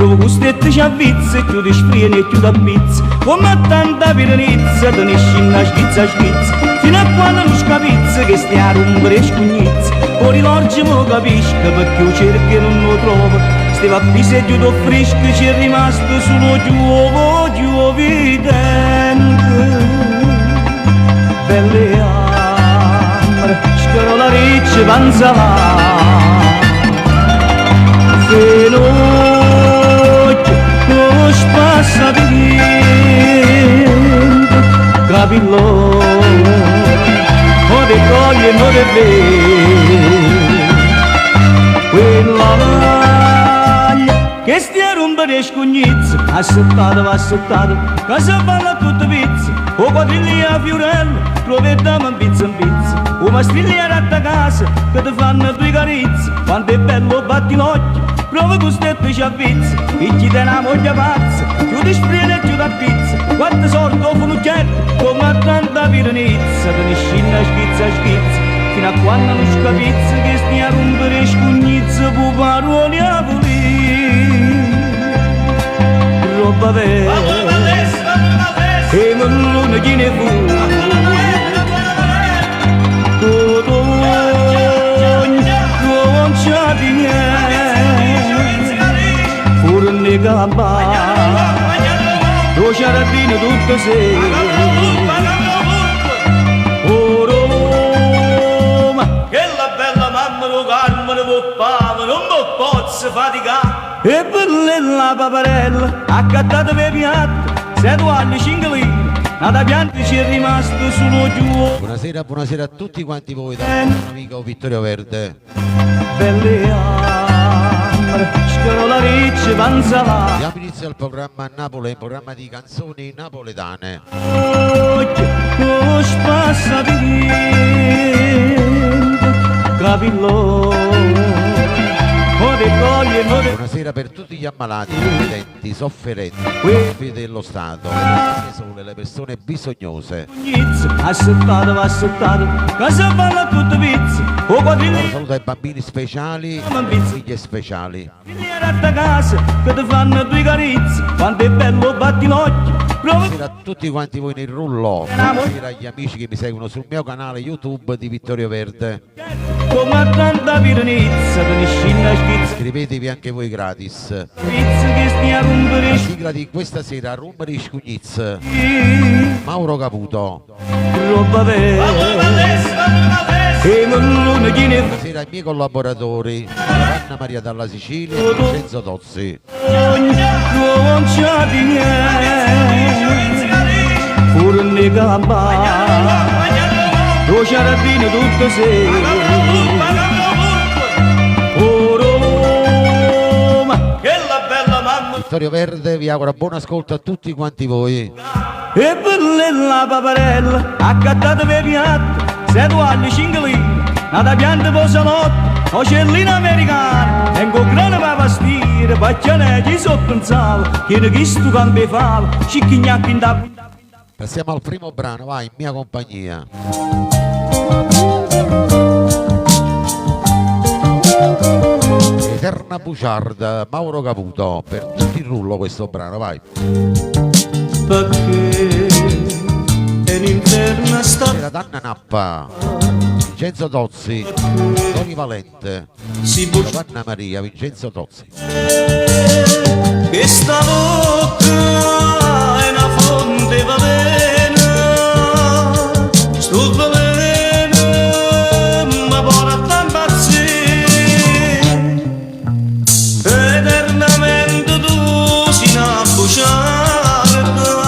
provo costretto ci avvizza e chiude sfriene e chiude a pizza. Come tanta piranizza, te ne scinna schizza schizza, fino a quando non scapizza che stia a rompere e scugnizza. Poi l'orge me lo capisco perché io cerco e non lo trovo. Steva a piseggio do fresco, c'è rimasto solo giuovo vidente. Belle amore, scaro la riccia panza là, fenocchio non spassa di capillo, non te coglie, non te vede, quella maglia che stia a rompere e scugnizza, assettato, che si balla tutto pizza, o quadrilli a fiorello, troviamo in pizza, o mastrilli a ratta casa, che ti fanno due carizze, quanto è bello batti l'occhio, prova con stette ci avvizza, figli di una moglie pazza, chiudi sfriene e chiudi a pizza, quante sorte offrono getto, come tanta piranizza, te ne scinna schizza, fino a quando non scapizza che stia a rompere e scugnizza, pu parole a pulire, roba vera, e non chi ne fu, non c'è di niente, furono gamba, lo sciarabino tutto sera, oh Roma, che la bella mamma lo calma, lo poppava, non mi posso faticare, e per la paparella, accattata per piatto, 7 anni, 5 lire, nata pianta ci è rimasto solo giù. Buonasera a tutti quanti voi da nostro amico Vittorio Verde. Belle amore, scaro la riccia panza là. Diamo inizio al programma Napoli, un programma di canzoni napoletane. Occhio, spassa di capillo. Buonasera per tutti gli ammalati, potenti, sofferenti, figli dello Stato, le sole, le persone bisognose. Assettato, casa balla tutto pizza. Un saluto ai bambini speciali, figlie speciali. Casa che ti fanno due carizze, quanto è bello batti l'occhio. Buonasera a tutti quanti voi nel rullo, buonasera agli amici che mi seguono sul mio canale YouTube di Vittorio Verde. Come tanta piranizza, te ne scinna schizza. Iscrivetevi anche voi gratis. Che stia a rompere. La sigla di questa sera, Rumori Scugnizz, Mauro Caputo. Roba vera, e non chi ne buonasera ai miei collaboratori, Anna Maria dalla Sicilia e Vincenzo Tozzi. non c'è di niente, furono gamba, lo sciarabino tutto sera, oh Roma, che la bella mamma. Vittorio Verde vi augura buon ascolto a tutti quanti voi. E per la paparella, accattata per piatto, 7 anni, 5 lire, nata pianta per salotto, ocellina americana, e con grana per vestire, paccianeggi sotto un salo, che ne chisto cambi falo, cicchignacchi in da. Passiamo al primo brano, vai, in mia compagnia. Eterna bugiarda, Mauro Caputo, per tutti il rullo questo brano, vai. Perché è l'inferno sta. Era Danna Nappa, Vincenzo Tozzi, Toni Valente, Giovanna Maria, Vincenzo Tozzi. Questa bocca è una fonte velena, sto veleno mi porta a impazzire, eternamente tu sei una bugiarda.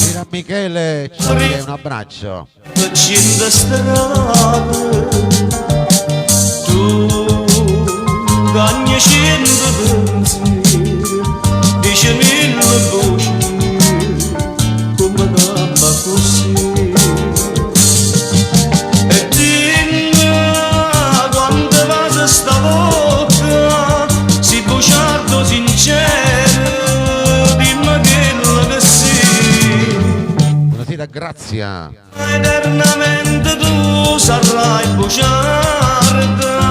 Era Michele, ci un abbraccio. Facendo strada, tu cagni scendo pensiero, dice mille voci, come gamba così. E dimmi quando va sta bocca, si bugiardo sincero, dimmi che sì. Buonasera, Grazia. Eternamente tu sarai bugiarda,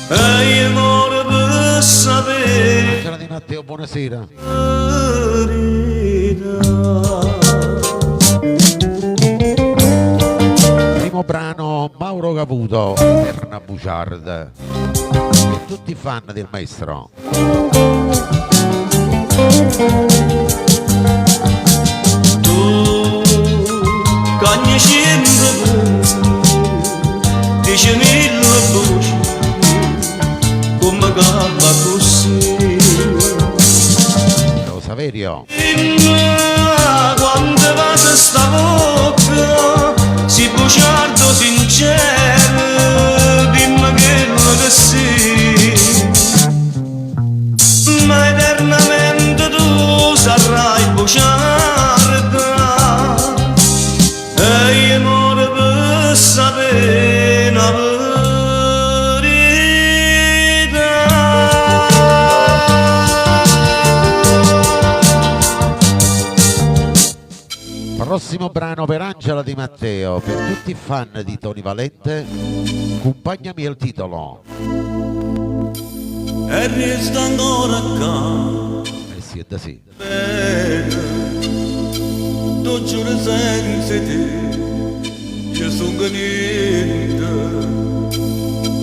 e io muore per sapere. Angela Di Matteo, buonasera. Primo brano Mauro Caputo, Terna Buciard, e tutti fan del maestro. Tu cagni scende dici mille voci come cava così. Ciao Saverio. Quando va sta bocca si bugiardo sincero dimmi che sì, ma eternamente tu sarai bugiarda e io muore per sapere una Prossimo brano per Angela Di Matteo, per tutti i fan di Tony Valente, accompagnami al titolo. e resta ancora qua. Eh sì, è da sì. Tu giuro senza te io sono niente,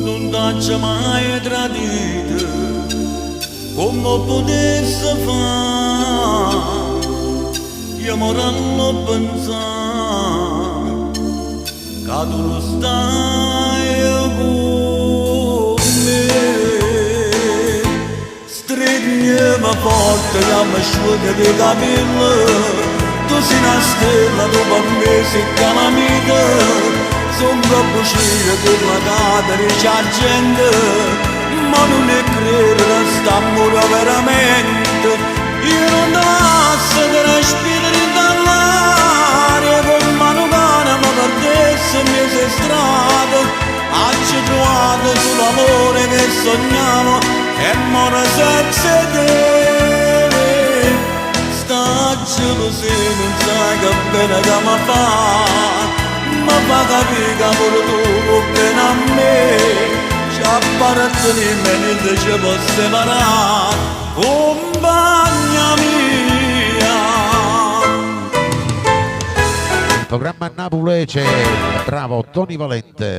non t'ho mai tradito come potesse fare. Io morando pensare che tu non stai con me. Stringiami forte la mia asciuga di capelli, tu sei una stella, tu per me sei calamita. Sono troppo uscire per la cadere c'è gente, ma non è credere st'amore veramente. Io non lascio che respiri dall'aria, con mano cane mi perdesse in mezzo strada. Oggi trovato sull'amore che sognavo e muore senza te. Sta gelosia non sai che bene che mi fa capire che pure tu vuoi bene a me. Ci appartieni e niente ci può separare, compagna mia. Il programma a Napoli c'è il bravo Tony Valente.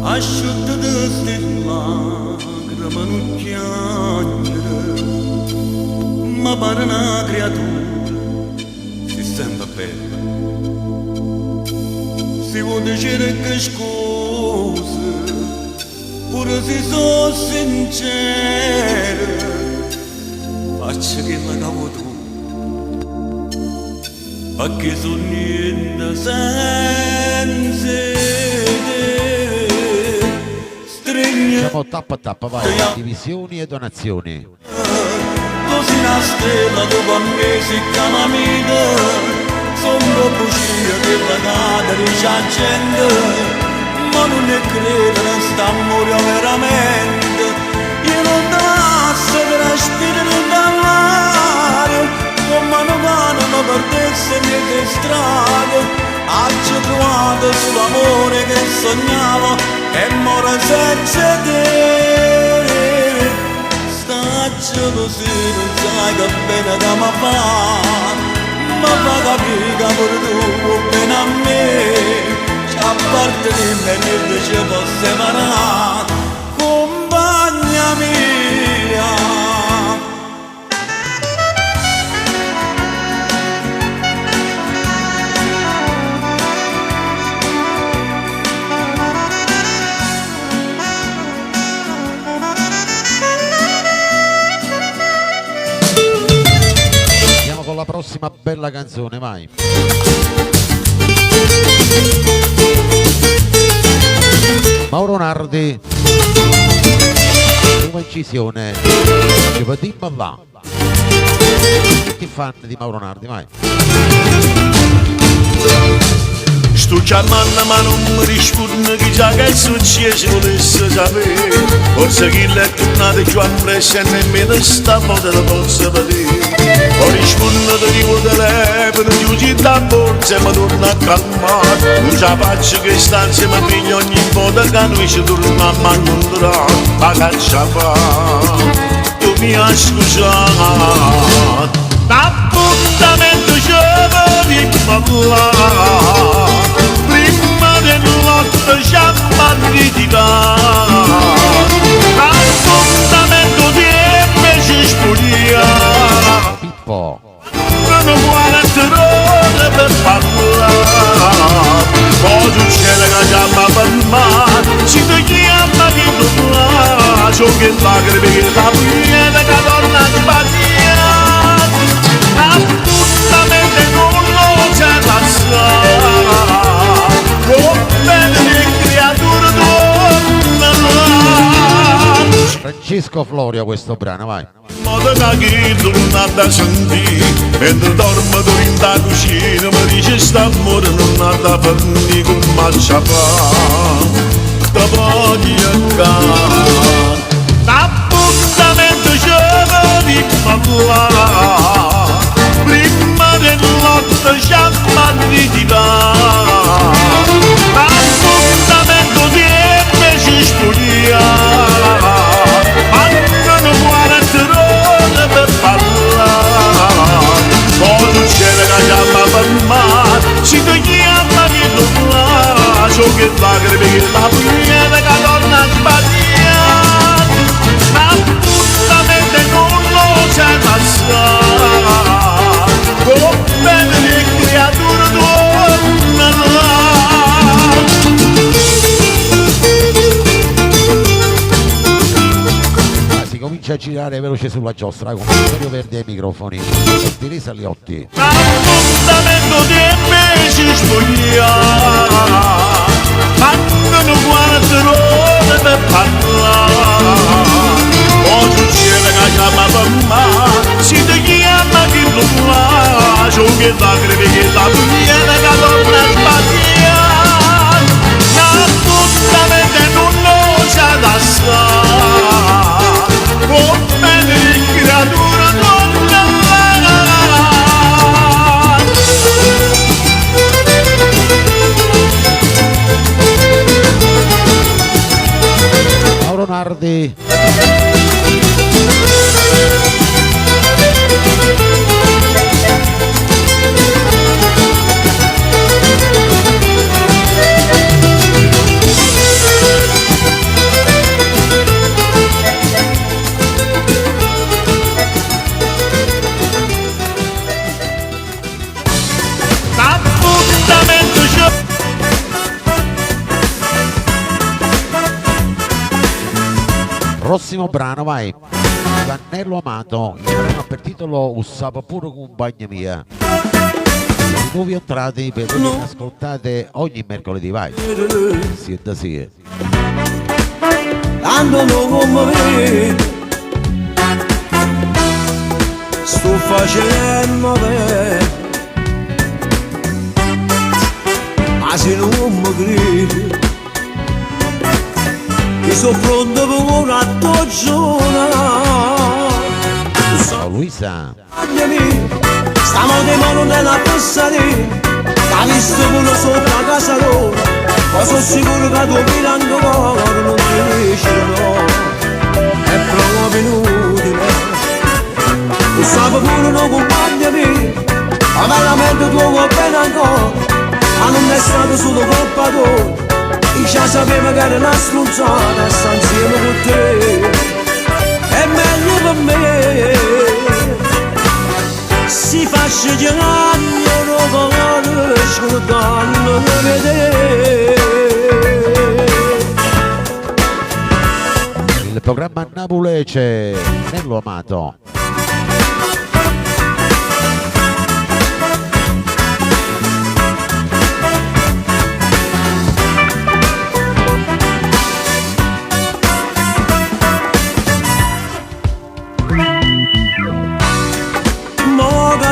Asciutta di stella, lacrime non piangere, ma pare una creatura, si sente bella. Si può dire che scusa, pure se sono sincero, faccio che la cavo tu, perché sono niente senza te. Siamo tappa tappa, vai, divisioni e donazioni. Tu sei una stella, tu per me sei calamita. Sono bugie che la cadere c'è gente, ma non è credere st'amore veramente. Io non lascio che respiri dall'aria, con mano cane mi perdesse niente strade. Oggi trovato sull'amore che sognavo e muore senza te. Sta gelosia non sai che bene che mi fa capire che pure tu vuoi bene a me. Ci appartieni e niente ci può separare, compagna mia. Con la prossima bella canzone, vai. Mauro Nardi, prima incisione, ci può dire là. Tutti fan di Mauro Nardi, vai. Sto chiamando ma non mi risponde che già che è successo volesse sapere. Forse chi l'è tornato giù a presso e nemmeno stavolta lo posso vedere. per chiusi da borsa ma torna a calmare. Non ce la faccio che sta insieme a figli ogni volta che noi ci torniamo a incontrare. Ma che ce la fa? Tu mi hai scusato. L'appuntamento ci devi parlare. Prima di notte ci abbiamo ritirato. L'appuntamento di invece studiare. Pippo. Non 40 ore per parlare. Poi succede che ci abbiamo fermato. Si ti chiama di nulla. Ciò che lacrime che la piena che torna a sbagliare. Appuntamento non lo c'è da stare. Come le creature tornano. Francesco Florio questo brano, vai. Modo che torna da sentire. Mentre dormo tu in da cucina. Mi dice sta amore non ha da farmi con macciapà. Da voglio cantare. L'appuntamento ci devi parlare. Prima di notte ci abbiamo ritirato. L'appuntamento di invece studiare. Mancano 40 ore per parlare. Poi succede che ci abbiamo fermato. Si ti chiama di nulla. Ciò che lacrime che la piena che torna a sbagliare. L'appuntamento non lo c'è da stare. Come le creature tornano. Si comincia a girare veloce sulla giostra con Vittorio Verdi ai microfoni. Teresa Liotti. L'appuntamento di invece spogliare. Mancano 40 ore per parlare. Poi succede che ci abbiamo fermato. Si ti chiama di nulla. Ciò che lacrime che la piena che torna a sbagliare. L'appuntamento non lo c'è da stare. Come le creature tornano. Mauro Nardi. L'appuntamento ci Prossimo brano, vai. Cannello Amato, il brano ha per titolo Ussava pure compagna mia. I nuovi entrati per voi che ascoltate ogni mercoledì, vai. Siete sì. Andano come me, sto facendo bene, ma se non mi credi, che sono pronto per una giornata. Ciao Luisa. Stiamo di mano nella passare, ha visto quello sopra casa loro, ma sono sicuro che tu mi ancora non ti riuscirò, è proprio inutile. Tu sapevi pure una compagna mia, ma veramente tu vuoi bene ancora, ma non è stato solo colpa tua, io già sapevo che era una stronzata e sta insieme con te, è meglio per me. Si faccia girare, non vuole scordare, vedere. Il programma Napulece, Nello Amato.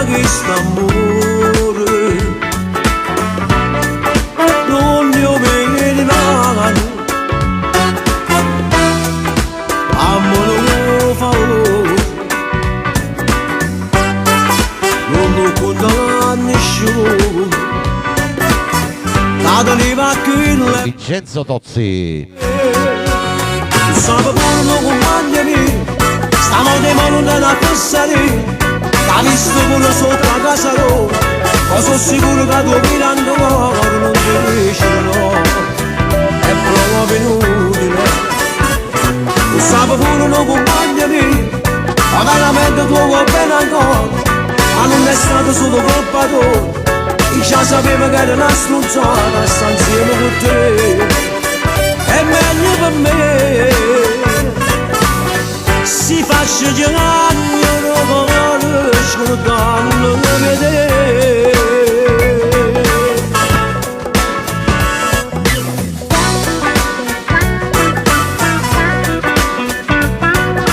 Che st'amore non ne ho bene mano, amore favore, non lo condanni giù. La deriva quella Vincenzo Tozzi. Stavo pure compagni miei, stiamo di mano nella fissa lì. L'ha visto pure sotto la casa loro, ma sono sicuro che tu mirando loro non ti dice no. È proprio inutile. Stavo pure compagni miei, ma veramente tu vuoi bene ancora. Ma non è stato solo colpa tua, io già sapevo che era una stronzata, sta insieme con te. È meglio per me. Si faccia girare dopo scordando vedere.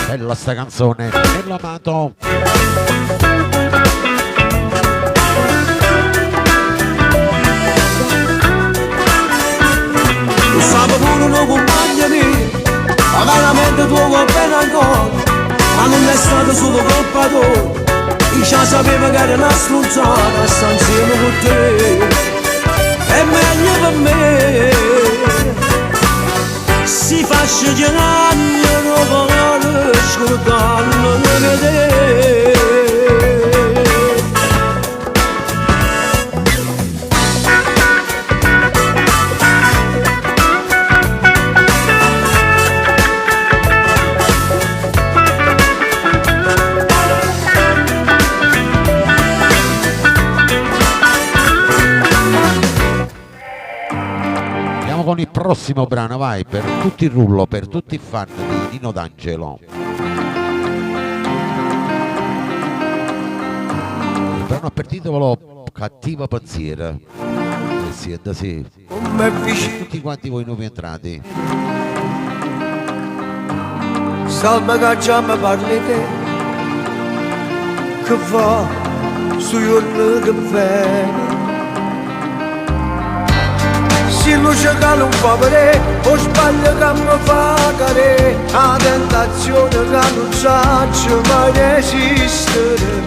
Bella sta canzone, bello amato. Stavo pure una compagna mia, ma veramente tu vuoi bene ancora. Ma non è stato solo colpa tua, io già sapevo che era una stronzata, sta insieme con te. È meglio per me. Si faccia girare dopo scordando vedere. Con il prossimo brano, vai, per tutti il rullo, per tutti i fan di Nino D'Angelo. Il brano ha per titolo Cattiva Pensiero. E siete sì. Tutti quanti voi nuovi entrati. Salve che già mi parli te, che fa su giorno che viene. Si luce che non fa vedere, o sbaglio che mi fa cadere, la tentazione che non saccio mai esistere.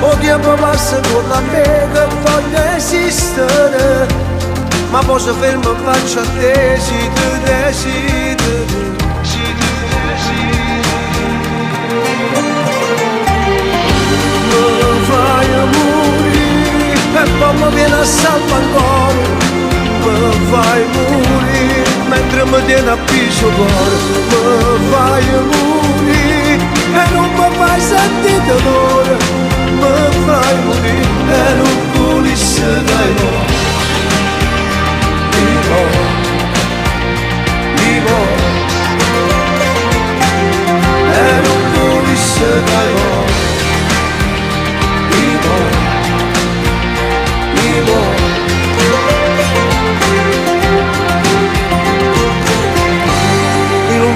O tempo passa torna a me che voglio esistere, ma poi se fermo e faccio a te, si ti desideri. Mi fai morire e poi mi viene a salvare ancora. Mi fai morire mentre mi tieni appeso cuore. Mi fai morire e non mi fai sentire dolore. Mi fai morire e non pulisse dai no. Vivo e non pulisse dai no. Vivo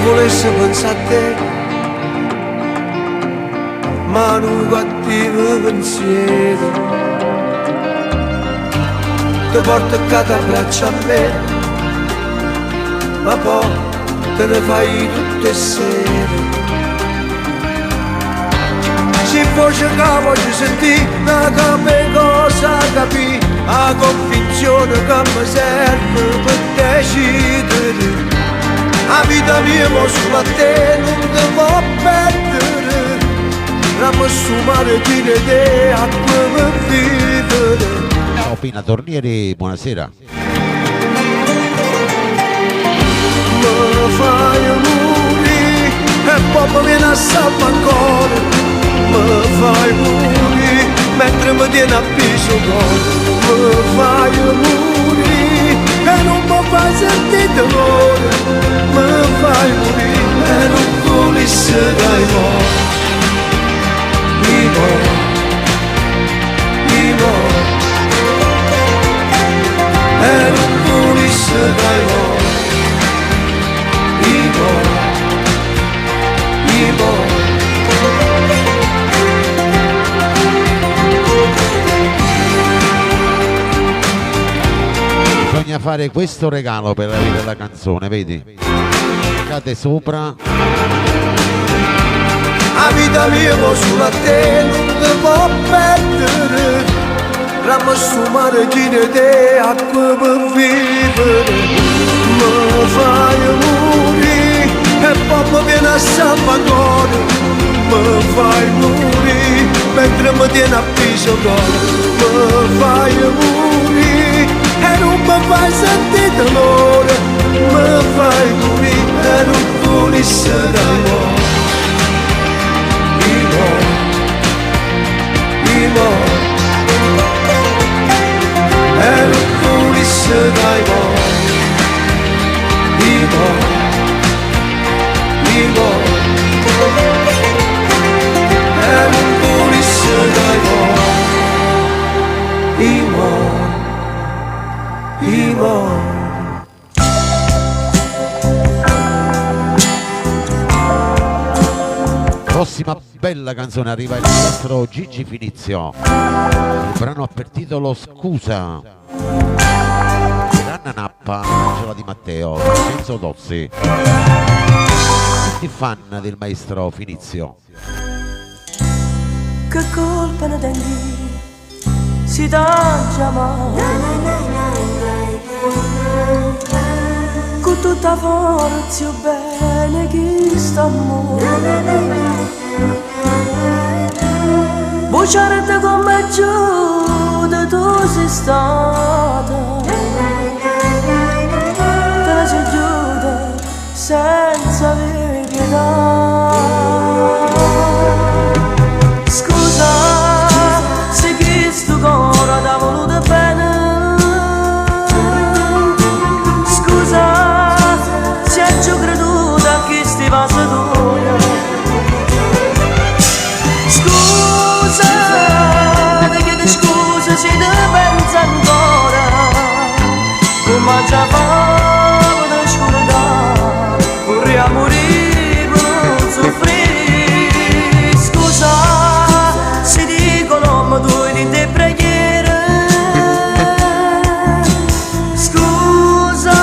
volesse pensare a te, ma non cattivo pensiero ti porto a casa a braccia a me, ma poi te ne fai tutte sere. Se fosse che voglio sentire una cape cosa capì, la convinzione che mi serve per decidere. La vita mia mo sulla te non devo perdere, rammo su mare dire te a come vivere. Ciao Pina Tornieri, buonasera. Mi fai morire e poi mi viene a salvare ancora. Mi fai morire mentre mi tieni appeso cuore. Mi fai morire e non mi fai sentire dolore. Mi fai morire e non volesse dai mo. Vivo, vivo e non volesse dai mo. Vivo, vivo. Bisogna fare questo regalo per avere la canzone, vedi? Cliccate sopra. La vita mia mo sulla te non devo perdere, rammo regina di acqua per vivere, mi fai morire e poi mi viene a salvatore, mi fai morire mentre mi tieni appeso cuore, mi fai morire e non mi fai sentire dolore, mi fai morire e non pulisci d'amore. E non pulisce dai mori, e non pulisce dai mori. Prossima bella canzone arriva il nostro Gigi Finizio, il brano ha per titolo Scusa, Ranna Nappa, Angela Di Matteo, Vincenzo Tozzi, tutti fan del maestro Finizio. Che colpa ne tendi, si tangia male, con tutta forza bene chi sta amore. Buciarete come giù tu sei stata, te la sei giuta senza avere pietà. Scusa se chi sto cuore t'ha voluto bene, scusa se hai già creduto a chi sti va seduto. Scusa, ti chiedo scusa se ti penso ancora, come già favo da scordare, vorrei morire per non soffrire. Scusa, se dicono ma tu di te preghiere, scusa,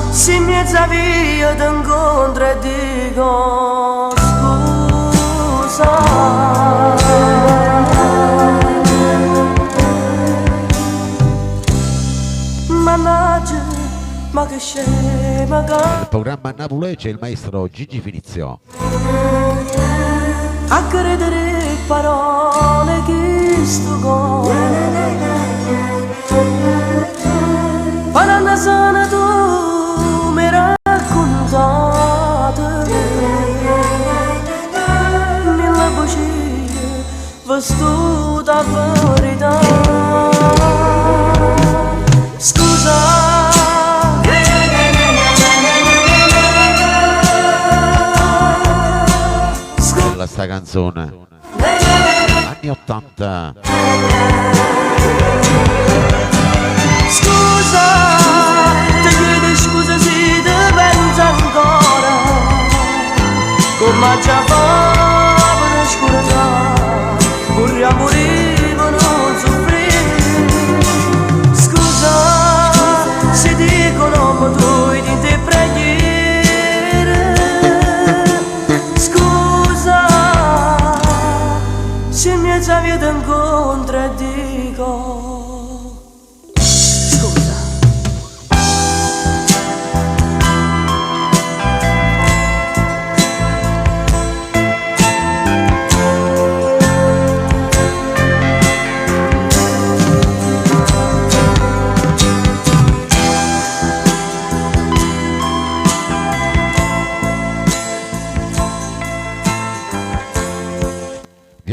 se in mezzo a via ti incontro e dico mannaggia, ma che scema che Nel programma Napoli c'è il maestro Gigi Finizio. a credere parole che sto cuore paranda sana tu mi raccontate nella bugia vestuta verità. Scusa Bella sta canzone, anni 80. Scusa, ti chiedo scusa se ti penso ancora, come già favo da scordare, vorrei morire per non soffrire. Scusa, se dicono ma tu di te preghiere, scusa, se in mezzo a via ti incontro e dico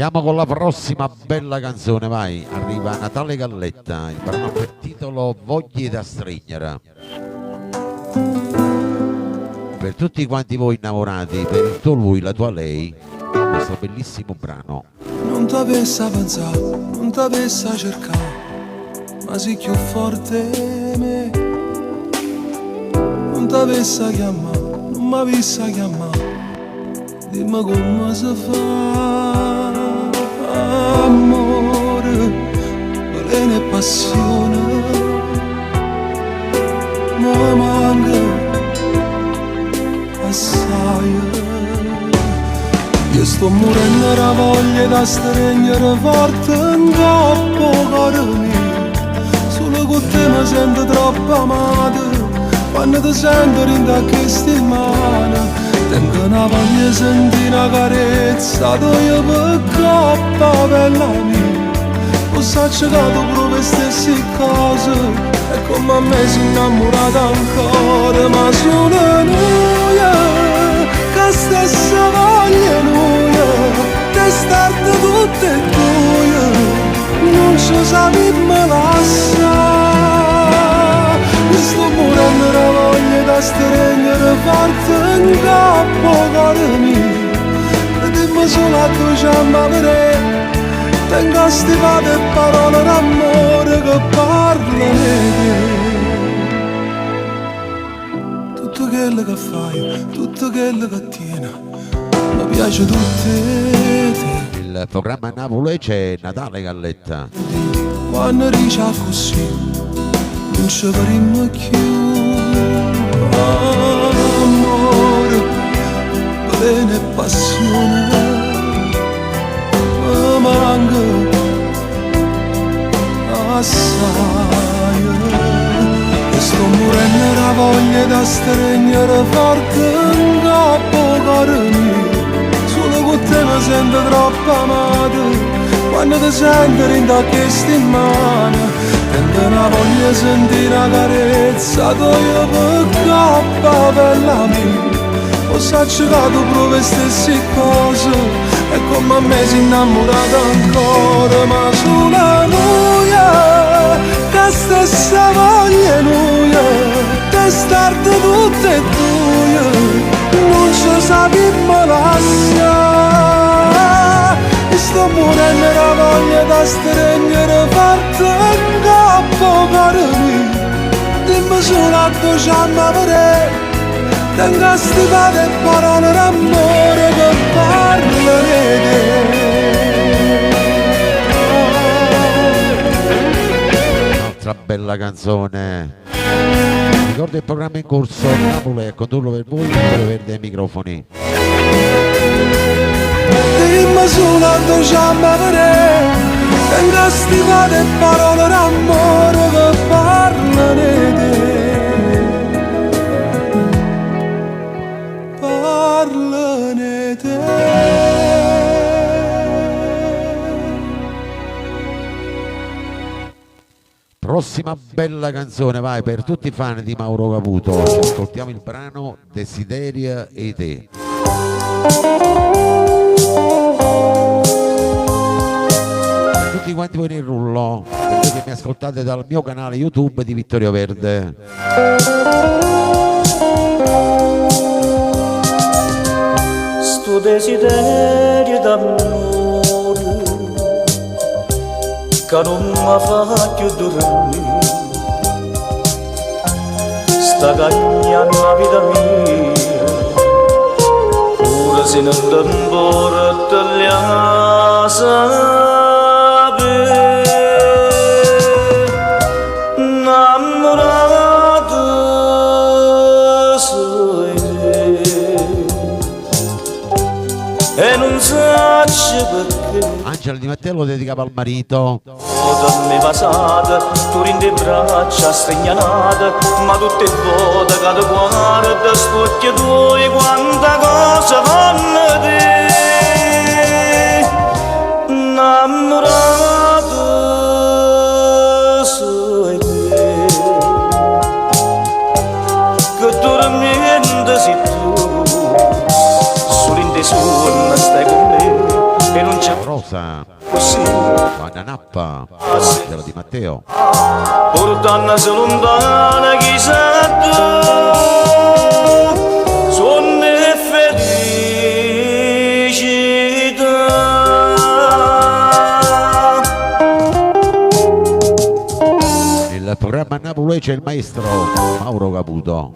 Andiamo con la prossima bella canzone, vai. Arriva Natale Galletta, il brano ha per titolo Voglie da stringere. Per tutti quanti voi innamorati, per il tuo lui, la tua lei, questo bellissimo brano. Non t'avesse pensato, non t'avesse cercato, ma sei più forte me. Non t'avesse chiamato, non m'avesse chiamato, dimmi come si fa. Amore, veleno e passione, mi manca assai. Io sto morendo la voglia voglia da stringere forte in coppa, caro mio. Solo con te mi sento troppo amato, quando ti sento rinda queste mani. Tengo una voglia di sentire una carezza, io per coppa, bella mia. Ho cercato pure le stesse cose, e come a me si è innamorata ancora, ma sono noi, che stessa voglia noi, testate tutte e due, non ci sappiamo lasciare. Mi sto morendo la voglia da stringere forte in capo, caro mio, e dimmi solo a tu c'è a vedere. Tengo stivate parole d'amore che parlano di te. Tutto quello che fai, tutto quello che tieni, mi piace tutto te. Il programma Napoli c'è Natale Galletta. Quando dici così, non ci faremo più. Amore, bene e passione. Manca assai, e sto morendo la voglia da stringere forte in capo, caro mio. Solo con te mi sento troppo amato, quando ti sento rinda queste mani. Tengo una voglia di sentire una carezza, io per coppa, bella mia. Ho cercato pure le stesse cose, e come a me si è innamorata ancora, ma solo noi, che stessa voglia noi, testate tutte e due, non ci sappiamo lasciare. E sto morendo la voglia da stringere forte in capo, caro mio, dimmi solo a tu c'è a vedere. Tengo stivate parole d'amore che parlano di te. Un'altra bella canzone. Ricordo il programma in corso Napoli a condurlo per voi, Vittorio Verde ai microfoni. Dimmi solo a tu c'è a vedere. Tengo stivate parole d'amore che parlano di te. Prossima bella canzone, vai, per tutti i fan di Mauro Caputo. Ci ascoltiamo il brano Desideria e te. Tutti quanti voi nel rullo, per voi che mi ascoltate dal mio canale YouTube di Vittorio Verde. Sto desiderio d'amore che non mi fa più dormire, sta cagnando la vita mia, pure se non t'importa la sapere. Innamorato sei te e non so perché. Angela Di Matteo lo dedicava al marito. Dammi passate, tu rindi braccia segnalate, ma tutte volte che ti guarda sto occhi tuoi quanta cosa fanno te. Innamorato sei te, che dormiendo sei tu, solo in te suona stai con me e non c'è Rosa, così. Vanna Nappa, Angela Di Matteo. Portandosi lontana chissà tu, sono felicità. Nel programma Napoli c'è il maestro Mauro Caputo.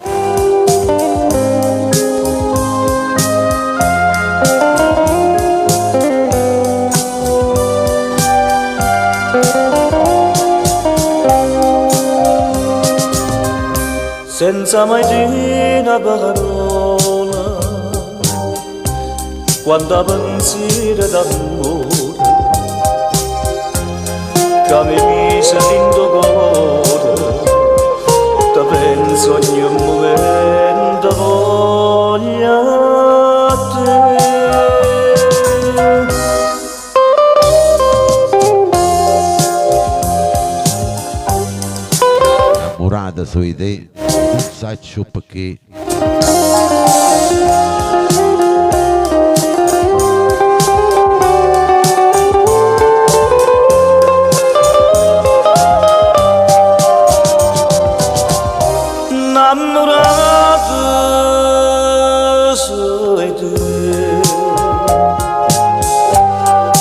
Senza mai dire una parola, quando pensiero d'amore che mi mise lindo cuore, te penso ogni momento voglia te. Innamorata su di te, non sai perché. Innamorata sei te,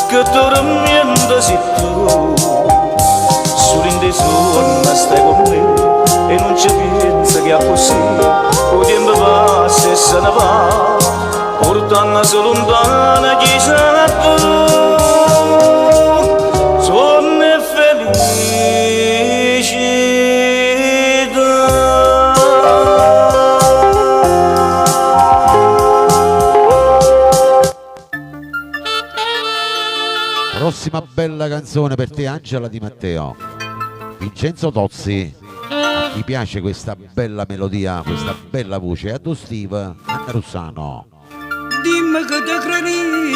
che dormiendo sei tu, solo in dei sogni stai con me e non ci pensa che è così, il tempo passa e se ne va, portandosi lontana chissà tu, sono Prossima bella canzone per te, Angela Di Matteo. Vincenzo Tozzi, a chi piace questa bella melodia, questa bella voce, a tu Steve, Anna Russano. Dimmi che te credevi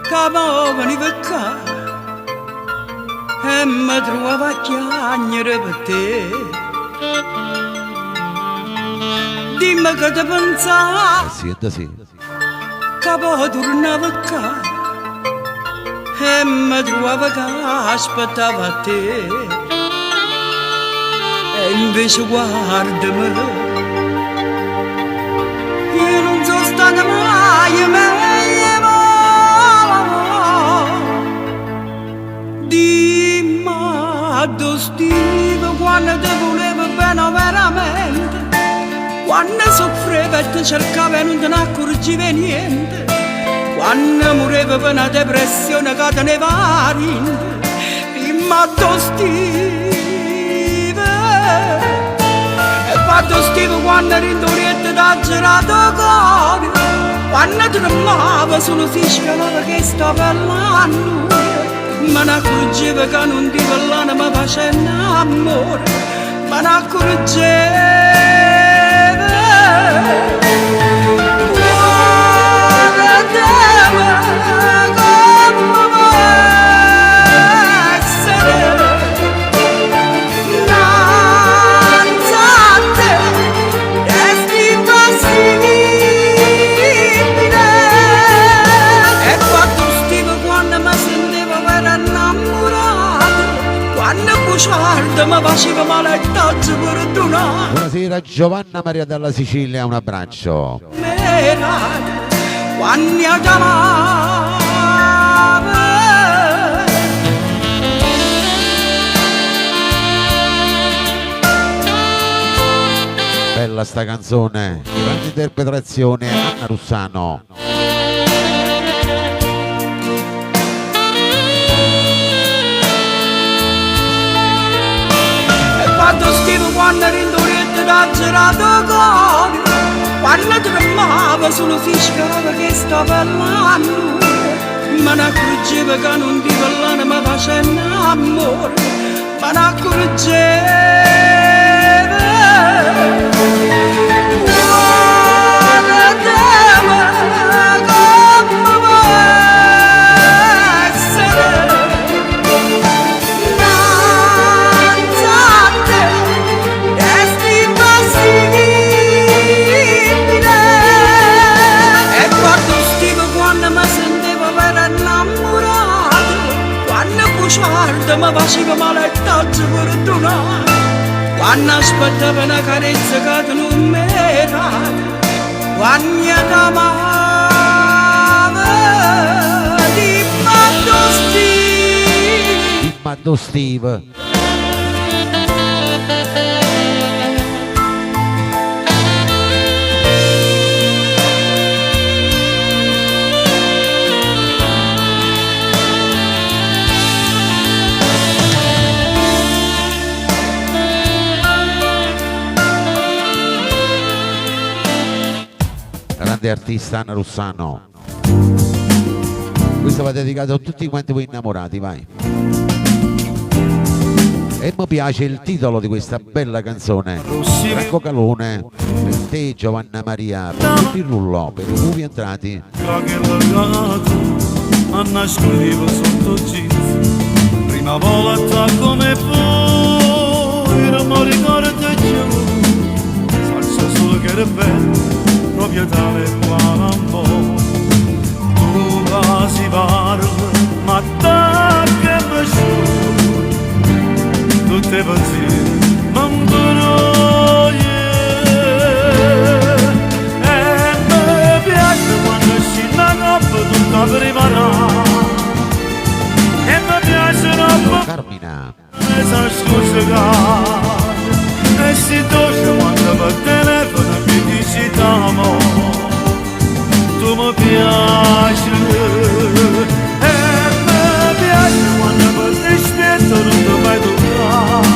che mi veniva qua e mi trovavo a chiagnere per te. Dimmi che te pensavi Sì. che poi tornavo qua e mi trovavo che aspettavo a te. E invece guardami, io non sono stata mai meglio. Dimmi dove stivo quando ti volevo bene veramente, quando soffrivo e ti cercavo e non te ne accorgevi niente, quando morivo per una depressione che te ne va rinde. Dimmi dove stivo, e quando stivo quando eri in dorietta da girato cuore, quando tremavo solo si scalava che stavo parlando, me ne accorgevo che non ti parlano mi facendo amore, me ne accorgevo. Guardatemi come vuoi essere, innanzi a te resti impossibile. E quando stivo quando mi sentivo vera innamorato, quando bugiardo mi faceva male il tazzo perdonare. Buonasera Giovanna Maria dalla Sicilia, un abbraccio. Quando chiamava Bella sta canzone, grande interpretazione, Anna Russano. e quando stivo quando eri in dorietta da girato cuore, quando tremavo solo si scalava che stavo parlando, me ne accorgevo che non ti parlano mi facendo amore, me ne accorgevo. Guardatemi come vuoi essere, innanzi a te resti impossibile. E quando stivo quando mi sentivo vera innamorato, quando bugiardo mi faceva male il tazzo perdonare, quando aspettavo una carezza che tu non mi hai dato, quando chiamavo di Maddo Steve. Grande artista Anna Russano. Questo va dedicato a tutti quanti voi innamorati, vai. E mi piace il titolo di questa bella canzone. Franco Calone, per te Giovanna Maria, per tutti il rullò, per i nuovi entrati. Che largato a nascondivo sotto jeans. Prima volta come poi non mi ricordo più. Salsa solo che era bello, proprio tale quale un po'. Tu quasi parli, ma che mi scioglie. Tutte pensieri, ma un e mi piace quando esci la coppa tutta preparata. E mi piace un Carmina. e sa scusare. E si dolce quando per telefono mi dici t'amo. Tu mi piaci. E mi piace quando per rispetto non ti fai toccare.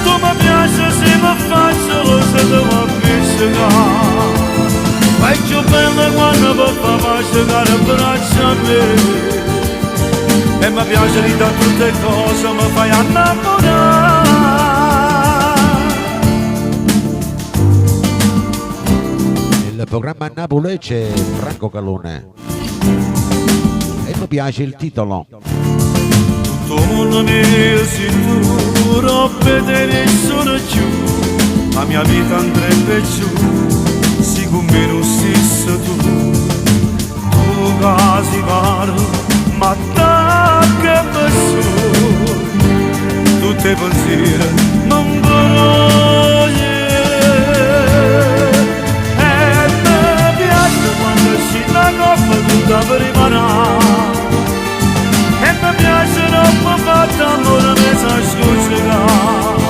Tu mi piace se mi faccio lo se ti mi appiccicare. Fai più bella quando mi fa asciugare il braccio a me. E mi piace di da tutte cose, mi fai innamorare. Nel programma a Napoli c'è Franco Calone. E mi piace il titolo. Tutto il mondo mi è sicuro, vedere nessuno più. La mia vita andrebbe giù, siccome non stesso tu. Tu quasi parli, ma da che mi su. Tutte pensieri, non voglio. E mi piace quando esci la coppa tutta preparata. E mi piace troppo fatta amore mi sa scucciare.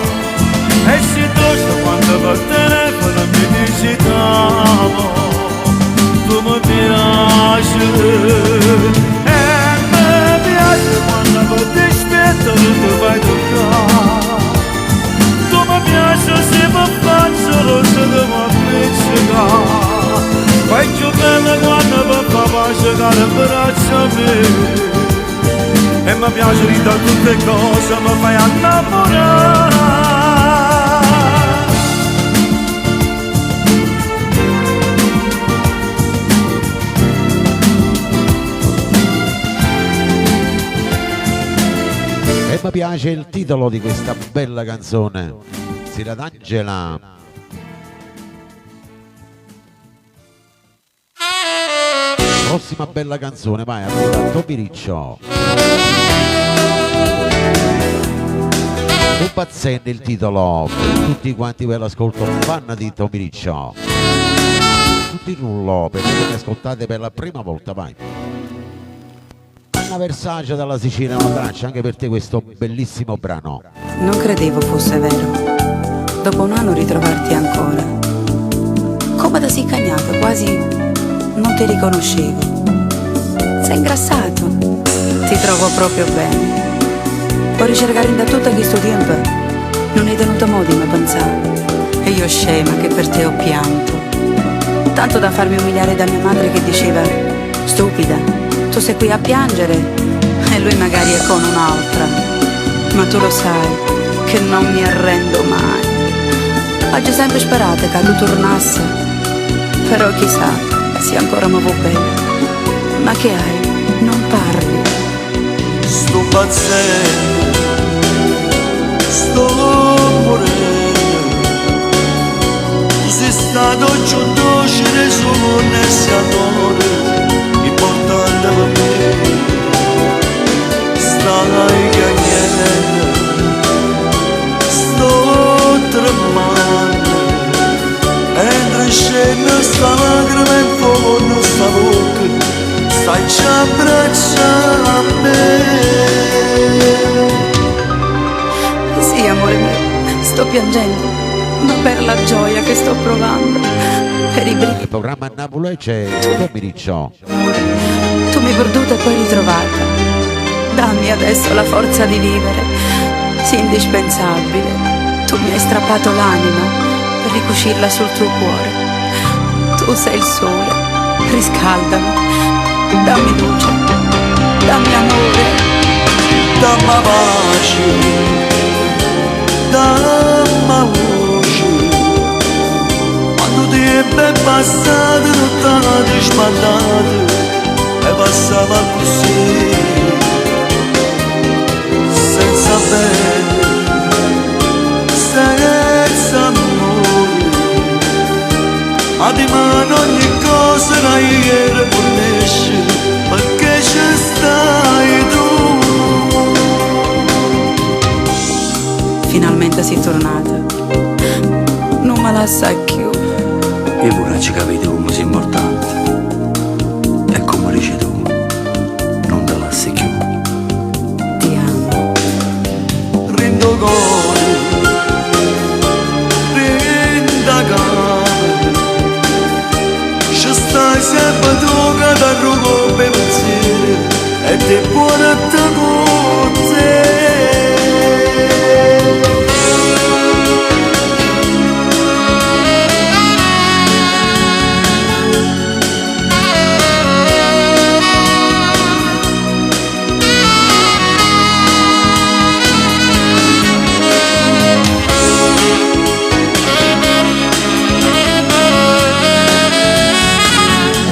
E si dolce quando per telefono mi dici t'amo. Tu mi piaci. E mi piace quando per dispetto non ti fai toccare. Tu mi piace se mi faccio lo se ti mi appiccicare. Fai più bella quando mi fa asciugare il braccio a me. E mi piace di da tutte cose, mi fai innamorare. E mi piace il titolo di questa bella canzone. Sira d'Angela. Prossima bella canzone, vai, allora Topi Riccio. Un pazzente il titolo, per tutti quanti ve l'ascolto, fan di Topi Riccio. Tutti in rullo, per voi che mi ascoltate per la prima volta, vai. Anna Versace dalla Sicilia, una traccia anche per te questo bellissimo brano. Non credevo fosse vero, dopo un anno ritrovarti ancora. Come da si cagnato, quasi non ti riconoscevo. Sei ingrassato, ti trovo proprio bene. Puoi ricercare da tutto questo tempo, non hai tenuto modo di me pensare. E io scema che per te ho pianto, tanto da farmi umiliare da mia madre che diceva: stupida, tu sei qui a piangere e lui magari è con un'altra. Ma tu lo sai che non mi arrendo mai. Oggi sempre sperato che tu tornassi, però chissà se ancora mi va bene. Ma che hai? Non parli. Sto pazzendo, sto morendo. Tu sei stato giù docile solo nel amore, importante per me. Stai cagnendo, sto tremando. Entra scena sta lacrima in fondo sta bocca. Stai ci abbraccia a me. Sì, amore mio, sto piangendo, ma per la gioia che sto provando, per i brividi. Nel programma a Napoli c'è Topi Riccio. Tu mi hai perduta e poi ritrovata. Dammi adesso la forza di vivere, sì indispensabile. Tu mi hai strappato l'anima per ricucirla sul tuo cuore. Tu sei il sole, riscaldami. Dammi luce, dammi amore. dammi pace, dammi voce. Quando tempo è passato, notte spandate, e passava così, senza bene, senza amore. A di mano ogni cosa da ieri punisce, perché ci stai tu. Finalmente sei tornata. Non me la sa più. E pure ci capite come sei importante. E come dici tu, non te la sai più. Ti amo. Rindo cuore, rinda cane. Ci stai sempre tu che ti rubo pensieri e ti porta con te.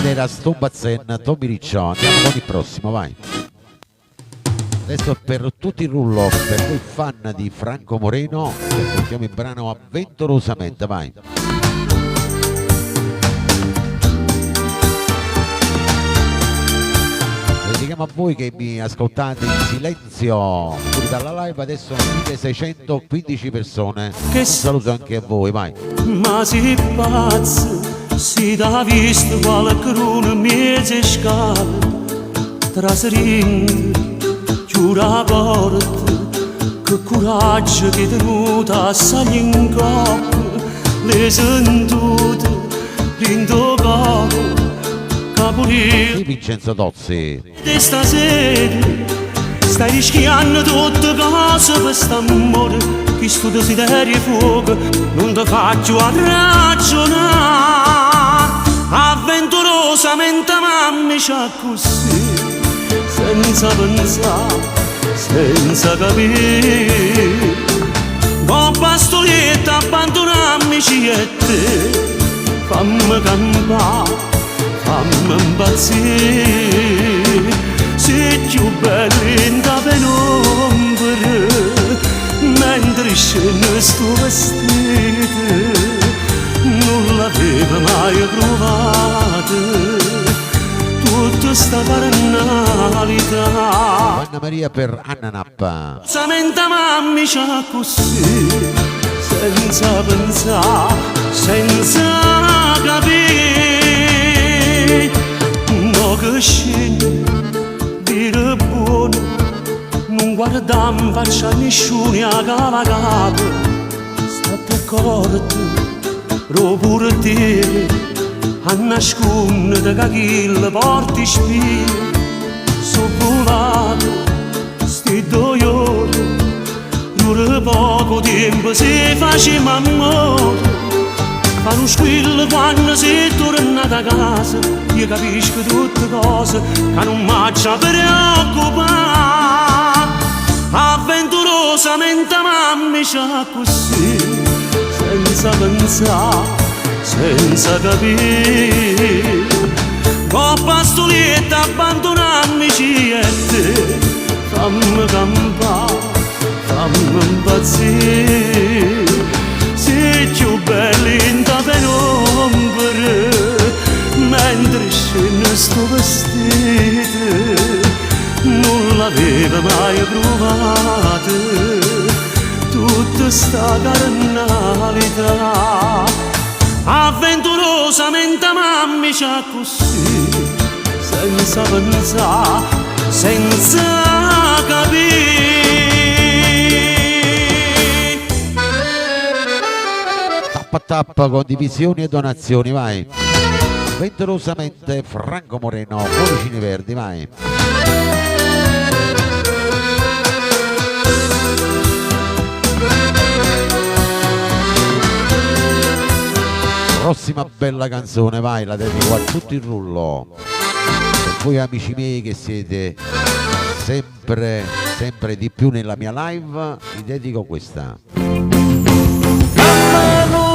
Era Stombazen, Tommy Ricciò. Andiamo con il prossimo, vai. Adesso per tutti il rullo, per voi fan di Franco Moreno, ascoltiamo il brano Avventurosamente, vai. Dedichiamo a voi che mi ascoltate in silenzio fuori dalla live, adesso 1615 persone. Un saluto anche a voi, vai. Ma si pazzo, si da visto qualcuno mezzo scala, trasringo, chiude la porta, che coraggio che è tenuta assai in coppa, le sentute, rindo capo, capolino. Sì, Vincenzo Tozzi. E stasera stai rischiando tutte cose per st'amore, che sto desiderio e fuoco non ti faccio a ragionare. Avventurosamente mamma c'ha così, senza pensare, senza capire. Con pastoletta abbandonarmici e te, fammi campare, fammi impazzire. Sei più bella in da penombra, mentre scende sto vestito, non l'aveva mai provato, tutta sta carnalità. Anna Maria per Anna Nappa. Solamente mamma c'ha così, senza pensare, senza capire. No che scende, dire buono, non guardiamo in faccia a nessuno a capo. State accorti, pure te, a nascondere che chi porti spie, sono volato, sti doioni, dura poco tempo se facciamo amore, fa uno squillo quando sei tornata a casa, io capisco tutte cose che non m'accia preoccupare, avventurosamente mamma c'ha così, senza pensare, senza capire. Con pastoletta abbandonarmici e te, fammi campare, fammi impazzire. Sei più bella in da penombra, mentre scende sto vestito, non l'aveva mai provato, tutta sta carnalità. Avventurosamente mamma c'ha così, senza pensare, senza capire. Tappa tappa, condivisioni e donazioni, vai. Avventurosamente Franco Moreno, Cuoricini Verdi, vai. Prossima bella canzone, vai, la dedico a tutto il rullo. Per voi amici miei che siete sempre sempre di più nella mia live, vi dedico questa. Mano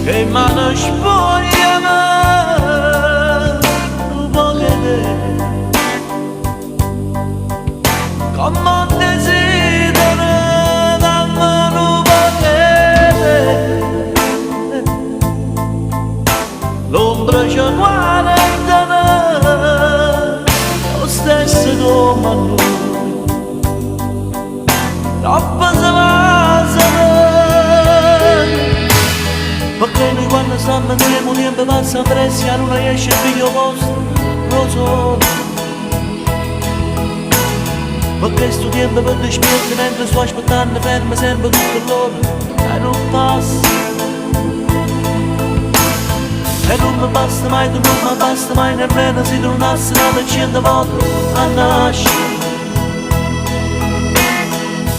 che mano spogliano un po' come un desidero dammi un po' l'ombra ci guarda lo stesso come a noi troppo se va perché noi quando stiamo insieme un tempo passa presso e non riesce il figlio vostro lo so perché sto tempo per dispiace mentre sto aspettando fermo sempre tutto l'ora e non passa e non mi basta mai, tu non mi basta mai nemmeno se tornassi da 100 volte a nascere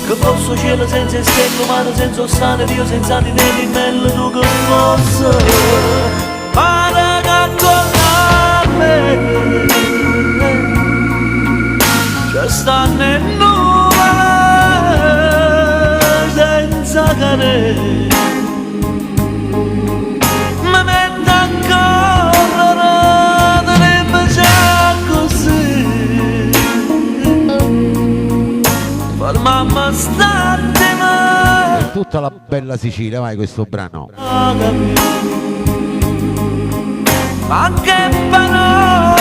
che posso cielo senza stelle umane senza ostane Dio senza di te di bello tu che posso fare con me c'è stanno in nube senza cane mi metto a correre dovrebbe già così per mamma state mai Tutta la bella Sicilia, vai questo brano. ma che parole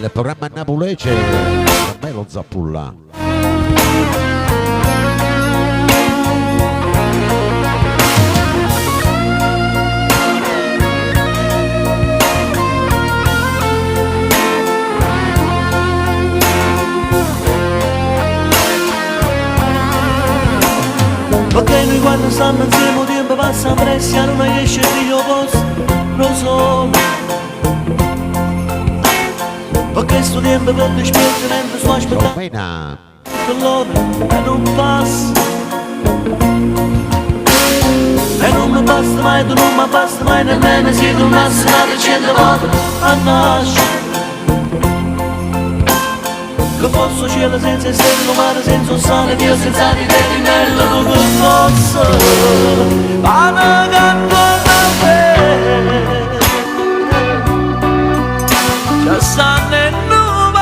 Il programma Napulece a me lo zappulla. perché noi quando stiamo insieme un tempo passa presso e non riesce il figlio vostro lo so perché sto tempo per dispiace mentre sto aspettando Romena, l'ora e non passa e non mi basta mai, tu non mi basta mai nemmeno se tornassi da 100 volte a nascere che posso cielo senza stelle umane senza sale Dio senza di te di bello tu che posso fare canto da me già stanno in nube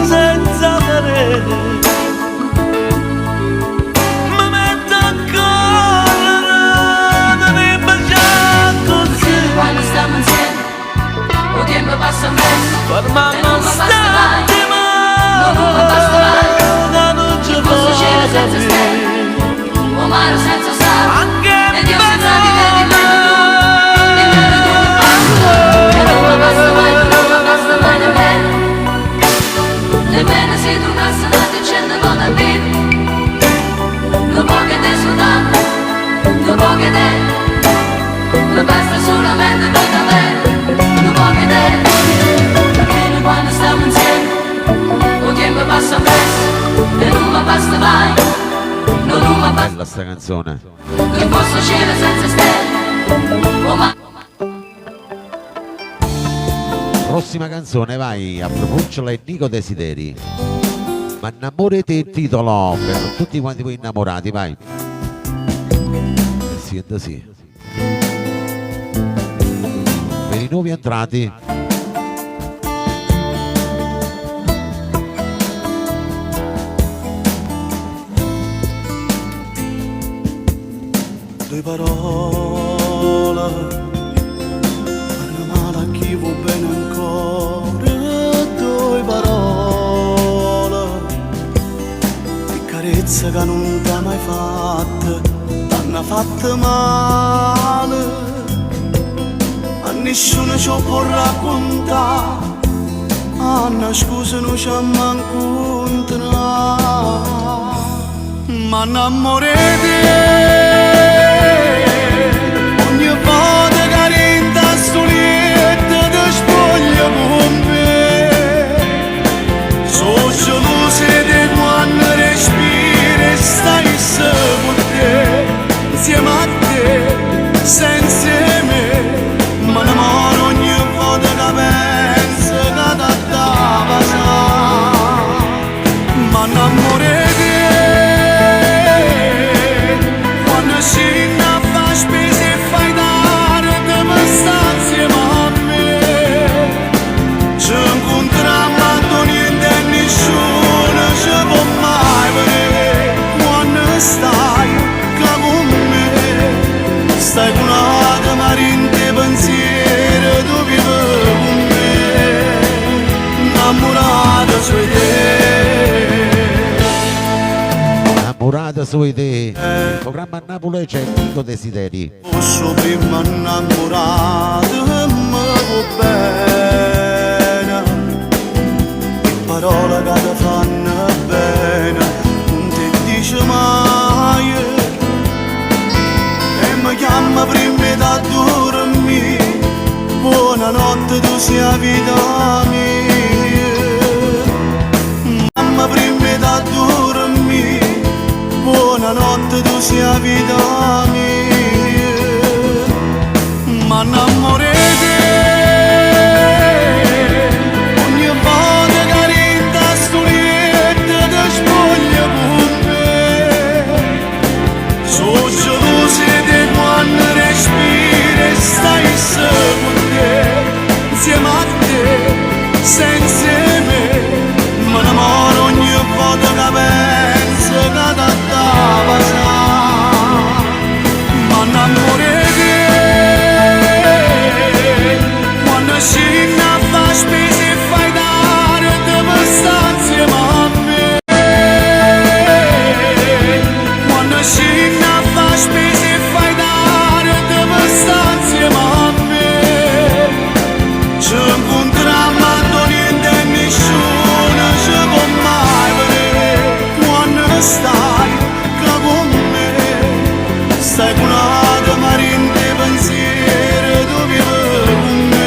senza vedere mi metto a correre dovrebbe già così Quando stiamo insieme, il tempo passa presto per mamma state no, non mi basta mai. da non ci Posso cielo senza posso stelle, o mare senza sale anche e Dio senza di te di meno tu che passa e non mi basta mai, tu non mi basta mai nemmeno se tornassi da 100 volte a vivere non può che te soltanto non può che te mi basta solamente per te non può che te perché noi quando stiamo insieme il tempo passa presto e non mi basta mai non mi basta bella sta canzone. che posso cielo senza stelle oh ma Prossima canzone, vai, a proporcela è Nico Desideri. Ma innamorate il titolo per tutti quanti voi innamorati, vai. Siente sì. Per i nuovi entrati. Due parole, parla male a chi vuol bene ancora. Due parole, di carezza che non ti ha mai fatta, t'hanno fatto male. A nessuno ci può raccontare, a una scusa non ci manco ma innamorate ogni volta che rinda stoletta ti spoglia con me sono gelosa di su idee. Il programma a Napoli c'è Nico Desideri. Posso prima innamorato mi va bene, parole che ti fanno bene, non ti dice mai, e mi chiama prima da dormire, buonanotte tu sia vita mia, mamma prima da dormire, buonanotte tu sia vita mia. Ma innamorate ogni volta che rinda studietta ti spoglia con me. Sono gelosa di quando respiri e stai con te, insieme a te, senza me. Ma innamoro ogni volta che penso che ti andava già. Ma innamorate Scina fa spese e fai dare dove sta insieme a me. Quando scina fa spese e fai dare dove sta insieme a me. Ci incontriamo a niente e nessuno ci può mai vedere. Quando stai con me, stai con una marina di pensiero tu vivi con me.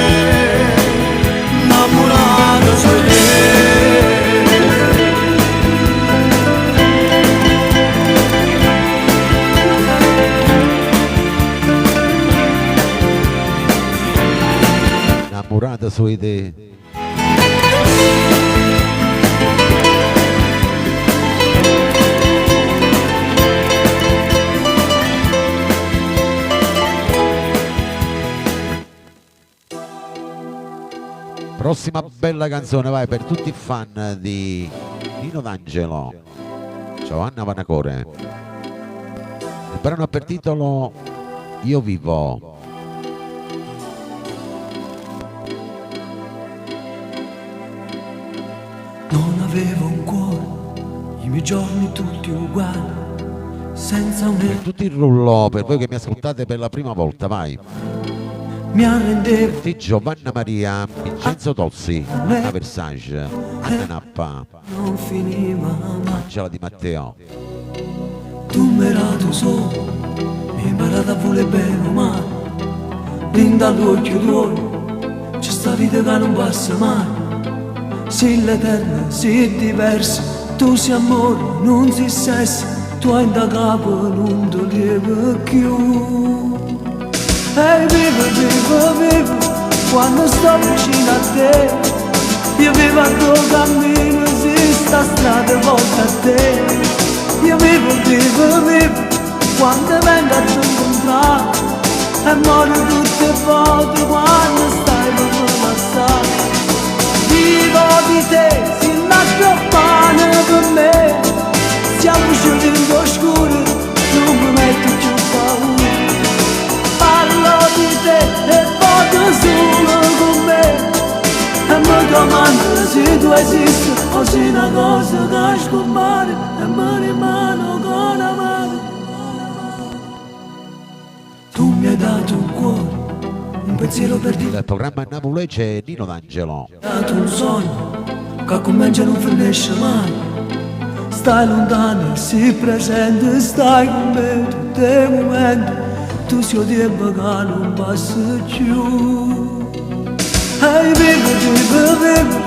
Innamorato su di te. Innamorata su idee. Prossima bella canzone, vai, per tutti i fan di Nino D'Angelo. Giovanna Vanacore. Il brano ha per titolo Io vivo. Non avevo un cuore, i miei giorni tutti uguali, senza un Per tutti il rullo, per voi che mi ascoltate per la prima volta, vai. mi arrendevo. Di Giovanna Maria, Vincenzo Tozzi, Anna Versage, Anna Nappa, Non finiva mai, Angela Di Matteo. tu mi tu solo, mi hai imparato a voler bene o male, vinta all'occhio tuo, c'è sta vita che non passa mai, sei l'eterna, sei diversa, tu sei amore, non sei sesso, tu hai da capo, non ti lieve più. E vivo, vivo, vivo, quando sto vicino a te, io vivo al tuo cammino, esista strada volta a te. Io vivo, vivo, vivo, quando vengo a te incontrare, e muoio tutte le volte quando stai per me passare. Vivo di te, sei la tua pane per me, siamo usciti in oscuro, non mi metti più paura. Parlo di te e vado solo con me, e mi domando se tu esisti o sei una cosa che scompare e mi rimane con la mano. Tu mi hai dato un cuore, un pensiero per dire. Il programma Napoli c'è Nino D'Angelo. Dato un sogno che comincia e non finisce mai. Stai lontano, sii presente, stai con me tutti i momenti. Tu sei tempo che non passa più. E vivo, vivo, vivo,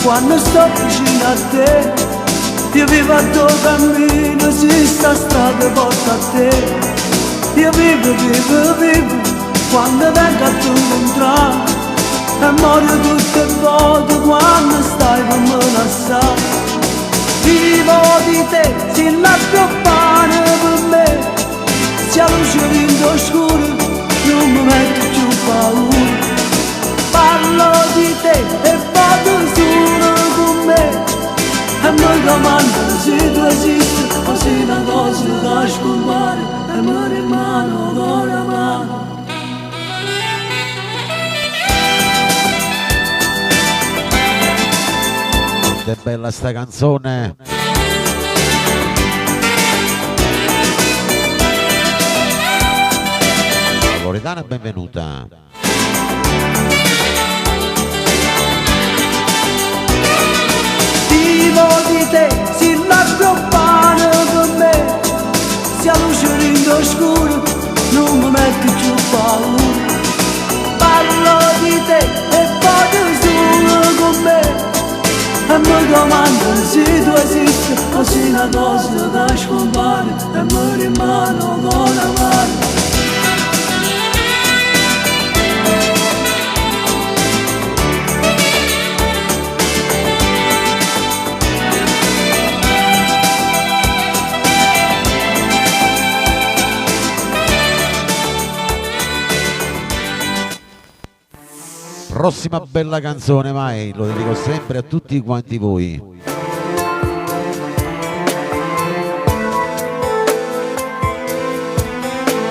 quando sto vicino a te. Io vivo al tuo cammino, si sta strada porta a te. Io vivo, vivo, vivo, quando vengo a tu incontrare, e muoio tutte le volte quando stai con me lassare. Vivo di te, sei la tua pane per me, sia luce vinto oscuro, non mi metto più paura. Parlo di te e vado solo con me, e mi domando se tu esisti o sei una cosa che scompare e mi rimane con la mano. È bella sta canzone. Loredana, benvenuta. Vivo di te, si l'accompagna con me, sia luce in scuro, non mi metti più paura. Parlo di te e poi solo con me, e mi domando se tu esisti o se una cosa da scompare e mi rimane con la mano. Prossima bella canzone, mai, lo dedico sempre a tutti quanti voi.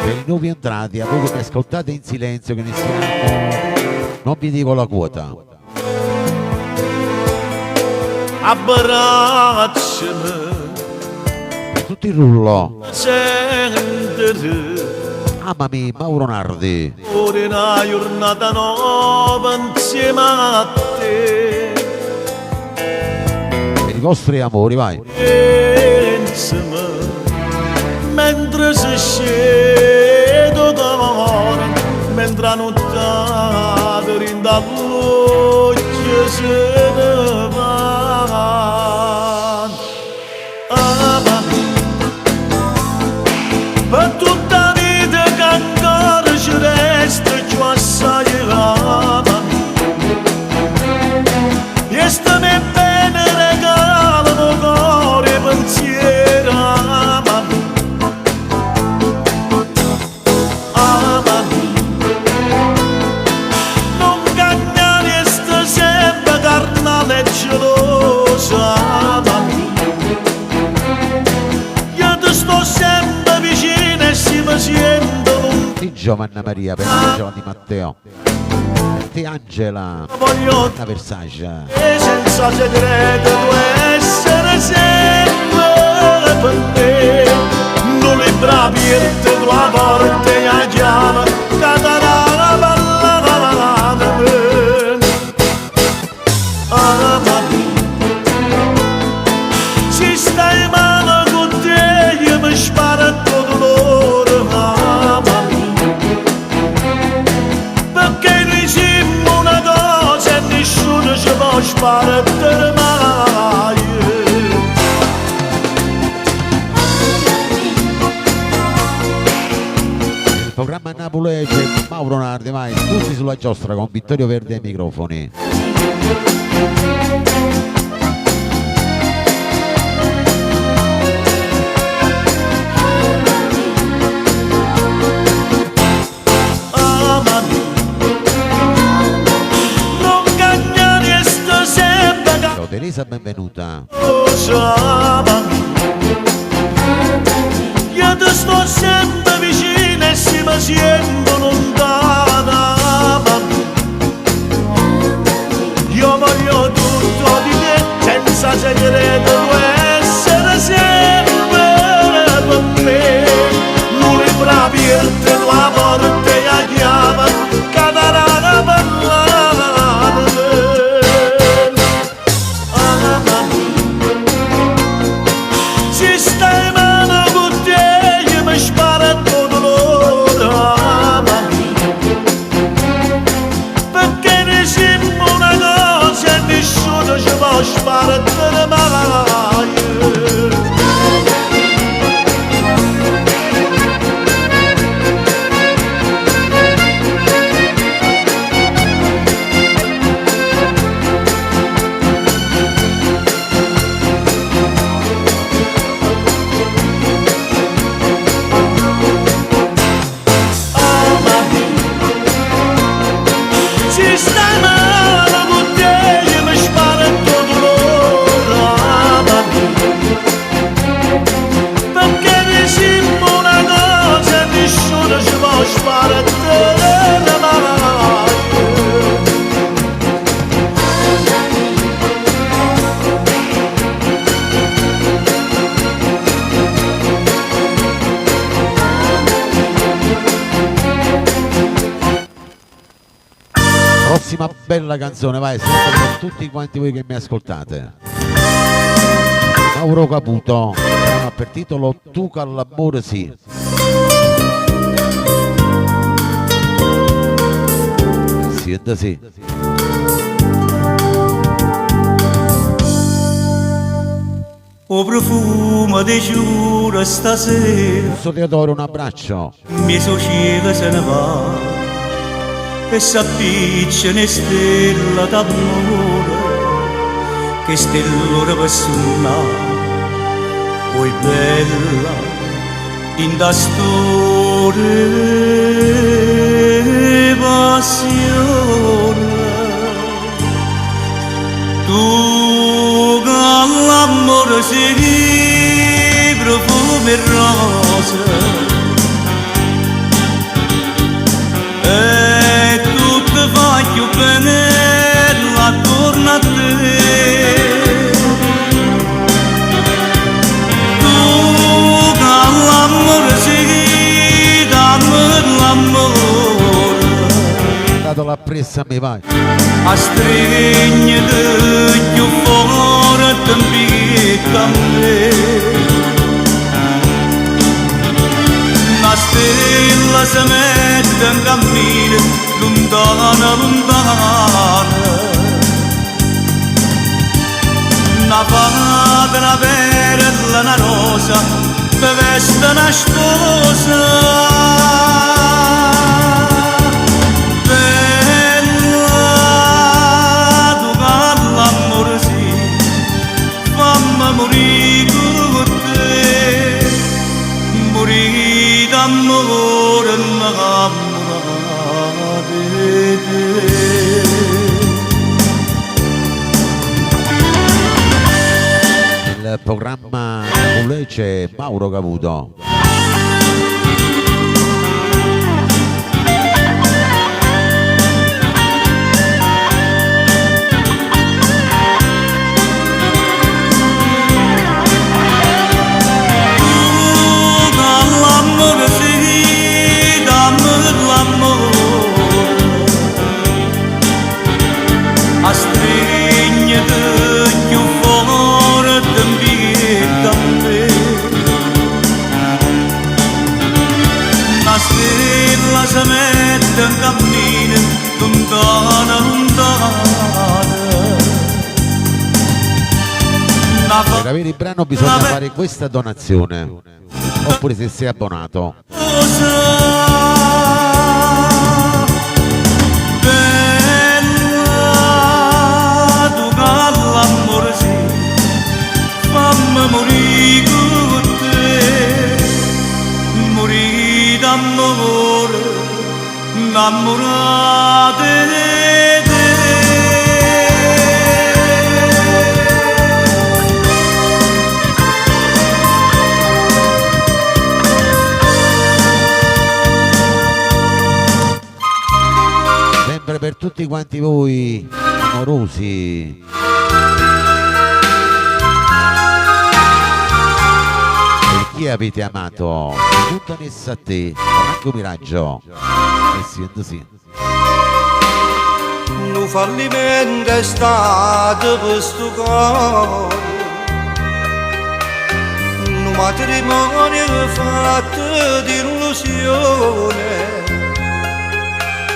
Per i nuovi entrati, a voi che mi ascoltate in silenzio, che ne siamo, non vi dico la quota. Abbracciami, Per tutti il rullo, sentire, amami Mauro Nardi. ora una giornata nuova insieme a te. Per i vostri amori, vai. Pensami, mentre si scende d'amore, mentre la notte rinda luce se ne va. Amami, per tutta la vita che ancora ci resta più assai amami. E stammi bene regalano cuore e pensiero, amami. Amami, non cagnare sta sempre carnale e gelosa, amami. Io ti sto sempre vicino e si mi sento lontano. Di Giovanna Maria, per Angela Di Matteo. Di Angela, Voglio una Versace. e senza segreto tu essere sempre per te. Non le bravi e te la porta e la chiave catarà ballata amami, se stai male con te io mi sparo tutto l'oro, amami, perché noi siamo una cosa e nessuno ci può sparare mai. Il programma Napolese, Mauro Nardi, vai, tutti sulla giostra con Vittorio Verdi ai microfoni. Amami, non cagnare sto sempre Ciao Teresa, benvenuta. amami. Io ti sto sempre vicino e si mi sento lontana, amami. Io voglio tutto di te, senza segreto tu essere sempre per me. Non li bravi e te la porta e la chiave, catarà parlare. Amami, se stai male con te io mi sparo tutto l'oro, amami, perché ne siamo una cosa e nessuno ci può sparare mai. prossima bella canzone, vai, sempre per tutti quanti voi che mi ascoltate. Mauro Caputo, brano per titolo Tu che all'amore sì. Siete sì. O profumo di giuro stasera Teodoro, un abbraccio. mi cielo se ne va e s'appiccia ne stella d'amore che stellora per suonare poi bella in da storia passione tu che all'amore sei profumo e rosa e tutto fa più bene attorno a te tu che l'amore sei dammi l'amore Dato la pressa mi vai. a stringere più forte a me una stella si mette in cammino lontana, lontana una fata, una perla, una rosa per veste una sposa bella tu che l'amore sì fammi morire con te morire d'amore innamorata di te. Il programma con lei c'è Mauro Caputo. A stringere più forte in vita a me una stella si mette in cammino lontana, lontana Per avere il brano bisogna fare questa donazione. Oppure se sei abbonato. L'amore sì, fammi morire con te, morire d'amore, innamorata di te. Sempre per tutti quanti voi amorosi. Chi avete amato? Tutto messo a te, Franco Miraggio. Sì. Un fallimento è stato per sto cuore, un matrimonio fatto di illusione,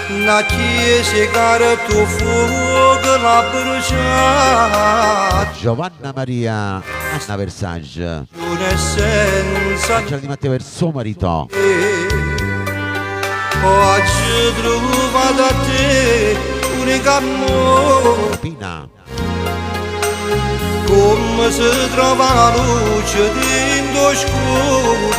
una chiesa cara tuo fuoco l'ha bruciata. Giovanna Maria Anna Versace. Un'essenza Angela Di Matteo per suo marito. oggi trovato a te unica amore Pina. come si trova la luce dentro scuro.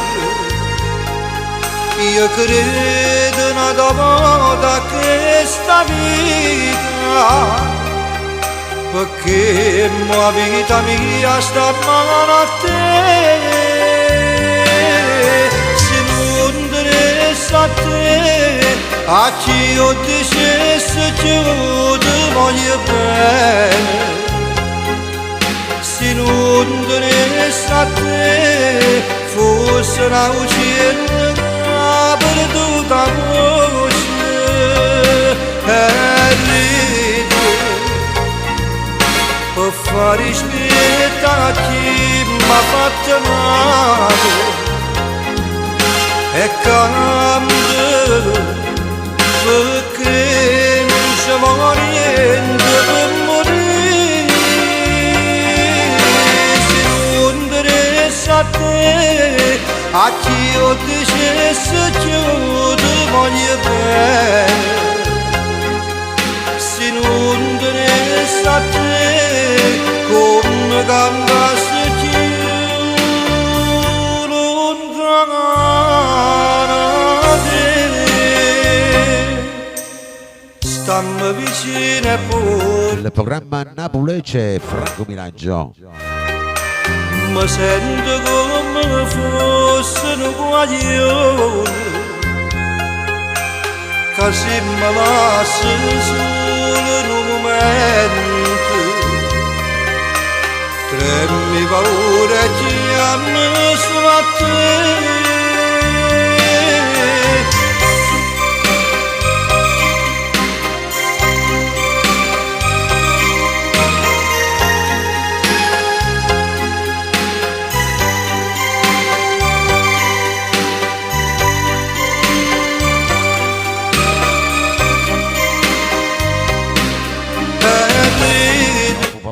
Io credo una volta che sta vita perché la vita mia sta mano a te, se non interessa a te, a chi io dicesse che io ti voglio bene, se non interessa a te, forse una uccella perduta voce, fare spietta a chi m'ha fatto male e cambio perché non ci vuole niente per morire se non interessa a te a chi io dicesse che io ti voglio bene se non interessa a te come cantassi più lontana da te stammi vicino e poi Il programma Napoli c'è Franco Miraggio. mi sento come fosse un guaglione che se mi lasci solo in un momento tremmi paura e chiami solo a te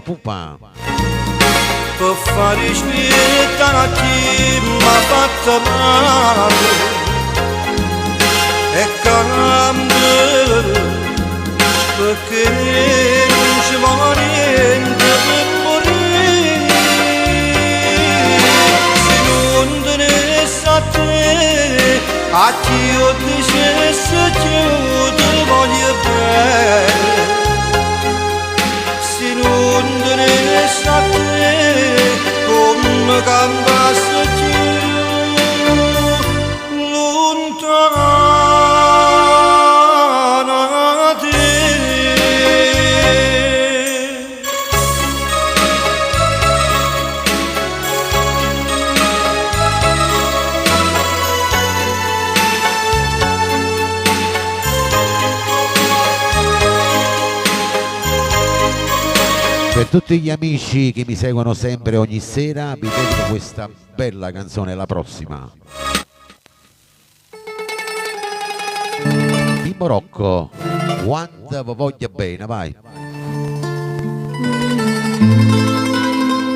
Pupa. per fare spietta a chi m'ha fatto male e cambio perché non ci vuole niente per morire se non interessa a te a chi io dicesse che io ti voglio bene se non interessa a te come cantassi più lontana da te Per tutti gli amici che mi seguono sempre ogni sera, vi dedico questa bella canzone, la prossima. Mimmo Rocco, quando vi voglio bene, vai.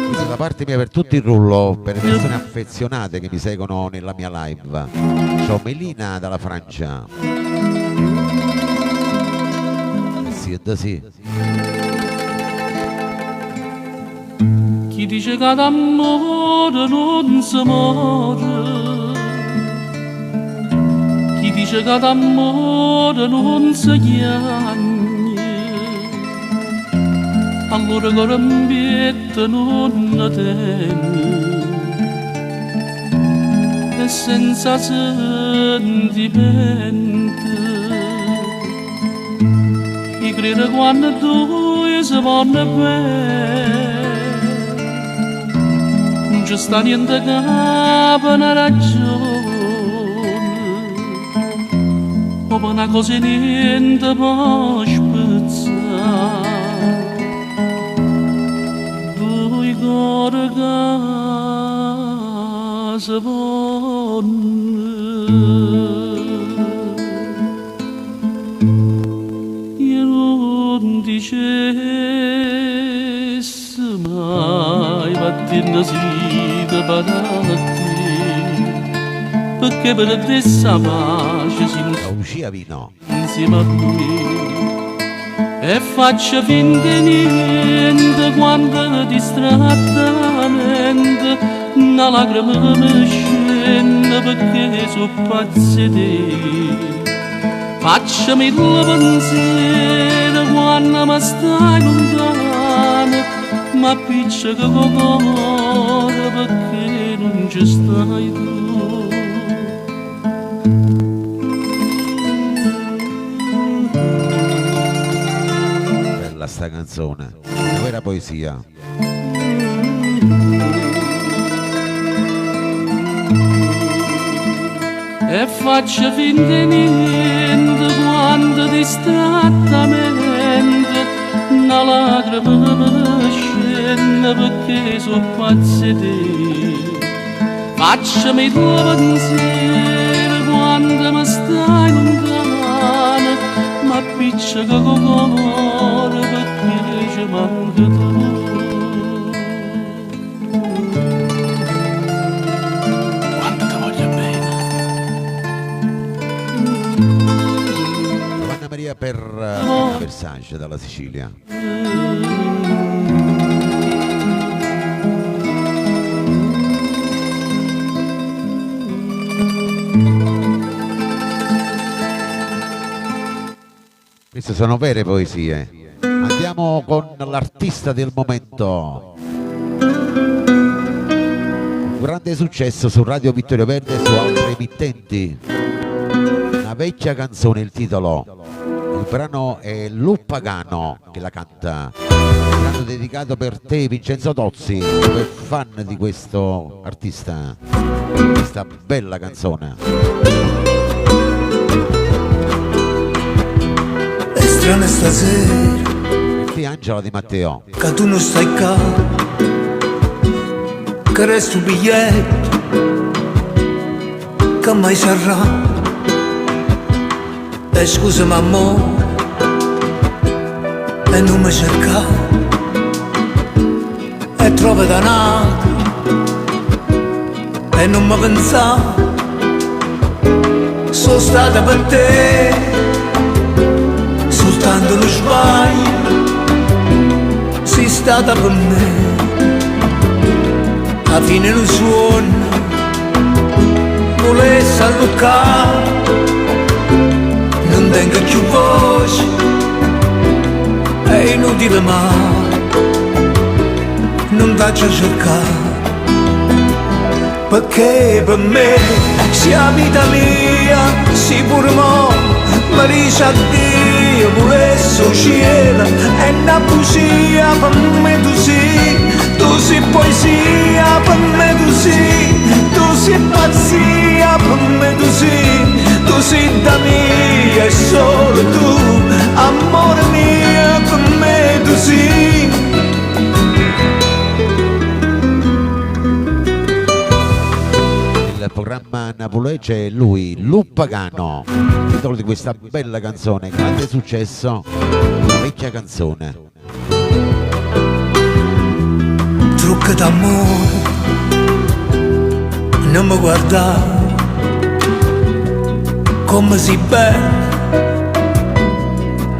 Questa è da parte mia per tutto il rullo, per le persone affezionate che mi seguono nella mia live. Ciao Melina dalla Francia. Sì, sì. Chi dice che d'amore non si muore, chi dice che d'amore non si chiagna, allora che rambietta non tiene e senza sentimento. Chi crede quando due si vanno bene non ci sta niente che per una ragione o per una cosa niente può spezzare due cuori che si vanno io non dicessi mai mattina sì perché per te sa pace si Uscia vino. insieme a lui e faccio finta di niente quando distrattamente una lacrima mi scende perché sono pazzi di te faccio mille pensieri quando mi stai lontano ma piccia che cuore perché non ci stai tu. Bella sta canzone, una vera poesia. E faccio finta di niente quando distrattamente una lacrima mi scende bene perché sono pazzi te. Facciami due pensieri quando mi stai lontana, ma appiccica con cuore perché ci manca tu. Quanto ti voglio bene. Giovanna Maria per Versace dalla Sicilia. Queste sono vere poesie. Andiamo con l'artista del momento. Un grande successo su Radio Vittorio Verde e su altre emittenti. Una vecchia canzone, il titolo. Il brano è Luppagano che la canta. Un brano dedicato per te, Vincenzo Tozzi, per fan di questo artista. Questa bella canzone. Strana stasera Sì, Angela Di Matteo. che tu non stai qua, che resto un biglietto che mai sarà. E scusa amore, e non mi cerca, e trova dannato, e non mi pensa, sono stata per te soltanto lo sbaglio, sei stata per me, a fine non suona, volessi alloccare, non tengo più voce, è inutile mai, non faccio cercare, perché per me sia vita mia, si pure mo, mi dice addio, volesse cielo, è una bugia per me tu sei poesia per me tu sei pazzia per me tu sei da mia e solo tu, amore mio per me tu sei. Il programma napoletano è lui, Luppagano, il titolo di questa bella canzone, grande successo, una vecchia canzone. Trucco d'amore, non mi guardare, come si bella,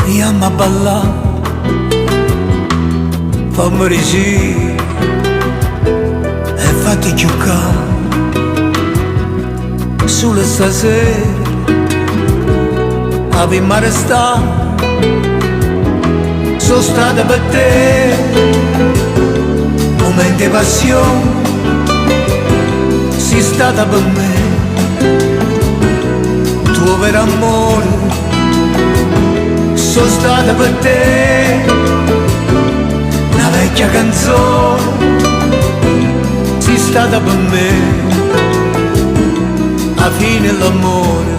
io mi ballare, fammi risire e fatti giocare. Solo stasera abbiamo restato, sono stata per te, momenti di passione, sei stata per me, tuo vero amore, sono stata per te, una vecchia canzone, sei stata per me, alla fine l'amore,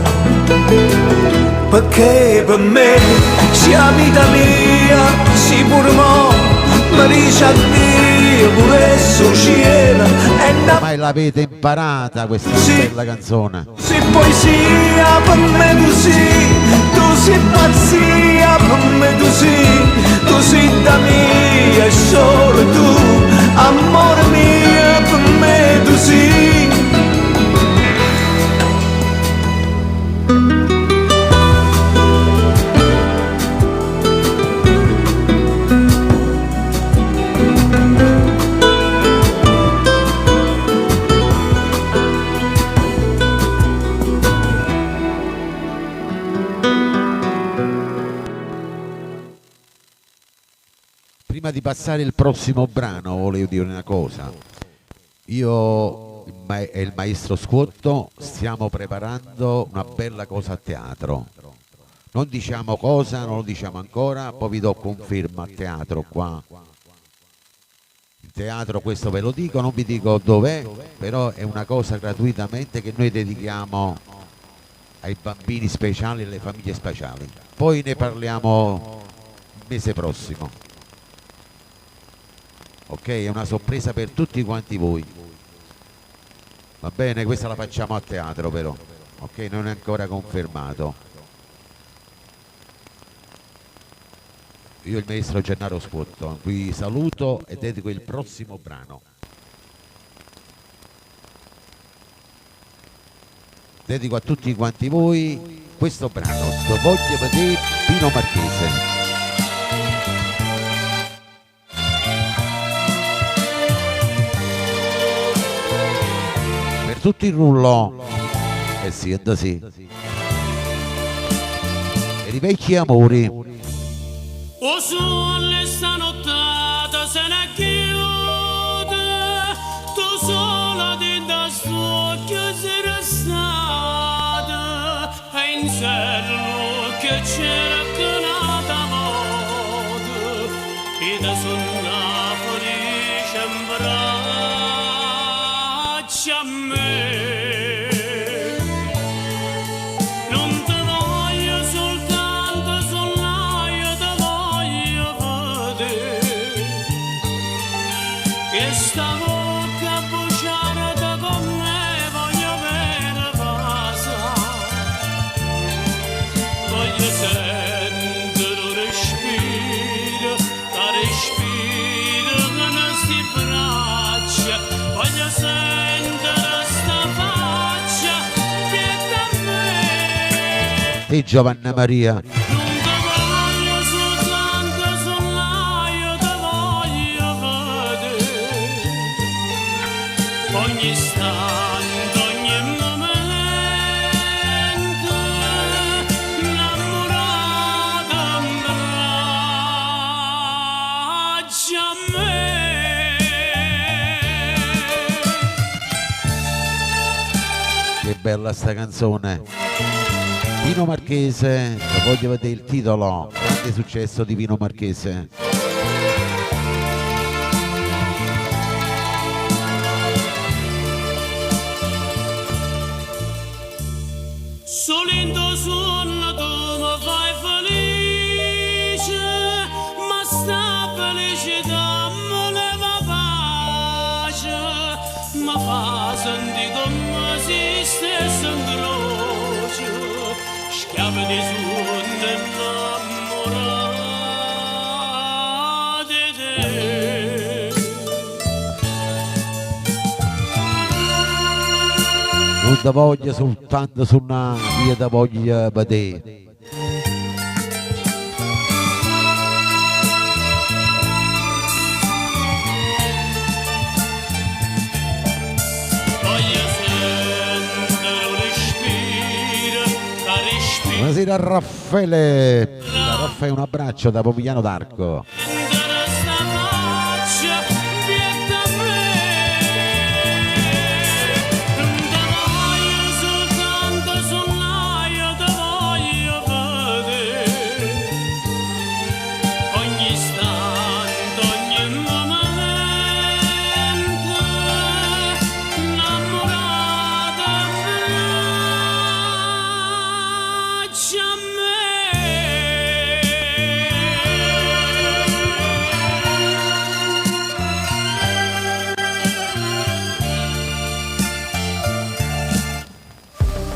perché per me sia vita mia, si pure mo, mi dice addio, pure sul cielo, e una Ormai l'avete imparata questa bella canzone. sei poesia per me tu sei pazzia per me tu sei da mia e solo tu, amore mio per me tu sei. Prima di passare il prossimo brano volevo dire una cosa. Io e il maestro Squotto stiamo preparando una bella cosa a teatro. Non diciamo cosa, non lo diciamo ancora, poi vi do conferma a teatro qua. Il teatro questo ve lo dico, non vi dico dov'è, però è una cosa gratuitamente che noi dedichiamo ai bambini speciali e alle famiglie speciali. Poi ne parliamo il mese prossimo. Ok, è una sorpresa per tutti quanti voi. Va bene, questa la facciamo a teatro però. Ok, non è ancora confermato. Io il maestro Gennaro Spotto vi saluto e dedico il prossimo brano. Dedico a tutti quanti voi questo brano, Lo voglio vedere, Pino Marchese. Per tutto il rullo, sì, sì. Per i vecchi amori. O sole stanottata se ne chiude, tu sola dentro sto chiusura stata, e in cielo che cerca nata moda, e da sonna felice in braccia a me. Questa bocca bugiarda con me voglio bene passare, voglio sentire un respiro che ne sti braccia, voglio sentere sta faccia pieta a me. E Giovanna Maria. Ogni istante, ogni momento, innamorata in braccia a me. Che bella sta canzone. Pino Marchese, lo voglio vedere il titolo, grande successo di Pino Marchese. Solendo suono tu mi fai felice, ma sta felicità me leva pace, ma fa sentire come se stesse in croce, schiave di suono innamorati di te. Non da voglia soltanto su una via da voglia vedere. Buonasera Raffaele. Raffaele, un abbraccio da Pomigliano d'Arco.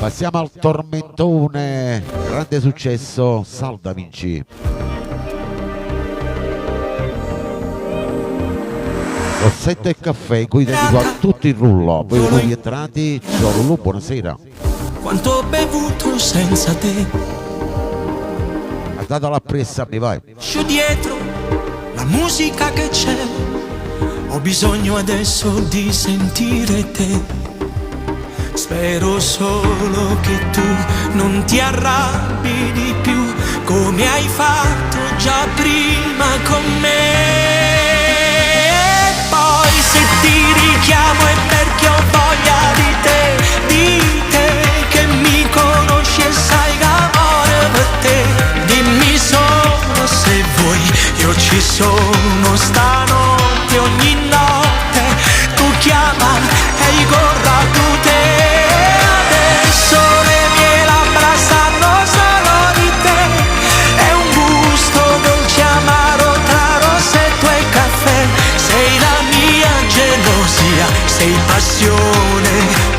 Passiamo al tormentone, grande successo, Salda Vinci. Rossetto e caffè in cui dedico a tutto il rullo. Voi nuovi entrati, ciao Lulù, buonasera. Quanto ho bevuto senza te, Ha dato la pressa, mi vai. lascio dietro la musica che c'è, ho bisogno adesso di sentire te. Spero solo che tu non ti arrabbi di più come hai fatto già prima con me. E poi se ti richiamo è perché ho voglia di te che mi conosci e sai che amore per te. Dimmi solo se vuoi, io ci sono stanotte, ogni notte tu chiama e io corro a te. Adesso le mie labbra sanno solo di te, è un gusto dolce amaro tra rossetto e caffè, sei la passione,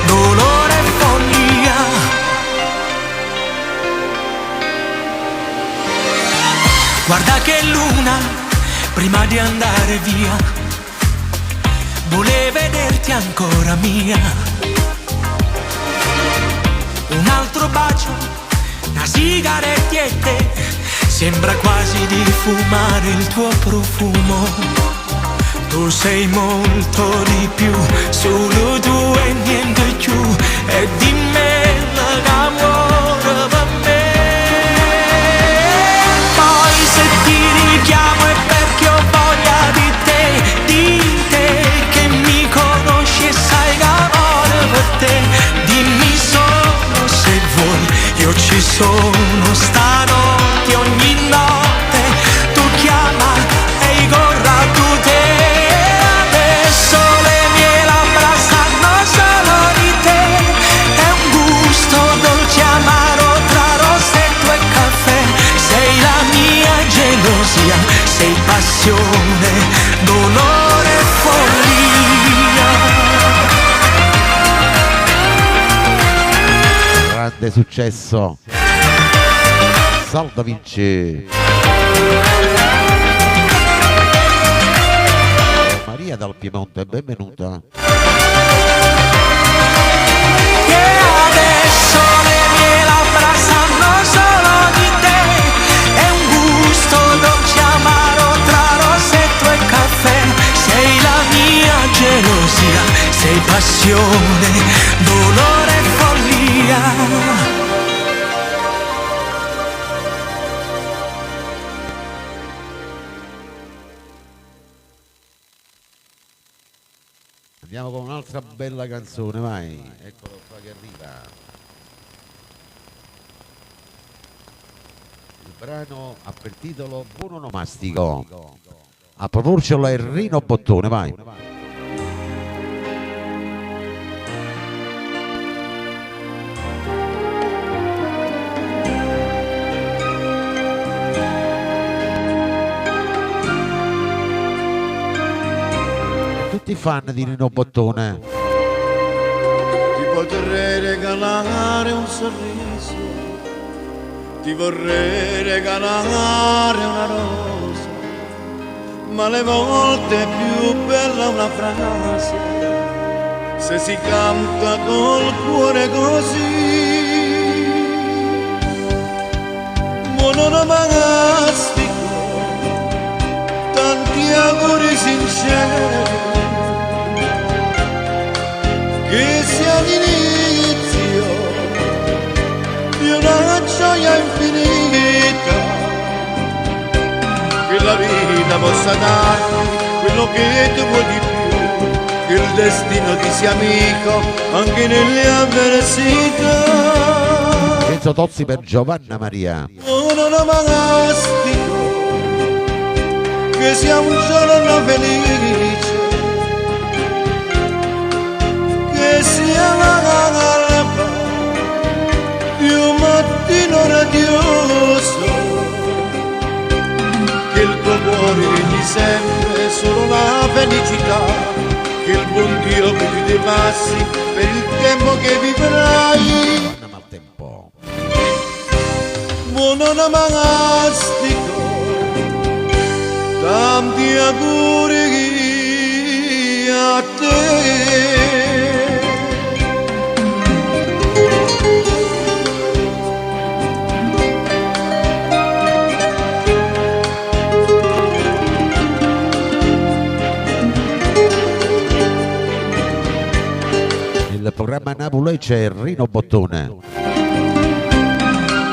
dolore e follia. Guarda che luna, prima di andare via, vuole vederti ancora mia. Un altro bacio, una sigaretta, sembra quasi di fumare il tuo profumo. Tu sei molto di più, solo tu e niente più, e di me l'amore per me. Poi se ti richiamo è perché ho voglia di te che mi conosci e sai che amore per te. Dimmi solo se vuoi, io ci sono stanotte, ogni notte tu chiama e corra tu te. Adesso le mie labbra sanno solo di te, è un gusto dolce amaro tra rossetto e caffè. Sei la mia gelosia, sei passione, dolore e follia. Grande successo, Saldo Vinci. Maria dal Piemonte, benvenuta. E adesso le mie labbra sanno solo di te, è un gusto dolce amaro tra rossetto e caffè. Sei la mia gelosia, sei passione, dolore e follia. Andiamo con un'altra bella canzone, vai. Eccolo qua che arriva. Il brano ha per titolo Buon Onomastico. A proporcelo è Rino Bottone, vai. Tutti fan di Rino Bottone. Ti potrei regalare un sorriso, ti vorrei regalare una rosa, ma le volte è più bella una frase, se si canta col cuore così. Buon onomastico, tanti auguri sinceri, che sia l'inizio di una gioia infinita, che la vita possa darti quello che tu vuoi di più, che il destino ti sia amico anche nelle avversità. Enzo Tozzi per Giovanna Maria. Buon onomastico, che sia un giorno felice, che sia l'alba di un mattino radioso, che il tuo cuore regni sempre solo la felicità, che il buon Dio guidi dei passi per il tempo che vivrai. Buon onomastico, tanti auguri a te. Il programma Napoli c'è Rino Bottone.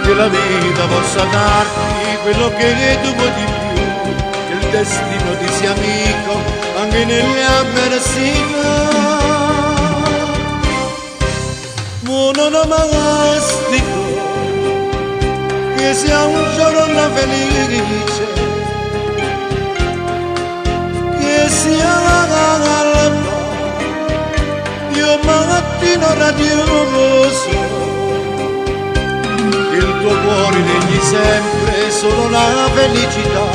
Che la vita possa darti quello che tu vuoi di più, che il destino ti sia amico anche nelle avversità. Buon onomastico, che sia un giorno felice, che sia l'alba di un mattino radioso, che il tuo cuore regni sempre solo la felicità,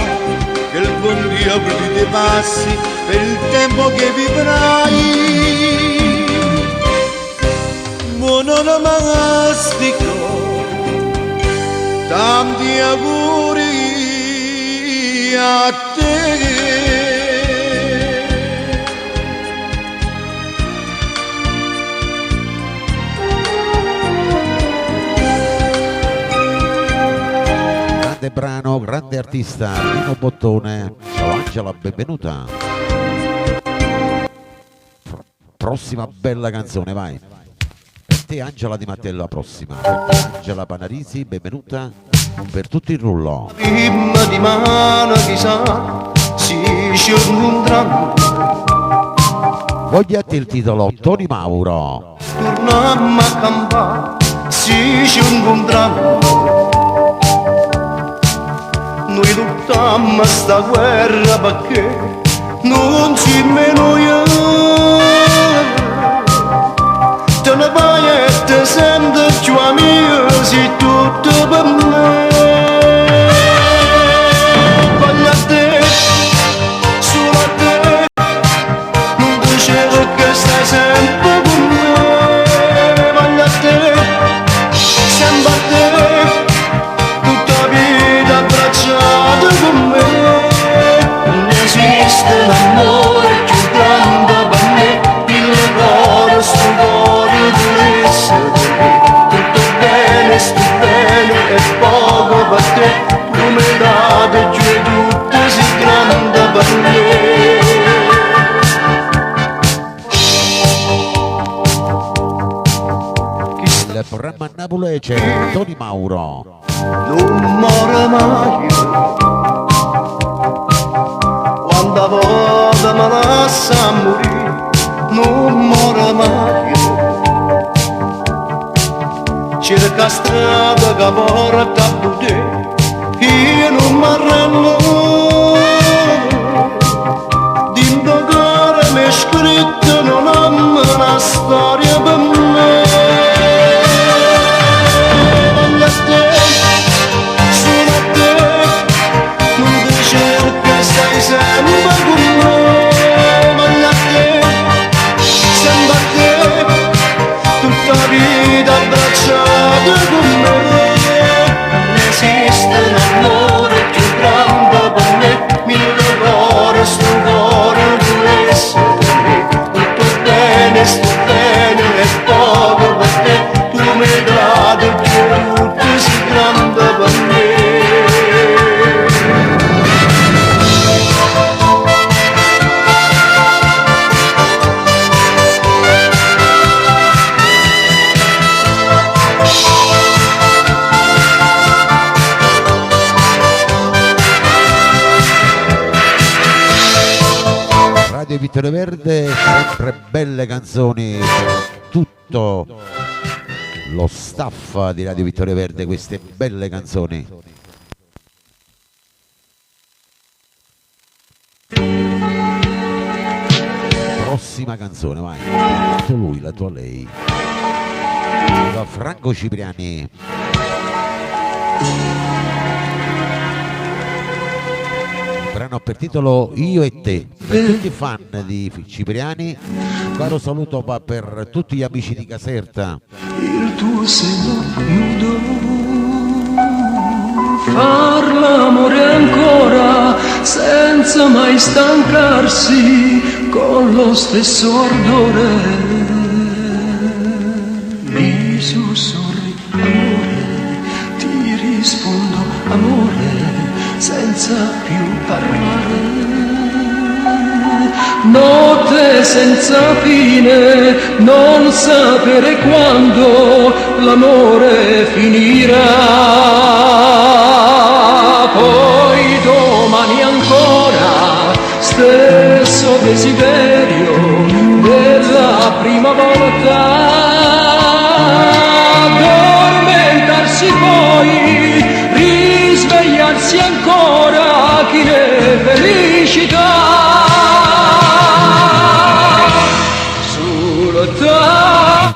che il buon Dio guidi dei passi per il tempo che vivrai. mastico, tanti auguri a te. Grande brano, grande artista, Nino Bottone. Ciao Angela, benvenuta. Prossima bella canzone, vai. Per te Angela Di Matteo la prossima. Per te Angela Panarisi, benvenuta. Per tutto il rullo. Prima di mano chissà si sciondranno. Vogliate il titolo Tony Mauro. Torniamo a campare, si sciondranno. Noi lottammo sta guerra perché non ci meno io. Te ne vai e te sento più amico, sei tutto per me. Voglio a te, solo a te, non dicevo che stai sempre con me. Voglio a te, sempre a te, tutta la vita abbracciata con me. Non esiste l'amore più grande per me, il cuore sto cuore di essere tutto bene, sto bene e poco per te, come dato giù e tutto si grande per me. Il programma Napoli c'è Tony Mauro. Non muore mai quando volta me lascia morire, non muore mai. Cerca strada che porta a te, io non mi arrendo. Dinto cuore mi è scritto non amo una storia per me. Voglio a te, solo a te, non ti cerca, stai sempre con me. Voglio a te, sempre a te, tutta la vita abbracciata con me. Non esiste l'amore più grande per me, mille cuore sto cuore di essere tutto bene, sto bene e poco per te, tu mi dai più tutto si grande per me. Radio Vittorio Verde, sempre belle canzoni per tutto lo staff di Radio Vittorio Verde, queste belle canzoni. Prossima canzone, vai. La tua lui, la tua lei. Da Franco Cipriani. Brano per titolo Io e te. Per tutti i fan di Cipriani, un caro saluto va per tutti gli amici di Caserta. Il tuo seno nudo, far l'amore ancora senza mai stancarsi, con lo stesso ardore. Mi sussurri amore, ti rispondo amore, senza più parlare. Notte senza fine, non sapere quando l'amore finirà. Poi domani ancora, stesso desiderio della prima volta. Addormentarsi poi, risvegliarsi ancora, chi ne felicità. Solo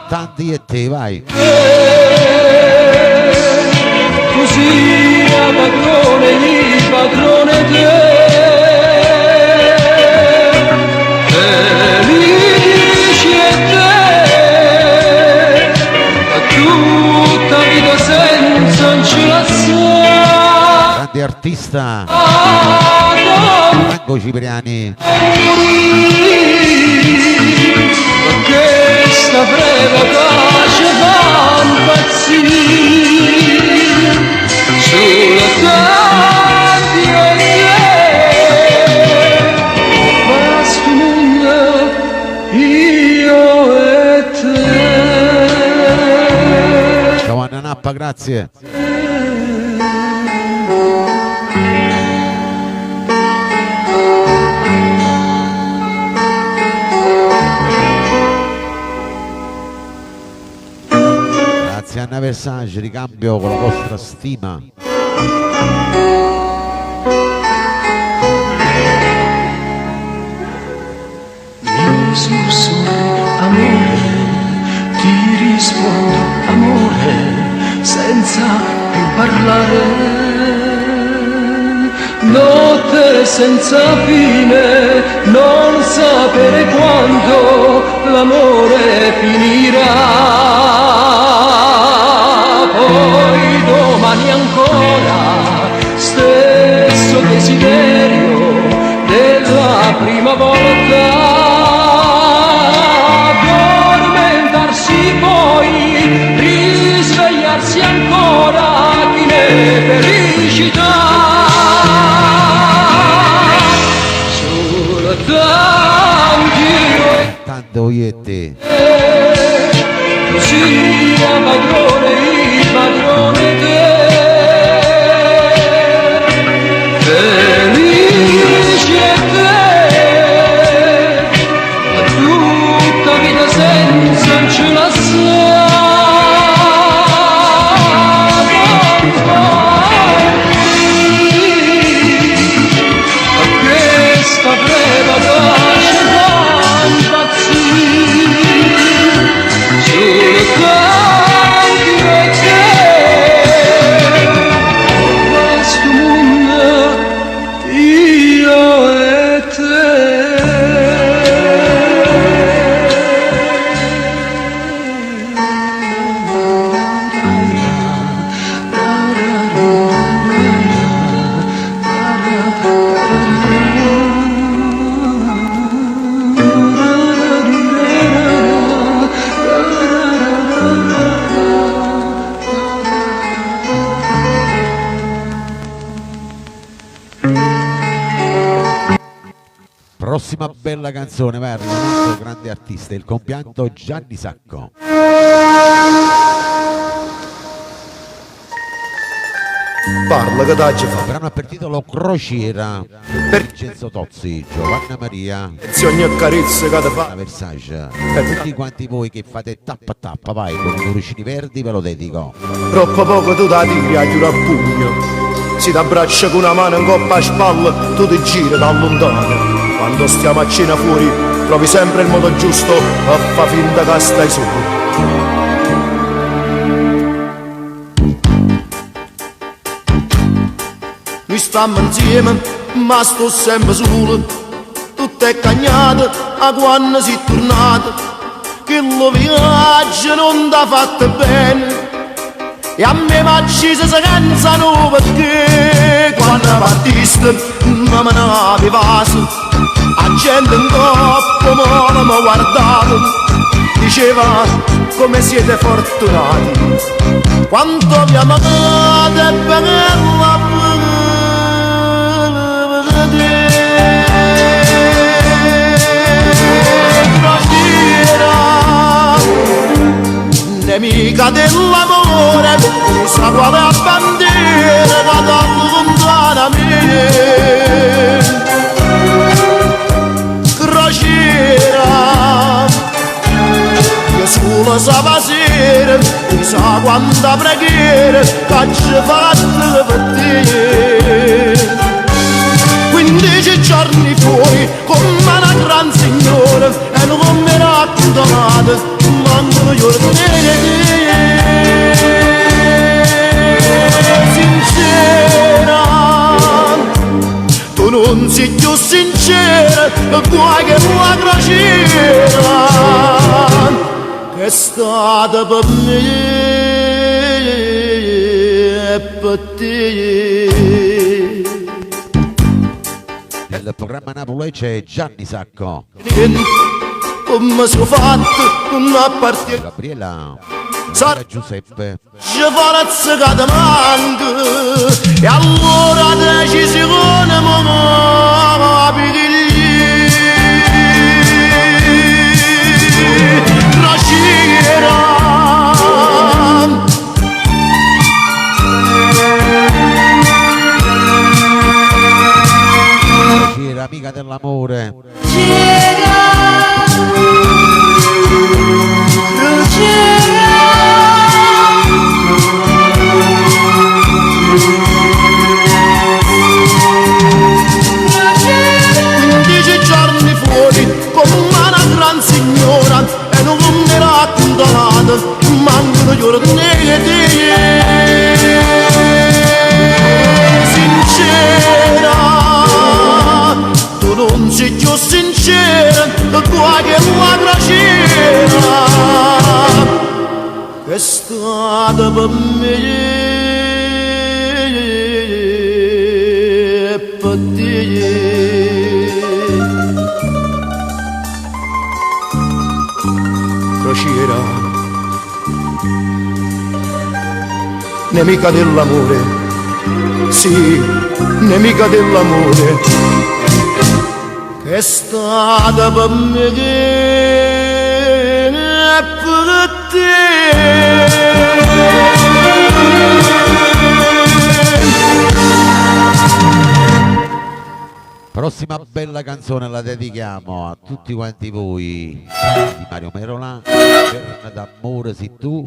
Tanti e te, vai. Così a padrone il padrone te. Felici e te, artista Franco Cipriani. Questa breve pace fa impazzire sulla tanti e te, ma sto mondo io e te. Ciao Anna Nappa, grazie. Anna Versace, ricambio con la vostra stima. Mi sussurri amore, ti rispondo amore, senza più parlare. Notte senza fine, non sapere quando l'amore finirà. Poi domani ancora, stesso desiderio della prima volta, addormentarsi poi, risvegliarsi ancora, chi ne felicità. Solo tante oiette. Sia padrone il padrone te, felice te, ma tutta vita senza un cielo a questa breve pace fa impazzire solo tanti e te, questo mondo io e te. Prossima bella canzone, Merlo, il nostro grande artista, il compianto Gianni Sacco. Parla che t'aggia fa. Brano per titolo Crociera per Vincenzo Tozzi, Giovanna Maria, Se ogni carezza che ti fa. Anna Versace. Per tutti quanti voi che fate tappa tappa, vai, con i cuoricini verdi ve lo dedico. Troppo poco tu da tiri a giura a pugno. Si t'abbraccia con una mano in coppa a spalla, tu ti giri da lontano. Quando stiamo a cena fuori, trovi sempre il modo giusto a fa finta che stai solo. Noi stiamo insieme, ma sto sempre solo. Tutto è cagnato, a quando si è tornato. Che lo viaggio non t'ha fatto bene. E a me m'accise se cansano perché quando partiste non me ne avevato. La gente in coppa non mi guardava, diceva come siete fortunati. Quanto vi amate e bella nemica dell'amore, chissà quale bandiera che allontanamente. Crociera che solo sa sera, chissà quanta preghiera che ci fatta per te. 15 giorni fuori con una gran signora e non mi raccontate, manco io sincera. Tu non sei più sincera, vuoi che la crociera che è stata per me e per te. Nel programma Napoli c'è Gianni Sacco, come sono fatto non appartiene Gabriela, Sar- Giuseppe, ci fa la zecata manca e allora decisione mamma pigli raciera c'era amica dell'amore, gran signora e non mi raccontate mancano gli ore sincera tu non sei più sincera qua che la crociera è stata per me e per te. Crociera, nemica dell'amore, sì, nemica dell'amore, che è stata per me che è per te. Prossima bella canzone la dedichiamo a tutti quanti voi di Mario Merola, Perna d'amore sei tu,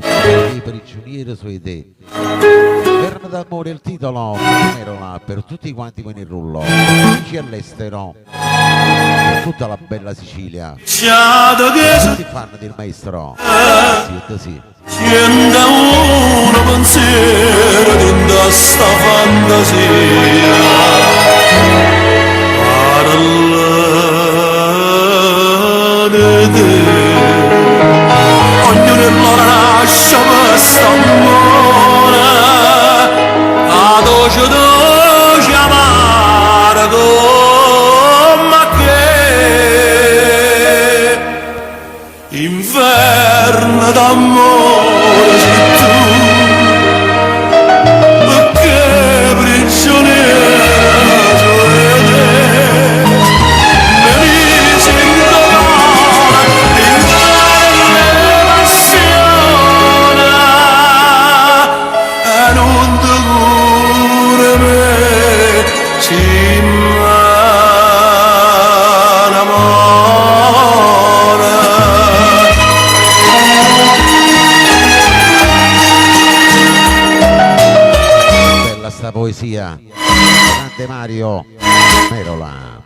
i prigionieri sui te. Perna d'amore è il titolo Mario Merola per tutti quanti voi nel rullo, amici all'estero, per tutta la bella Sicilia, tutti fan del maestro. Sì. Scenda uno pensiero dentro sta fantasia ognuno lo lascia per st'amore a doce amargo ma che inferno d'amore sei tu perché prigioniera Poesia, grande Mario Merola.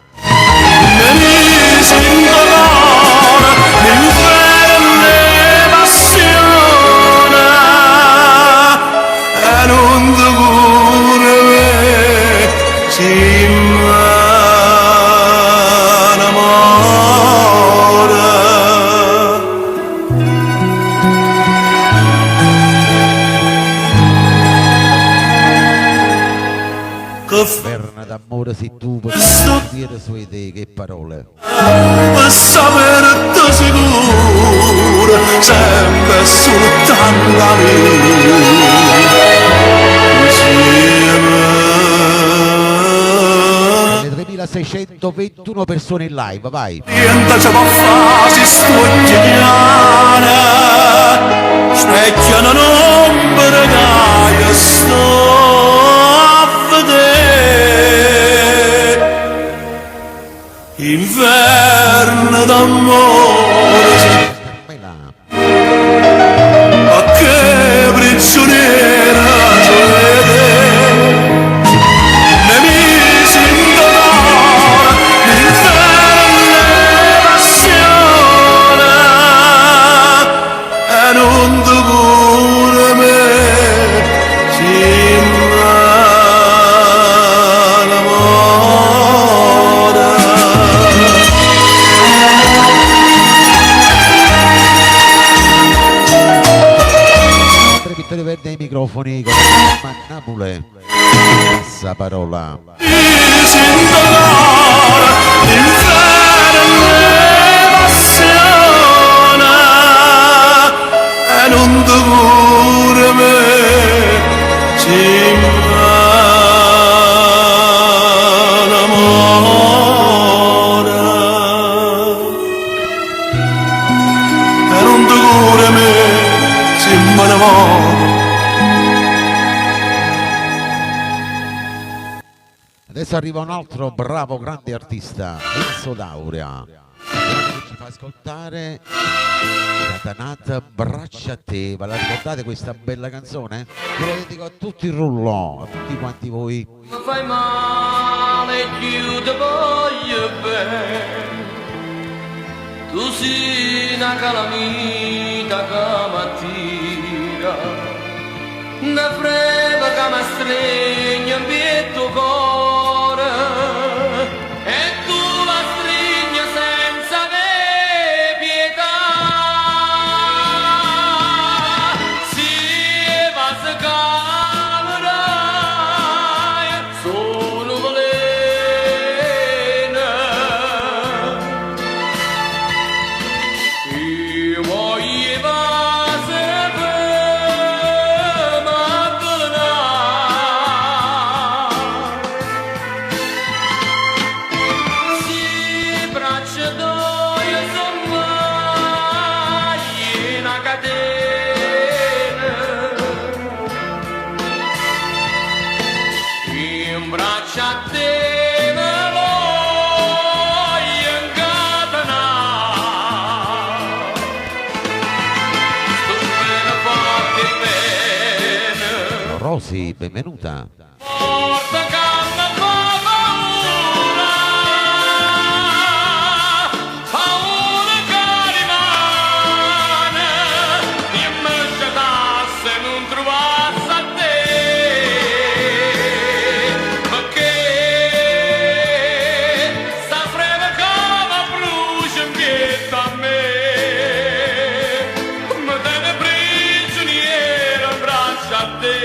Perna d'amore sei tu per dire sui te, che parole. Per sapere sicuro sempre soltanto a me. 3621 persone in live, vai. Niente ci può fare, si stucchiana, specchiano un'ombra che io sto a vedere. Inverno d'amore ma che prigioniera cioè ne misi in dolore l'inferno passione e non ti cura me Vittorio Verde ai microfoni con Napoli. Questa parola. E non ti cura me Adesso arriva un altro bravo grande artista, Enzo D'Auria, che ci fa ascoltare Catanata Braccia a te. Ve la ricordate questa bella canzone? Ve lo dedico a tutti il rullo, a tutti quanti voi. Mi fai male e più ti voglio bene. Tu sei una calamita che m'attira, una freva che mi stringe in pietto cuore, e tu la stringi senza avere pietà. Si va se calmerai, sono veleno. Io voglio passare per m'avvelenare. Si braccia d'oio son mai in una catena, in braccia a te me voglio incatenare. Sto bene forte bene, Rosy, benvenuta. forte che mi fa paura, paura che rimane, e mi scedasse non trovasse a te, perché sta freva che mi brucia in pietà a me, mi tiene prigioniera in braccia a te.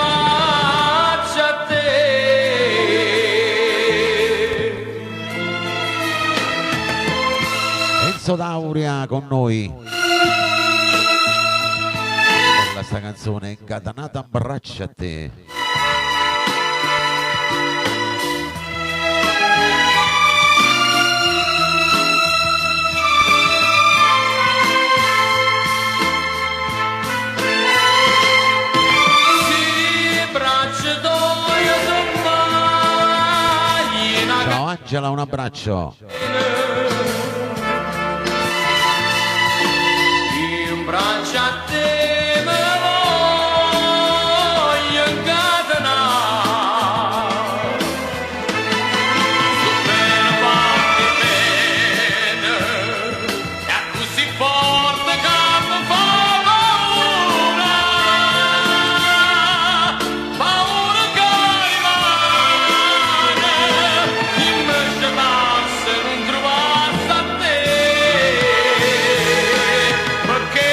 Braccia a te. Enzo D'Auria con noi. Bella sta canzone, Catanata Braccia a te. Si braccia d'oio son mai in una Ciao Angela, un abbraccio. in braccia a te me voglio incatenare. Sto bene forte bene, e così forte che mi fa paura, paura che rimane, e mi scedasse non trovasse a te, perché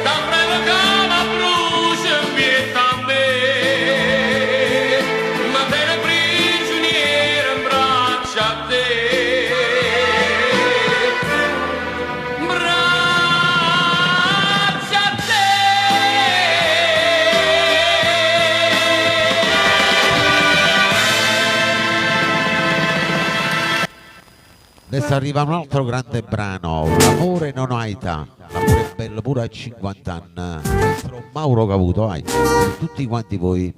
sta freva che mi brucia in pietà a me, ma tiene prigioniera in braccia a te. Braccia a te. Adesso arriva un altro grande brano, L'amore non ha età. L'amore è bello pure a 50 anni. Il nostro Mauro Cavuto, vai. Per tutti quanti voi.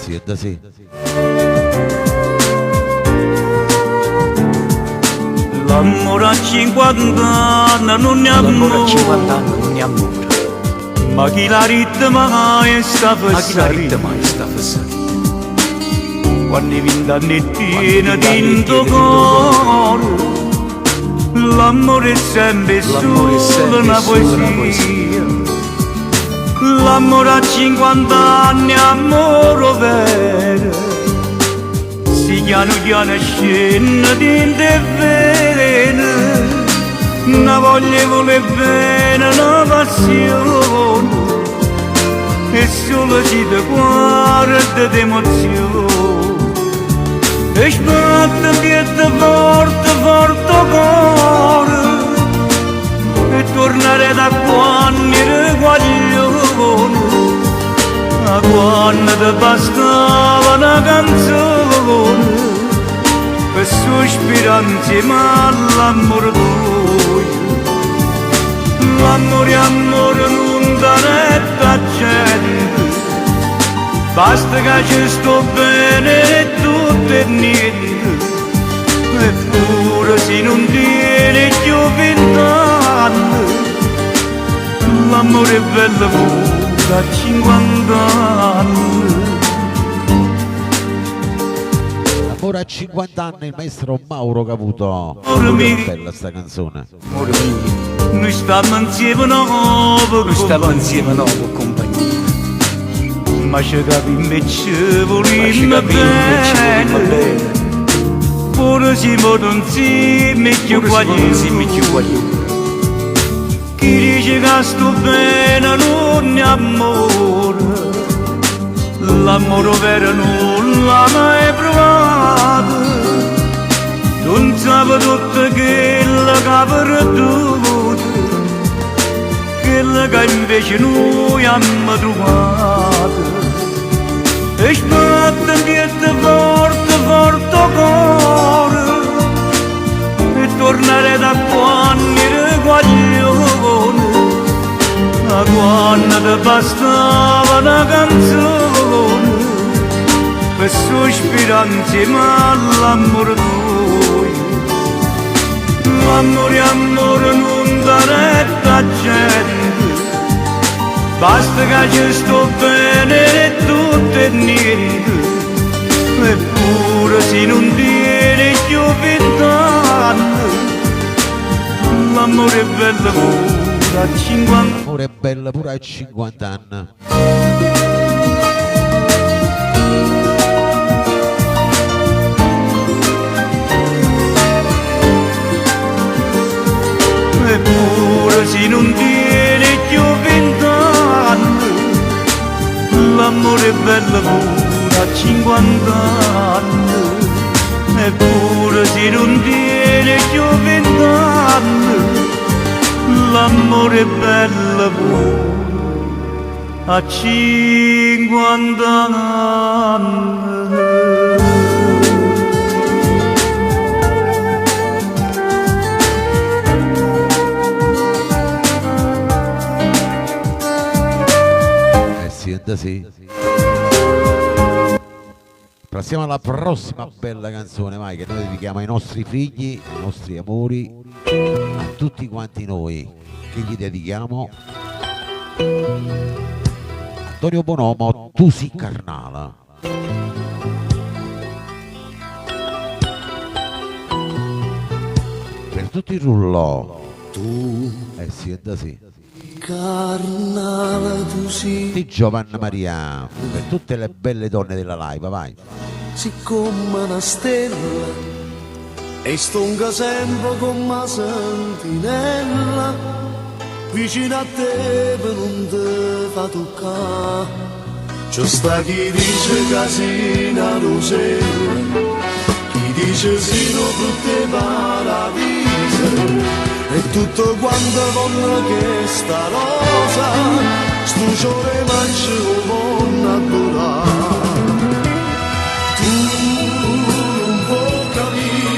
Sì, è da sì. L'amore a 50 anni non ne L'amore a 50 amore, anni non ne amore, ma chi la ritma e sta ma chi la fessare. ritma sta fessando? Quando i vent'anni tiene Quando i dentro vent'anni cuore, l'amore è sempre L'amore è solo sempre una solo una poesia. L'amore a 50 anni, amore vero, si piano piano scende dentro e vene una voglia vuole bene, una passione e solo ci ti guarda d'emozione e sbatte piede forte, forte cuore e tornare da quando ero guaglione a quando ti bastava una canzone per sospirare insieme all'amore tuo. L'amore, amore non da gente, basta che ci sto bene e tutto e niente, eppure se non tiene più 20 anni, l'amore è bello pure a 50 anni. Ora a 50 anni il maestro Mauro Caputo. È bella sta canzone. Amore mio, noi stiamo insieme nuovo compagnia, ma ci capiamo volendo bene, pure siamo insieme più guaglioni. Chi dice che sto bene non è amore, l'amore vero non l'ha mai provato, non sape tutto quello che ha perduto, quello che invece noi abbiamo trovato. E sbatte piede forte, forte cuore, e tornare da quando ero guaglione, a quando ti bastava una canzone per sospirare insieme all'amore tuo. L'amore, amore non dà retta a gente, basta che ci sto bene e tutto e niente, eppure se non tiene più 20 anni, l'amore è bello pure a 50. L'amore è bello pure a 50 anni. Eppure se non tiene più 20 anni, l'amore è bello pure a 50 anni. Eppure se non tiene più 20 anni, l'amore è bello pure a 50 anni. Sì. Passiamo alla prossima bella canzone, vai, che noi dedichiamo ai nostri figli, ai nostri amori, a tutti quanti noi. Che gli dedichiamo? Antonio Bonomo, Tu si carnala. Per tutti i rullò. Tu sì, sì. carnale tu sì, Di Giovanna Maria, per tutte le belle donne della live, vai. siccome una stella e stonga sempre come una sentinella vicino a te per non te fa toccare. C'è sta chi dice casina rosella, chi dice sino tutte paradiso, e tutto quanto voglio che sta rosa, sto giorno mangi un adorare. Tu non puoi capire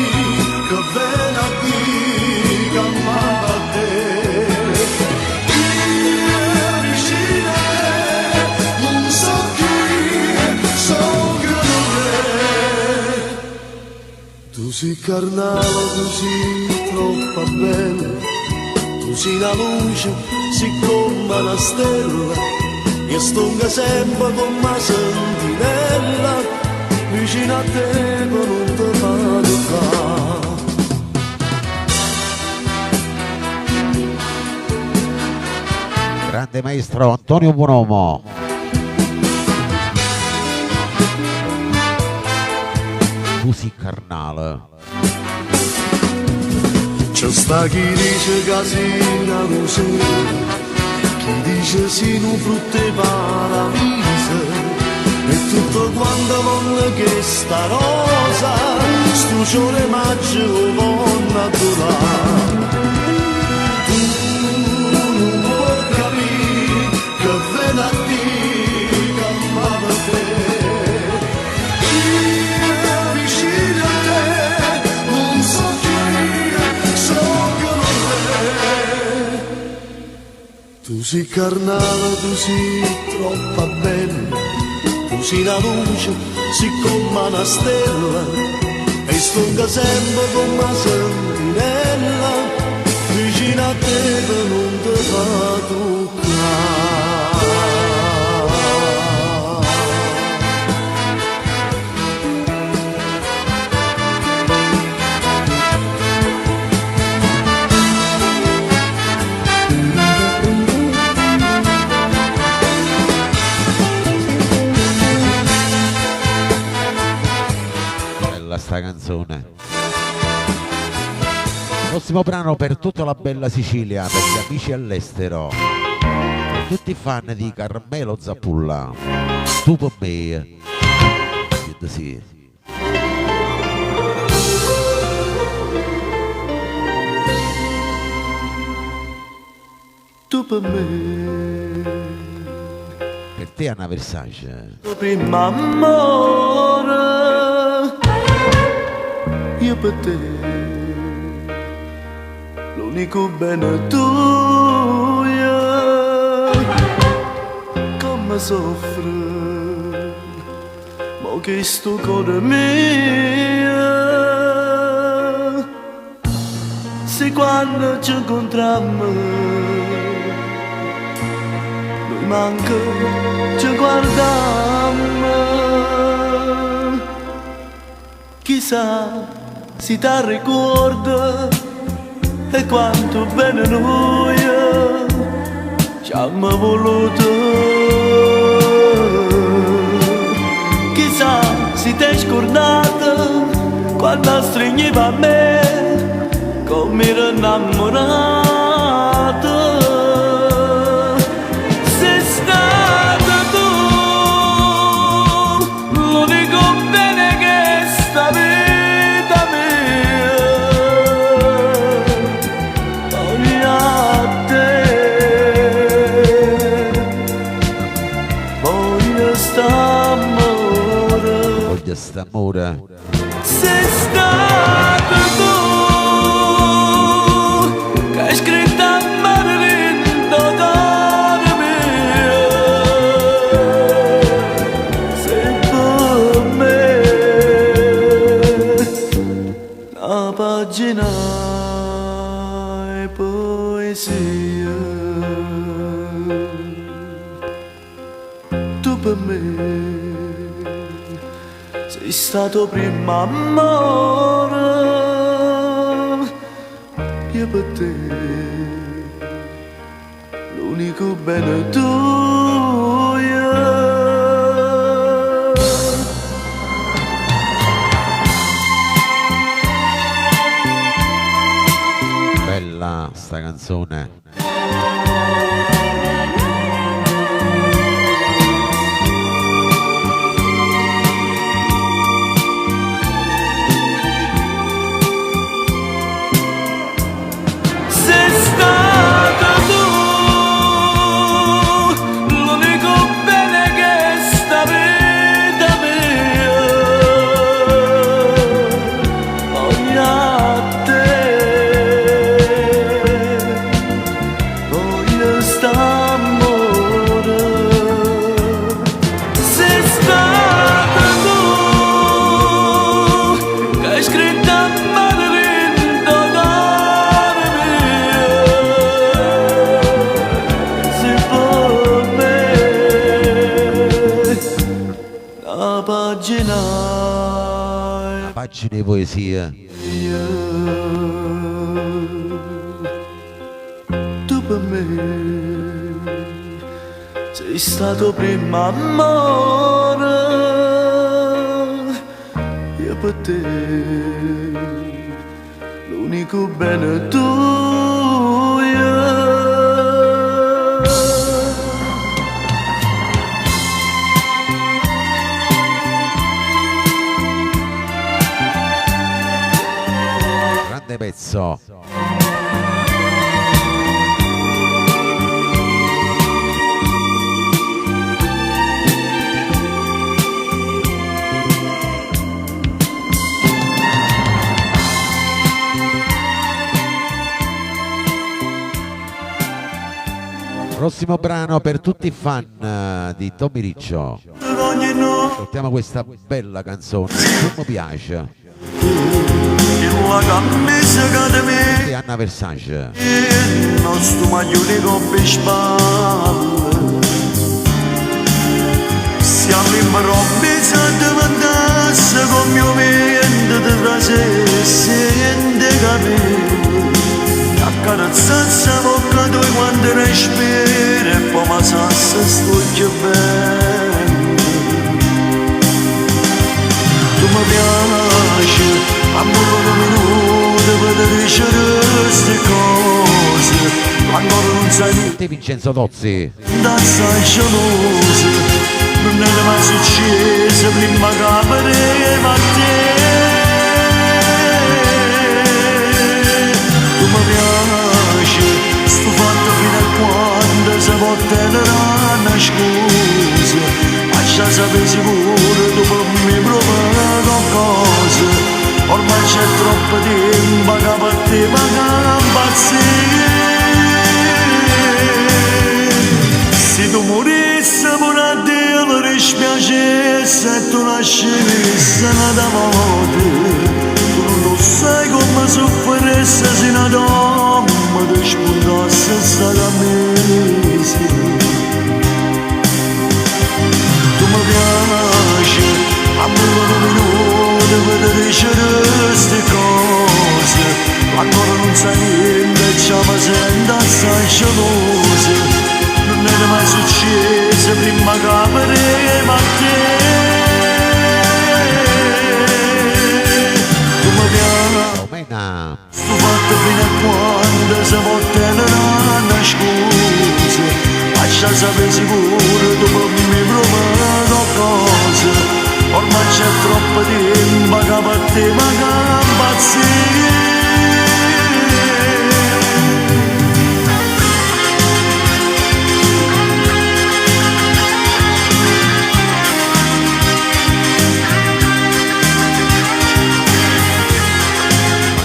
che viene a dire che amava a te. Io vicino non so chi, so che non è. Tu sei carnale, tu sei troppo bella, tu sei la luce, sei come una stella, e stonga sempre come una sentinella, vicino a te per non te mancare. Grande maestro Antonio Bonomo. Tu tu sei carnale. C'è sta chi dice che si una rose, chi dice si un frutto e paradiso, e tutto quanto vuole che sta rosa, sto giorno maggio vuol naturale. Tu non puoi capire che vena a te, che amava te, io vicino a te, non so chi, so che non è. Tu sei carnale, tu sei troppo bella, tu sei una luce, sei come una stella, e stonga sempre come una sentinella, vicino a te che non ti fa toccare. Bella sta canzone. Prossimo brano per tutta la bella Sicilia, per gli amici all'estero, per tutti i fan di Carmelo Zappulla. Tu per me. Sì. Tu per me, Per te Anna Versace. prima amore, io per te, l'unico bene tuo, come soffre, ma che sto cuore mio, se quando ci incontriamo, manca ci guardiamo, chissà si ti ricorda e quanto bene noi ci abbiamo voluto, chissà si ti è scordata quando stringeva a me come ero innamorato. St'amore, sei stato tu che hai scritto a mare d'odore mio, sei per me una pagina e poesia, tu per me sei stato prima amore, io per te, l'unico bene tuo. bella sta canzone. Pagine di poesia. Tu per me sei stato prima amore, io per te, l'unico bene tuo. Grande pezzo. Prossimo brano per tutti i fan di Tommy Riccio. Ascoltiamo questa bella canzone, che mi piace. Di Anna Versace. Non sto maglione con spalle, siamo in robbezza di mandasse con mio vento di frasesse e di capelli. Accarezzanza bocca tu quando respiri e poi mi sassa sto che bello. Tu mi piaci, amore un minuto per dicere queste cose, ancora non sai Di Vincenzo Tozzi. danza gelosa, non è mai successo prima che pareva a te. Tu mi piaci, sto fatto fino a quando si può tenere una scusa, lascia sapere sicuro tu per me provare qualcosa, ormai c'è troppo tempo che per te mi se tu morissi pure a Dio mi dispiacesse e tu nascessi una morte. Tu non lo sai come sofferesse se una donna ti spuntasse stata mesi. Tu mi piaci, amore un minuto per dicere queste cose, ancora non sai niente e ci mi sento assai gelosa. Non è mai successo prima che pareva a te. Tu mi piaci, Romena. sto fatto fino a quando si può tenere una scusa, lascia sapere sicuro tu per me provare qualcosa, ormai c'è troppo tempo che per te mi impazzire.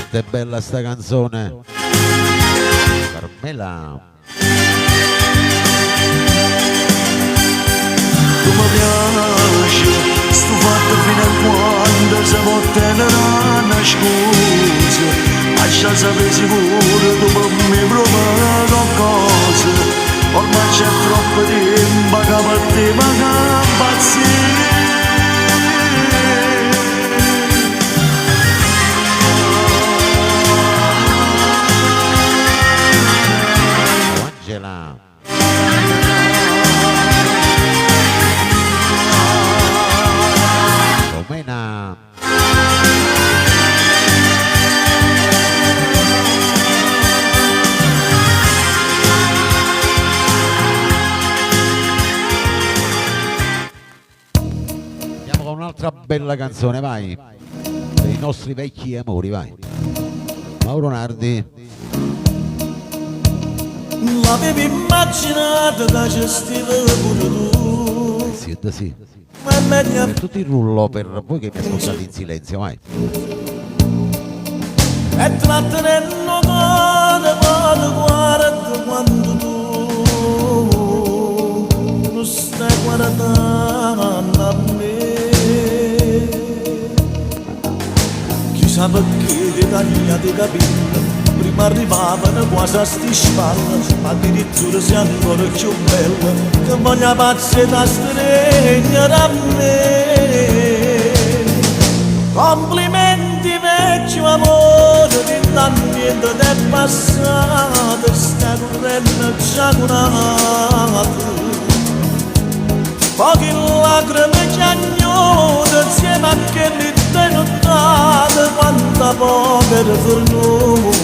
È bella sta canzone. Carmela. Tu mi piaci, sto fatto fino a quando si può tenere una scusa, lascia sapere sicuro tu per me provare qualcosa, ormai c'è troppo tempo che per te mi impazzire. Angela. Romena. Andiamo con un'altra bella canzone, vai. Per i nostri vecchi amori, vai. Mauro Nardi. L'avevi immaginato da gestire pure tu. Sì, sì. Ma è meglio Per tutti il rullo per voi che mi ascoltate in silenzio, vai. e trattenendo quando guarda quando tu non stai guardando a me. Chissà perché ti tagliate i capelli, prima arrivavano quasi a sti spalle, addirittura sei ancora più bella, che voglio pazze da stregnere a me. Complimenti vecchio amore, di niente del passato, sta correndo già curato. Poche lacrime che agnodo insieme a quelli queste nottate quanta povera per noi.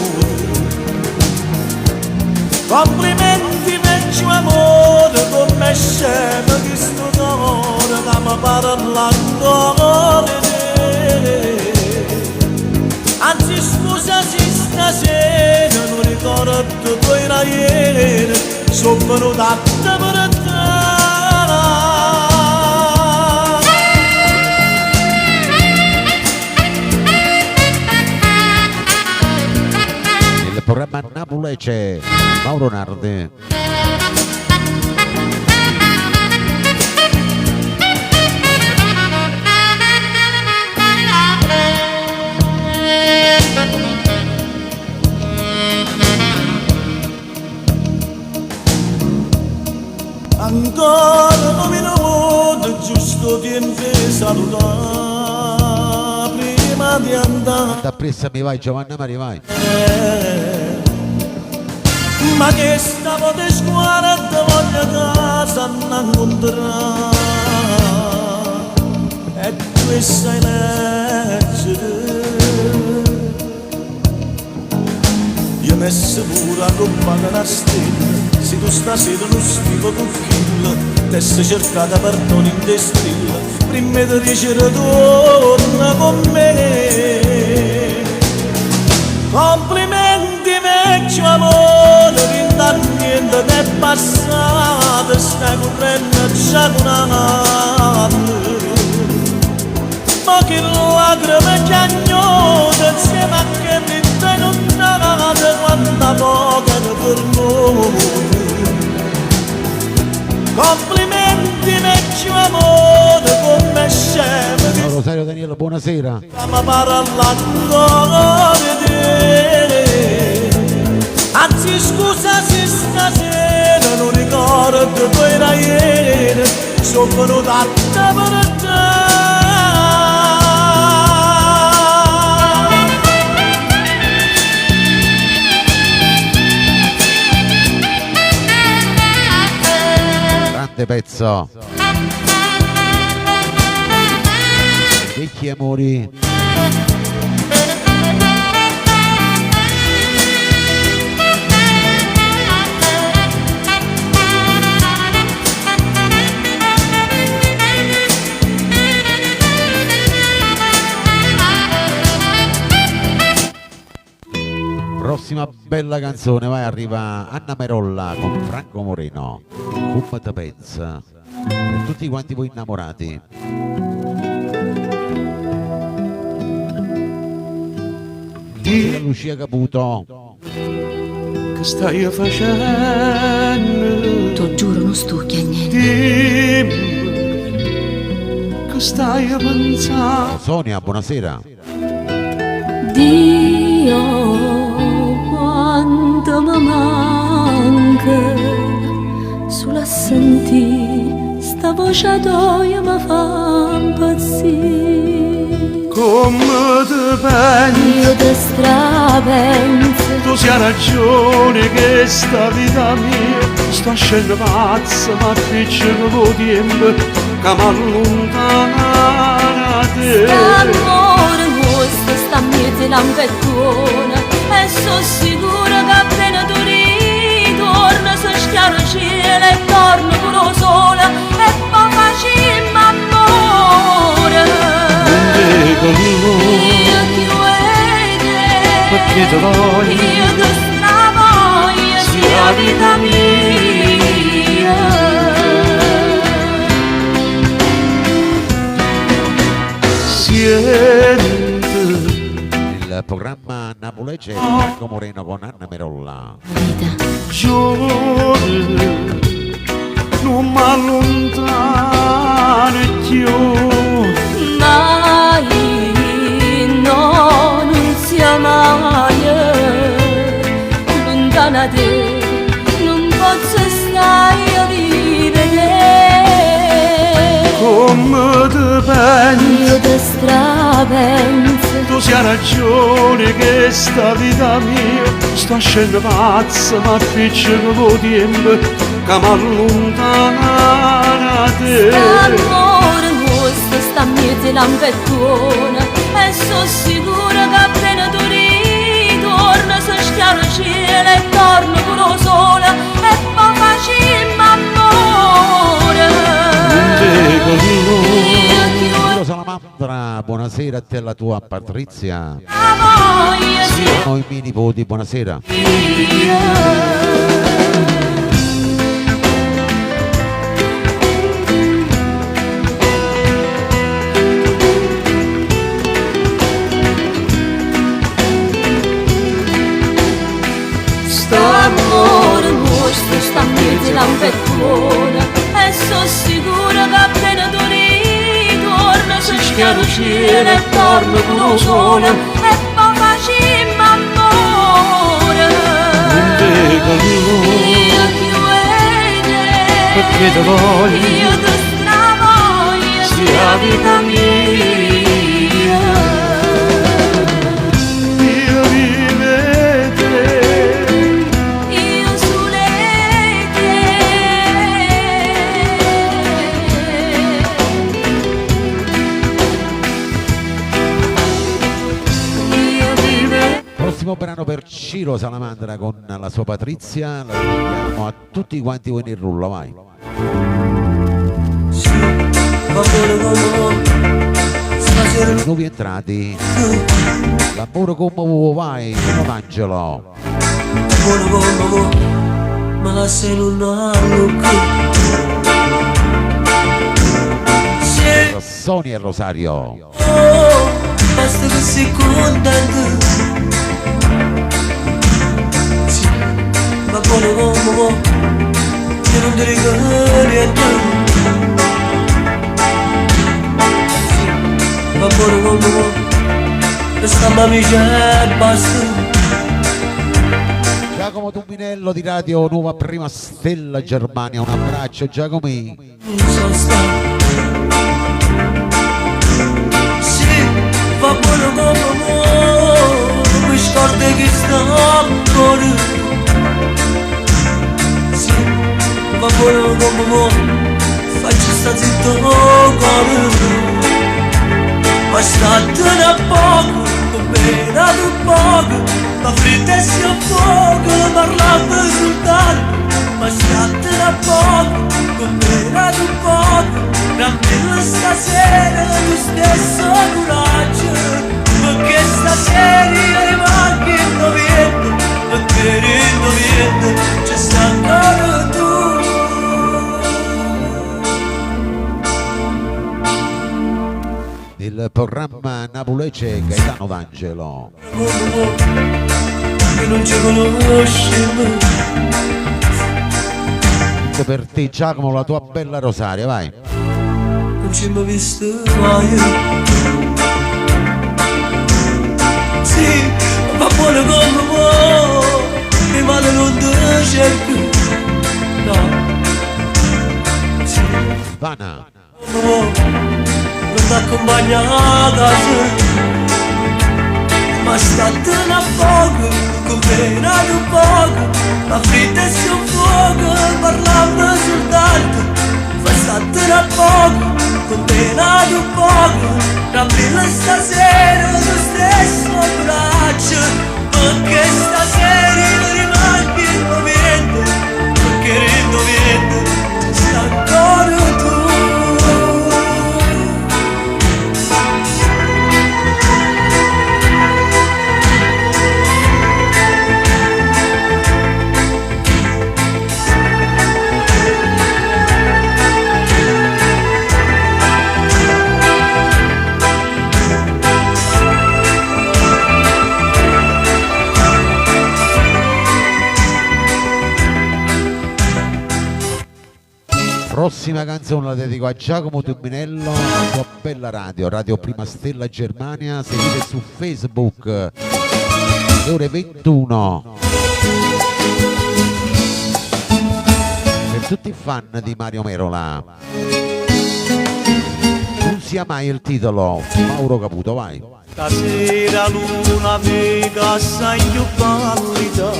Complimenti vecchio amore come scema che sto cuore che mi parlando di te. Anzi scusa se stasera non ricordo tu era ieri, sono venuta a te per te. Il programma Napoli c'è Mauro Nardi. Ancora non mi vedo giusto tempo di salutare prima di andare. Da pressa mi vai Giovanna Maria, vai. Ma che stavo di scuola e te voglio casa non incontrare. E tu sai leggere. Io messo pure a roba che la stella. Se tu stasera non stivo con kill, te sei cercata perdono in te stella. Prima di dicere torna con me. Complimenti vecchio amore, niente è passato, stai correndo già con anno. Ma che lacrime chiagnate insieme a che vita non nate, quanta poca per noi. Complimenti vecchio amore, come scemo. Ciao Rosario Daniele, buonasera. Ma parlando di te. Anzi scusa se stasera non ricordo tu era ieri, sono venuta a te per te. Grande pezzo. Vecchi amori. Prossima bella canzone, vai, arriva Anna Merolla con Franco Moreno. Come te pensa? Per tutti quanti voi innamorati. E Lucia Caputo. Che stai facendo? Ti giuro non stucchi niente. Dimmi che stai pensando? Sonia, buonasera. Dio, quanto mi manca, sulla sentì, sta voce tua mi fa impazzire. Come te pensi? Io ti strapenso, Tu sia ragione che sta vita mia sta scendo pazza, ma piccolo lo tempo che mi allontana da te. l'amore nostro sta mezzo lampettona, e sono sicura che appena tu ritorni si schiara il cielo e torno pure sola, e poi facciamo amore. Io ti vede, perché ti voglio, io ti stravoglio, sia vita mia. Siente Il programma Napolegge Franco Moreno con Anna Merolla. giorni non mi allontano più. Mai, no, non sia mai lontana da te, non posso stare a vivere. Come te pensi? Io ti strapenso, Tu sia ragione che sta vita mia sta scendo pazza, ma piccolo lo tempo che mi allontana da te. l'amore nostro sta mezzo lampettona, buonasera a te e alla tua Patrizia. La voglia si Siamo i miei nipoti, buonasera. Sto amore nostro sta mezzo lampettona e sono sicura che appena tu ritorna si schiara il cielo e torna con lo sole e poi facciamo amore. Io ti vedo perché te voglio, io ti stravoglio sia vita mia. io rivedrei. Io sulle io vivo. Prossimo brano per Ciro Salamandra con la sua Patrizia, la dedichiamo a tutti quanti voi nel rullo, vai. Nuovi entrati, lavoro come vuoi, vai, non Angelo. Ma la sei una lucca. Sonia e Rosario. Oh, basta che sei contento. Sì, va buono come che non ti ricordi niente. Sì, va buono come questa amica e basta. Giacomo Tumbinello di Radio Nuova Prima Stella Germania, un abbraccio Giacomi. Non so stare. Sì, va buono come mi scordi che sta ancora. Sì, va buono come faccio sta zitto cuore. Ma statene a poco, come da un poco. Ma fritta e si a fuoco, parlando soltanto. Ma statene a poco, come da un poco. Tranquillo stasera, tu stesso coraggio. Perché stasera io rimango indoviendo. Perché indoviendo c'è sta ancora tu. Il programma Napolece Gaetano D'Angelo. Che non ci conosciamo. Per te Giacomo, la tua bella Rosaria, vai. Non ci mi visto mai. Sì, va buono come vuoi. Mi male non ti cerco. No. Sì, Vana. come vuoi. Non ti accompagna a casa. Ma statene a poco, comprenato un poco. Ma fritta e si un fuoco, parlando soltanto. Ma statene a poco, comprenato un poco. Tranquilla stasera, lo stesso braccio. Perché stasera io rimango indoviendo. Perché indoviendo, sta ancora tu. Prossima canzone la dedico a Giacomo Tumbinello, la sua bella radio, Radio Prima Stella Germania, seguite su Facebook, le ore 21. Per tutti i fan di Mario Merola. Non sia mai il titolo, Mauro Caputo, vai. Stasera luna vega assai più pallida,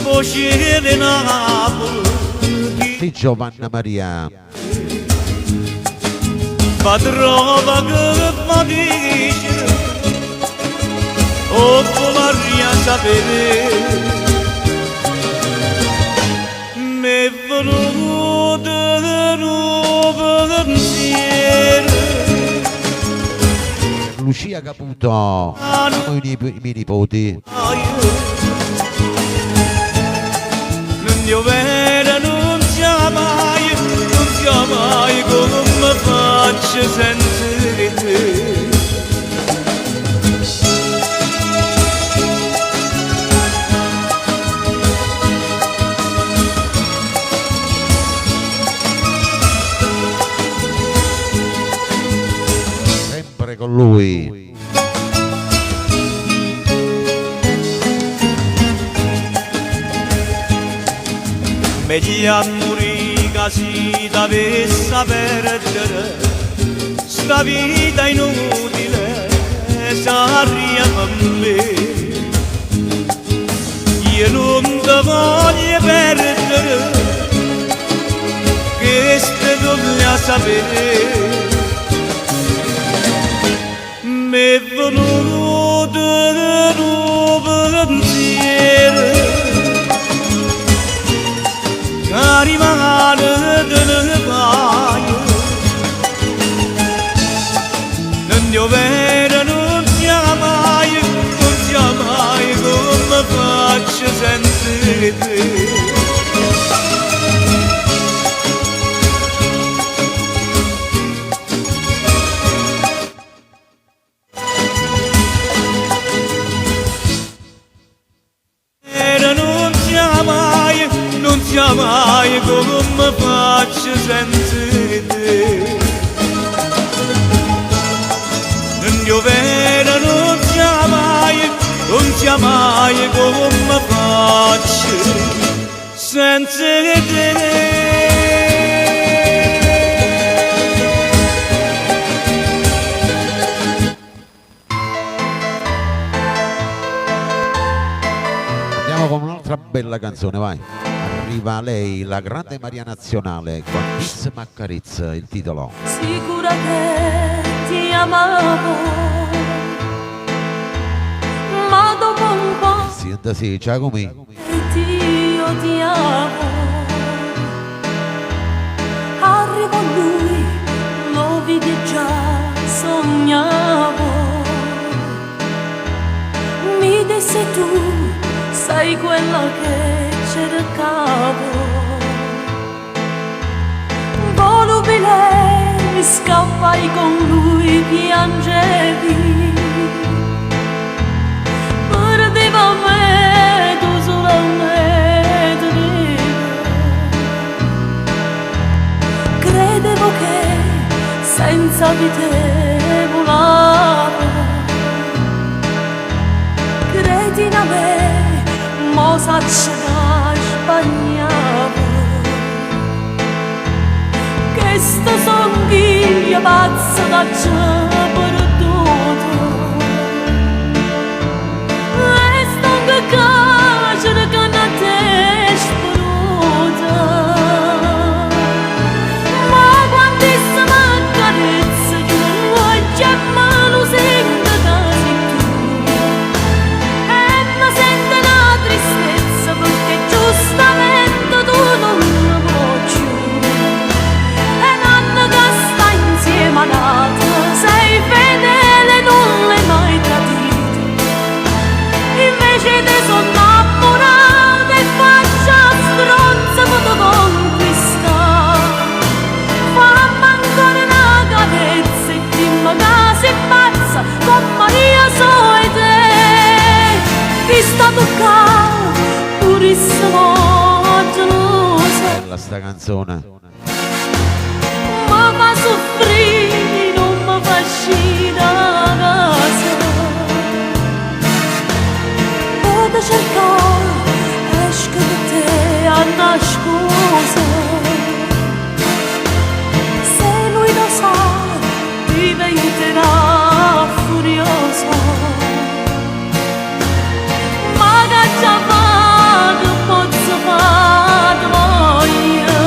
voce di Napoli. Di Giovanna Maria. Padrova che mi dice, oh Maria sapere, mi è venuto di nuovo pensiero, scia caputo i miei nipoti. Non dio vera non sia mai come faccio senza te. Sempre con lui. Meglio a morire che si dovesse perdere sta vita inutile s'arriva a me. Io non ti voglio perdere, che ste voglio sapere. M'è venuto un pensiero che rimane nel paio. Non dio vera non sia mai come faccio senza te. Non sia mai come faccio senza te. Non dio vera non sia mai come faccio senza te. Con un'altra bella canzone, vai. Arriva lei, la grande Maria Nazionale, con Kiss Maccarizz, il titolo. Sicura che ti amavo, ma dopo un po' Senta sì, Giacomi. ti odiavo. Arrivò lui, lo vidi già, sognavo. Mi disse tu sei quella che cercavo. Volubile scappai con lui, piangevi. Perdeva me, tu solamente credevo che senza di te volavo. Cretina me, mo saccio che sbagliavo, che sta songhiglia pazza da già perduto. E sto che cacere che non te spruta. Ma quando si m'accarezza che non voglio e me lo sento casi tu. E mi sento una tristezza perché giustamente tu non mi vuoi più. E l'anno che sta insieme ad altro sei fedele, non l'hai mai tradito. Invece te sono innamorata e faccio stronza per te conquistare. Fammi ancora una carezza e dimmi che sei pazza con Maria so e te. Ti sta toccando purissimo gelosa. Bella sta canzone. Ma fa soffrire, non mi fa uscire da casa. Vado a cercare, esco da te a una scusa. Se lui lo sa, diventerà furiosa. Ma che già vado, posso fare voglia.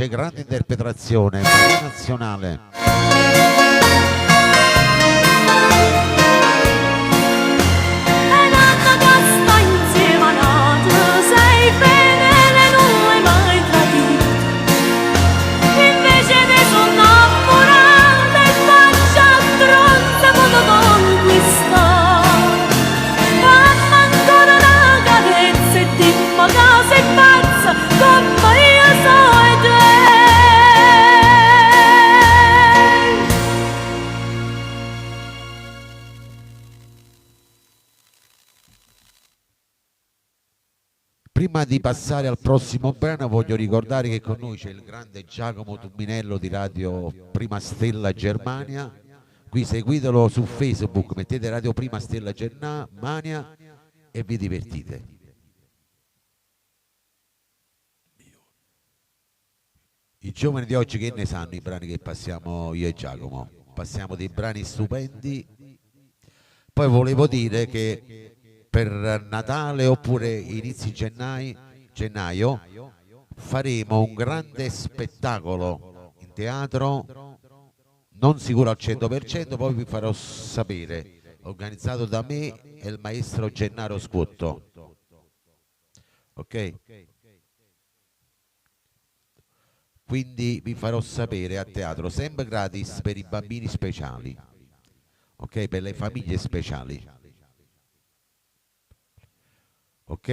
c'è grande interpretazione nazionale. Prima di passare al prossimo brano voglio ricordare che con noi c'è il grande Giacomo Tubinello di Radio Prima Stella Germania. Qui seguitelo su Facebook, mettete Radio Prima Stella Germania e vi divertite. I giovani di oggi che ne sanno i brani che passiamo io e Giacomo? Passiamo dei brani stupendi. Poi volevo dire che per Natale oppure inizi gennaio faremo un grande spettacolo in teatro, non sicuro al 100%, poi vi farò sapere, organizzato da me e il maestro Gennaro Scuotto. Ok? Quindi vi farò sapere a teatro, sempre gratis per i bambini speciali, ok? Per le famiglie speciali. Ok?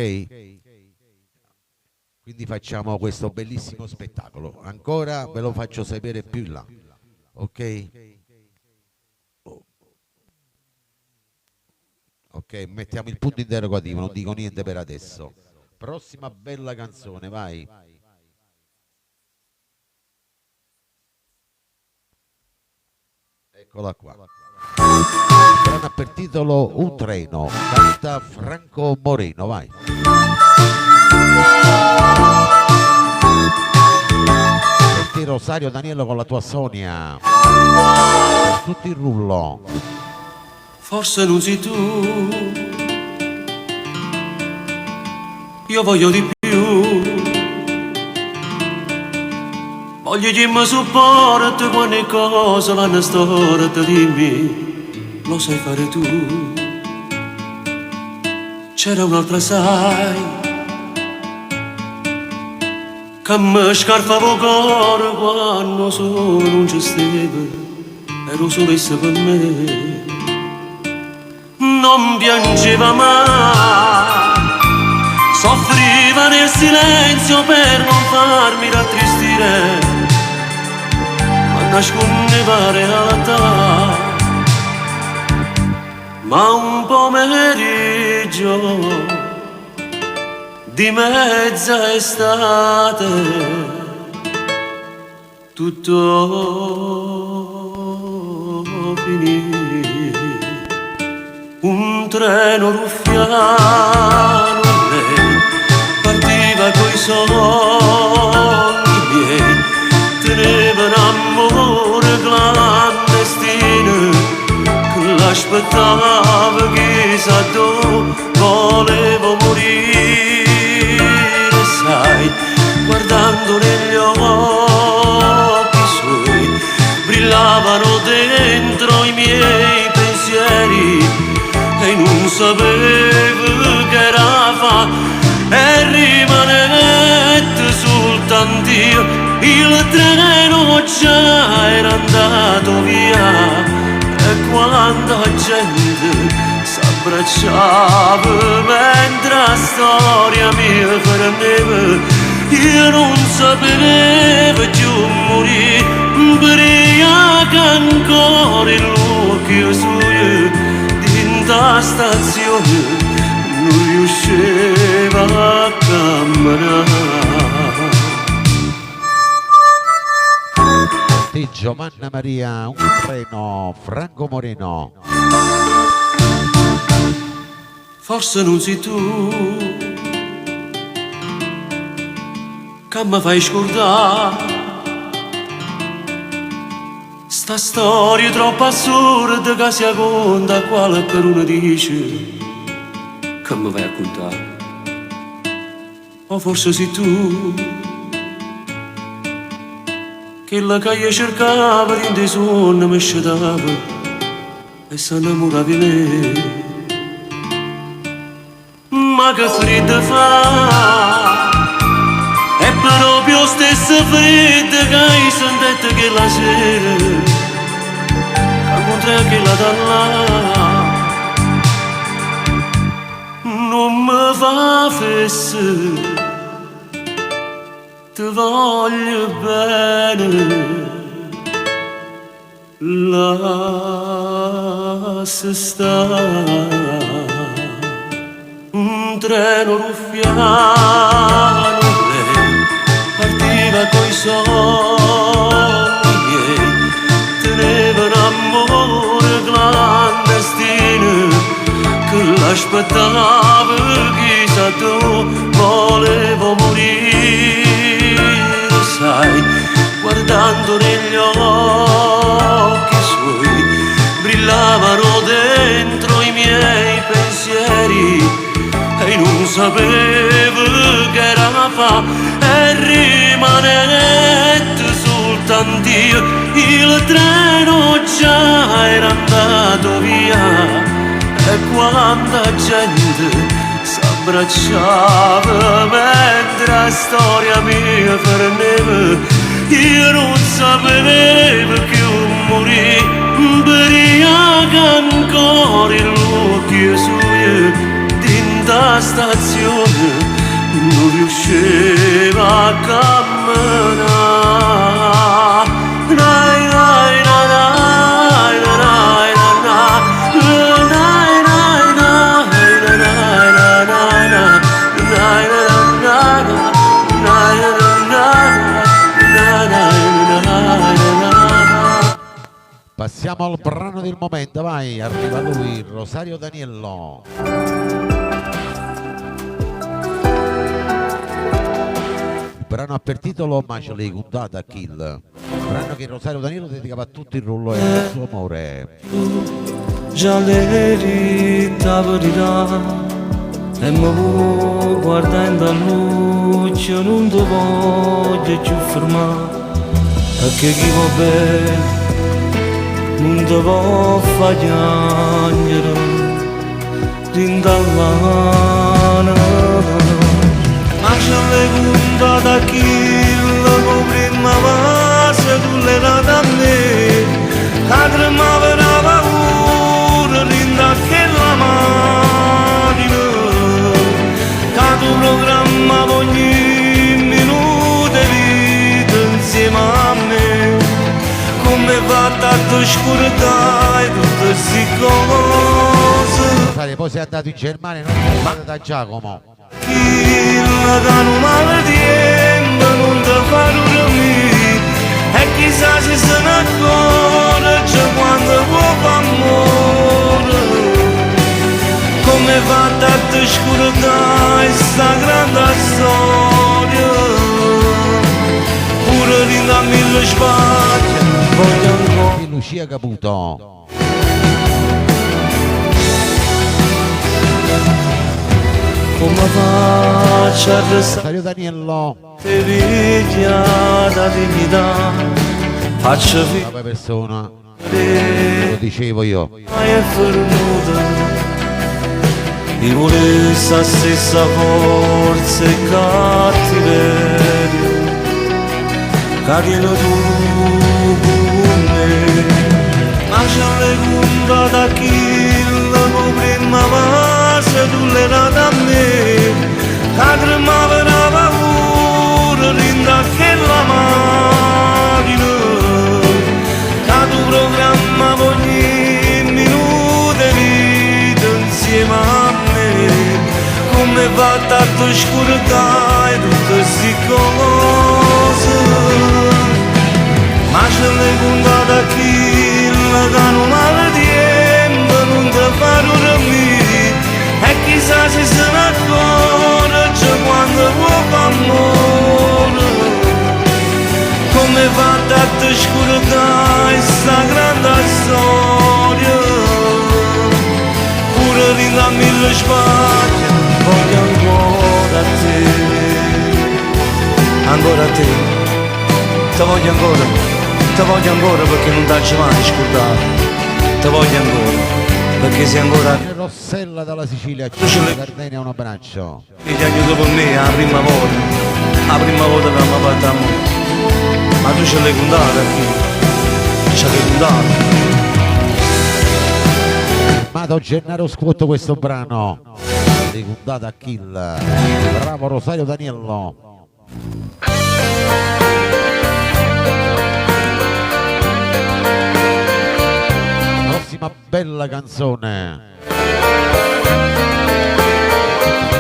Quindi facciamo questo bellissimo spettacolo. Ancora ve lo faccio sapere più in là. Ok? Ok, mettiamo il punto interrogativo, non dico niente per adesso. Prossima bella canzone, vai. Eccola qua. Brano per titolo Un treno, canta Franco Moreno, vai. Senti Rosario Daniello con la tua Sonia. Tutto il rullo. Forse non sei tu, io voglio di più. Voglio che mi supporti quando le cose vanno storte, dimmi, lo sai fare tu. C'era un'altra, sai, che mi scarfava il cuore quando solo non ci stava, ero solessa per me. Non piangeva mai, soffriva nel silenzio per non farmi rattristire, nascondeva la realtà. Ma un pomeriggio di mezza estate tutto finì. Un treno ruffiano lei partiva coi sogni miei, teneva un amore clandestino che l'aspettava chissà dove, volevo morire, sai, guardando negli occhi suoi brillavano dentro i miei pensieri e non sapevo che era fa e rimanette soltanto io. Il treno già era andato via e quando la gente s'abbracciava mentre la storia mi fermava, io non sapevo più morire, ubriaca ancora in l'occhio suo, dentro la stazione non riusciva a camminare. Di Giovanna Maria, Un treno, Franco Moreno. Forse non sei tu che mi fai scordare sta storia troppo assurda che si conta quale per uno dice che mi vai a contare. O forse sei tu quella che io cercavo in dei sogni mi scetava e si innamorava di me. Ma che freddo fa, è proprio stesso freddo che hai sentito che la sera, che incontrai che la da là, non mi fa fesse. Ti voglio bene, lascia stare. Un treno ruffiano, lei partiva coi sogni miei, teneva un amore clandestino che l'aspettava, chissà tu volevo morire. Sai, guardando negli occhi suoi, brillavano dentro i miei pensieri e non sapevo che era fa e rimanette soltanto io. Il treno già era andato via e quanta gente s'abbracciava mentre la storia mia perdeva. Io non sapevo che morì, ubriaca ancora in l'occhio suo, dentro la stazione non riusciva a camminare. Nai, nai, nai, nai, nai, Passiamo al brano del momento, vai, arriva lui, Rosario Daniello. Il brano ha per titolo Ma ce l'hai contata a Kill, brano che Rosario Daniello dedicava a tutto il rullo e al suo amore. Già l'erita verità e mi guardando a luce non ti voglio più fermare, perché chi va bene non ti può far piangere rindallana. Ma c'è le punta da chilo con prima base tu le date a me, cadre ma per la paura rinda che la macchina che tu programma ogni minuto di vita insieme a me. Come va tanto scurtai tutte queste cose. Poi sei andato in Germania, non sei andato da Giacomo. Chi la danno male tienda non ti fa dormire e chissà se se ne accorge quando può far amore. Come va tanto scurtai sta grande storia, pure rinda mille spaglie. Di Lucia Caputo. Come faccio a restare Rosario Daniello. te veglia da dignità, faccio Brava persona, lo dicevo io. mai è fermuta di volesse la stessa forza e cattiveria che tieni tu con me. Ma c'è le punta da kill con prima base tu le date a me, che tremava la paura rinda che la macchina che tu programma ogni minuto di vita insieme a me. Come va tanto scurtai tutte queste cose. Ma c'è le puntate a chi la danno male tempo non ti fa dormire e chissà se se ne accorge quando può far amore. Come va tanto scurtai sta grande storia, pure rinda mille spaglie voglio ancora a te, Te voglio ancora perché non t'hai mai scordato. Te voglio ancora perché sei ancora. Rossella dalla Sicilia, Gardenia, un abbraccio. Ti hai aiutato per me la prima volta che mi ha fatto amore. Ma tu ce l'hai contato qui, ce l'hai contato. Mato Gennaro Squotto questo brano, ricontato a Kill. Bravo Rosario Daniello. Prossima bella canzone,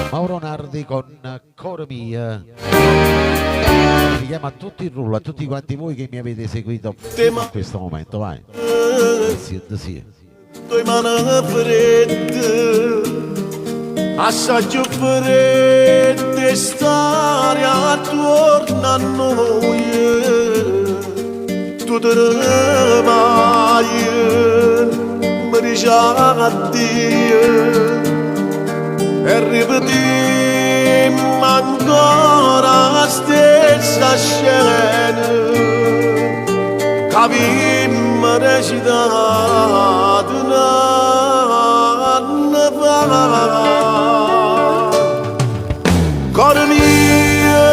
Mauro Nardi con Coro Mia. Si chiama a tutti il rullo, a tutti quanti voi che mi avete seguito fino a questo momento, vai. Sì. Doi mani fredde, assai più fredde stare attorno a noi. Tu te ne vai, mi dici addio e ripetiamo ancora la stessa scena. Capimmo recitato un anno fa. Cor mio,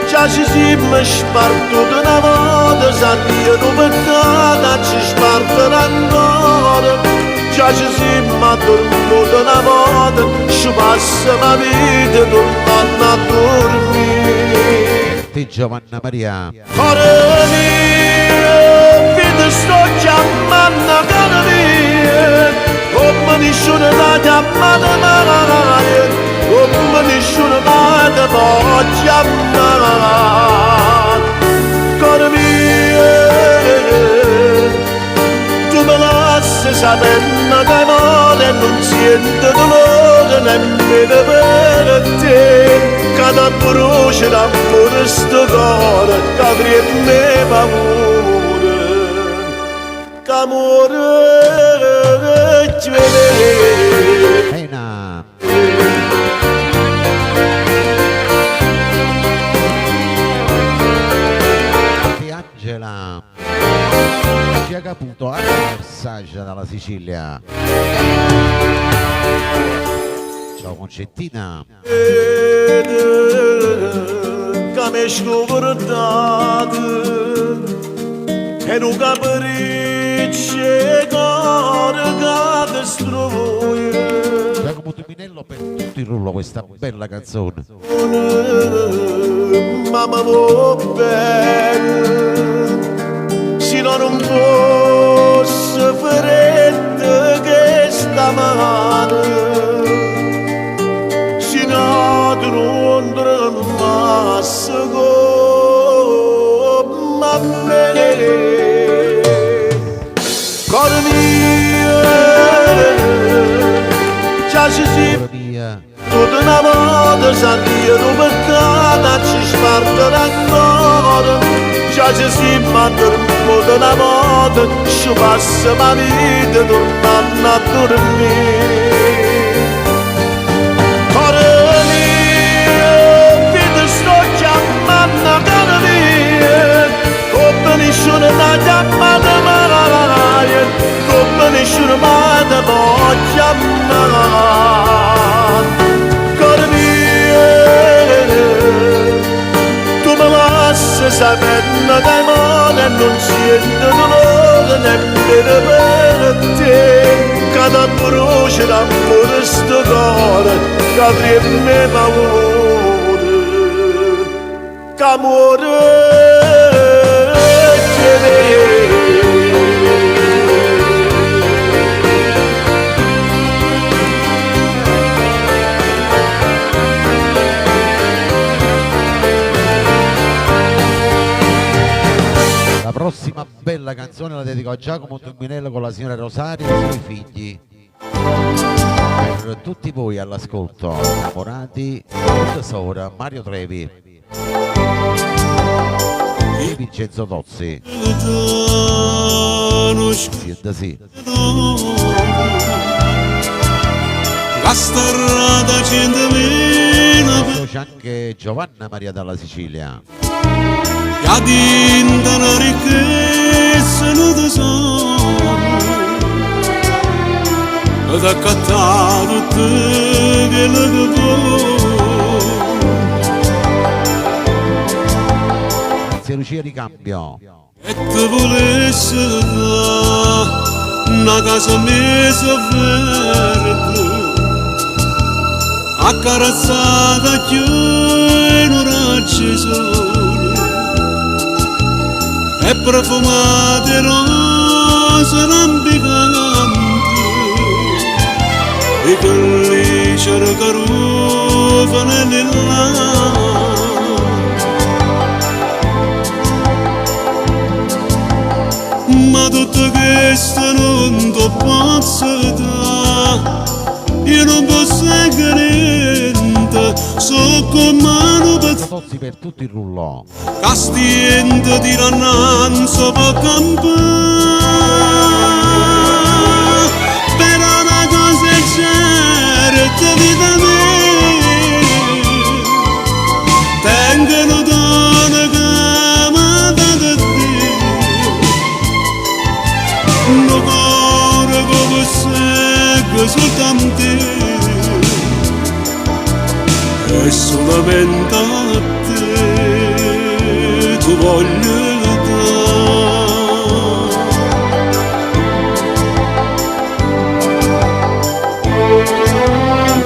già ci siamo spartuti una volta, Dio non peccato ci sparterà ancora. Già ci siamo addormentati una volta, ci passa la vita tornando a dormire. Giovanna Maria. Coro mio, vi sto chiamando caro mio, come nessuno da chiamare mai, come nessuno da può chiamare. Coro mio, tu me lasci sapendo che amore non sento dolore nemmeno per te. Cada brucia d'amore sto cuore che avrei paura, che amore ci vede. Ena. Di Angela. Ci ha caputo anche Versace dalla Sicilia. Ciao Concettina. Che mi scopertato e non capricce cuore che ti stroia. Giacomo Tuminello per tutto il rullo questa bella canzone. Mamma va bene, se non fosse fredda che sta mano. Non massa come me. Cor mio, già ci si tutta una volta sa Dio non peccato ci sparterà ancora. Già ci si addormentati una volta, ci passa la vita tornando a dormire. Come nessuno da chiamare mai, come nessuno mai da può chiamare. Cor mio, tu me lasci sapendo che amore non sento dolore nemmeno per te. Cada brucia d'amore sto cuore che avrei paura, che amore. La prossima bella canzone la dedico a Giacomo Tuminello con la signora Rosario e i suoi figli. Per tutti voi all'ascolto, innamorati, tesoro, Mario Trevi e Vincenzo Tozzi. Sì. La strada 100.000 c'è anche Giovanna Maria dalla Sicilia. Che adinta una ricchezza non tesoro ed ha accattato te che la Grazie Lucia Ricambio. e te volesse da una casa messa verde accarezzata più in un raggio sole e profumate rose lampicanti e che lì cercano nell'acqua. Ma tutto questo non ti posso dare, io non posso niente, so come non posso. Tozzi per tutto il rullò. Castiente di rannanzo per campare, però una cosa è certa vita mia, tengono donne che mi date Dio, un cuore come segue soltanto e solamente a te tu voglio dare.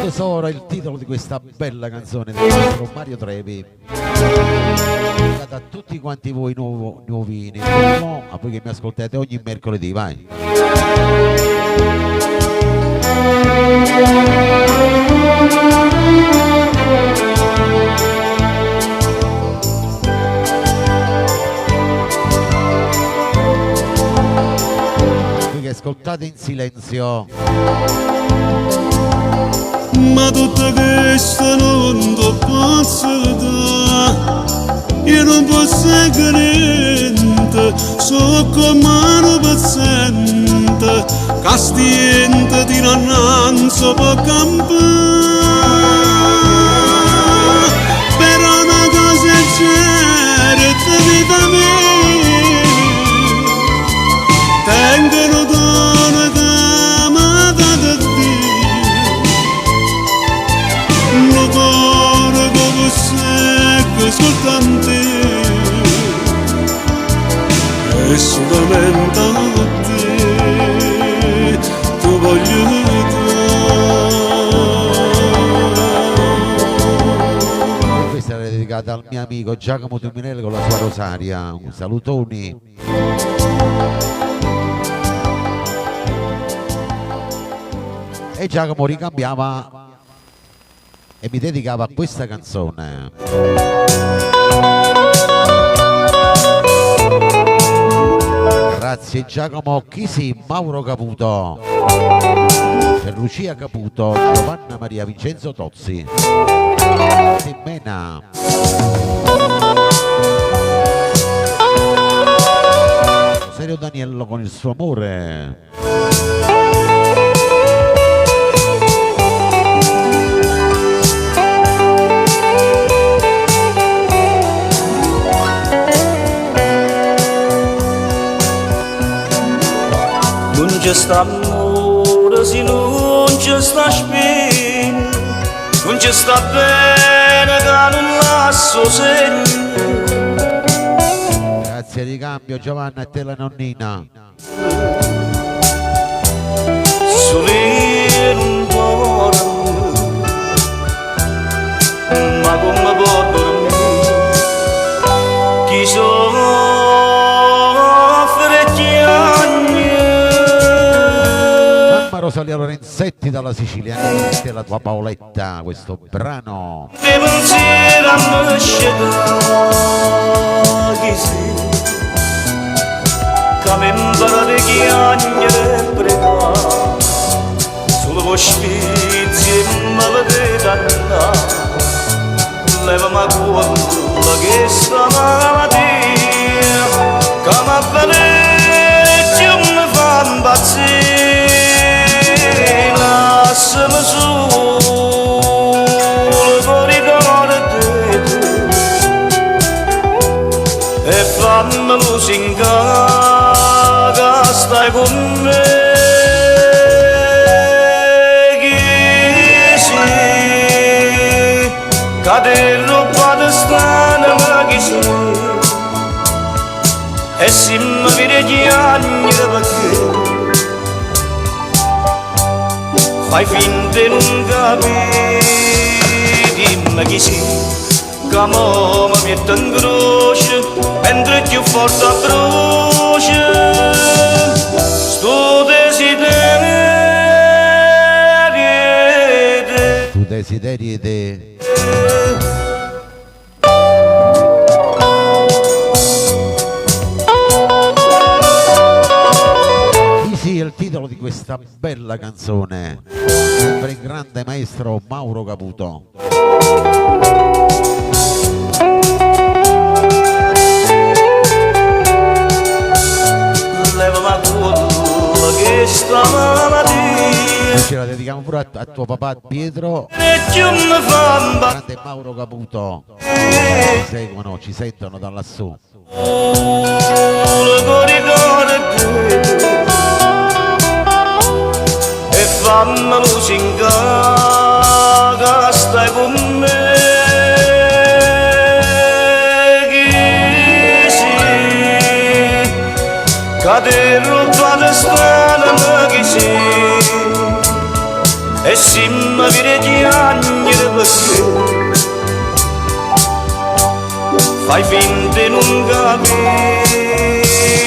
Tesoro è il titolo di questa bella canzone del nostro Mario Trevi, dedicata a tutti quanti voi nuovini, a voi che mi ascoltate ogni mercoledì, vai. Voi che ascoltate in silenzio. Ma tutto questo non ti posso dare, io non posso niente, so come non paziente, castiente di rannanzo per campare, però una cosa è certa vita mia, tengono donne che mi date Dio, un cuore come segue soltanto e solamente a te tu voglio dare. Questa era dedicata al mio amico Giacomo Tuminelli con la sua Rosaria. Un salutoni. E Giacomo ricambiava e mi dedicava a questa canzone. Grazie Giacomo. Chi sì? Mauro Caputo, per Lucia Caputo, Giovanna Maria Vincenzo Tozzi, Mena, Serio Daniello con il suo amore. Non c'è sta amore se non c'è sta spina, non c'è sta bene che non lascio segno. Grazie di cambio Giovanna e te la nonnina. Sole non dorme, ma come può dormire chi soffre e piagne. Mamma Rosalia Lorenzetti dalla Sicilia, e la tua Paoletta, questo brano. Te pensiero a me sceda chi sei, che mi impara di chiagnere e pregare, solo con sfizi mi vedete andare, levami quella che sta malattia, che mi avveleggia e mi fa impazzire, lasciami solo fuori d'amore si mi vede piangere perché fai finta di non capire, dimmi chi sei, che mo mi mette in croce, mentre più forte brucia, sto desiderio Tu desideri te. Sì, è il titolo di questa bella canzone, sempre il grande maestro Mauro Caputo. levami quello che sta malattia, Ce la dedichiamo pure a tuo papà Pietro, e più mi fa grande Mauro Caputo. Ci seguono, ci sentono da lassù. e fammelo singare che stai con me, chi sei, che ti ruba la strada, ma chi sei, e se mi vede piangere perché fai finta di non capire,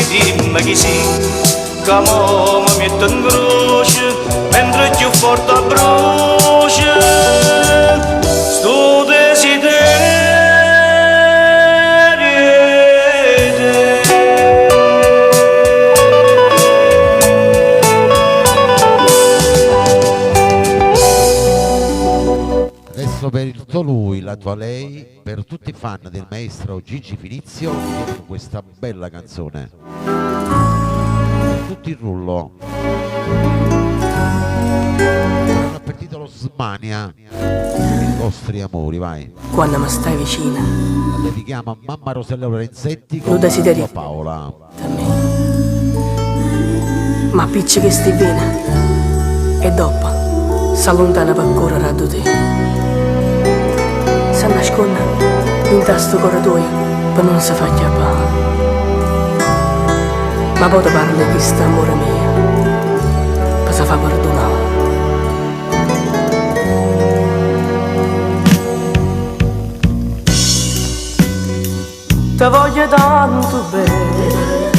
dimmi chi sei, che mo mi mette in croce, mentre più forte brucia, sto Adesso per il tuo lui, la tua lei, per tutti i fan del maestro Gigi Finizio, con questa bella canzone. Per tutti il rullo. Hanno per titolo Smania, i vostri amori, vai. Quando mi stai vicina, La dedichiamo a mamma Rosella Lorenzetti con Lo desideri- tua Paola. da me. Ma picci che stai bene, e dopo s'allontana per correre a te. Si nasconde in questo corridoio per non si far chiappare. Ma poi ti parli di sta amore mia, per si fa perdonare. Ti voglio tanto bene,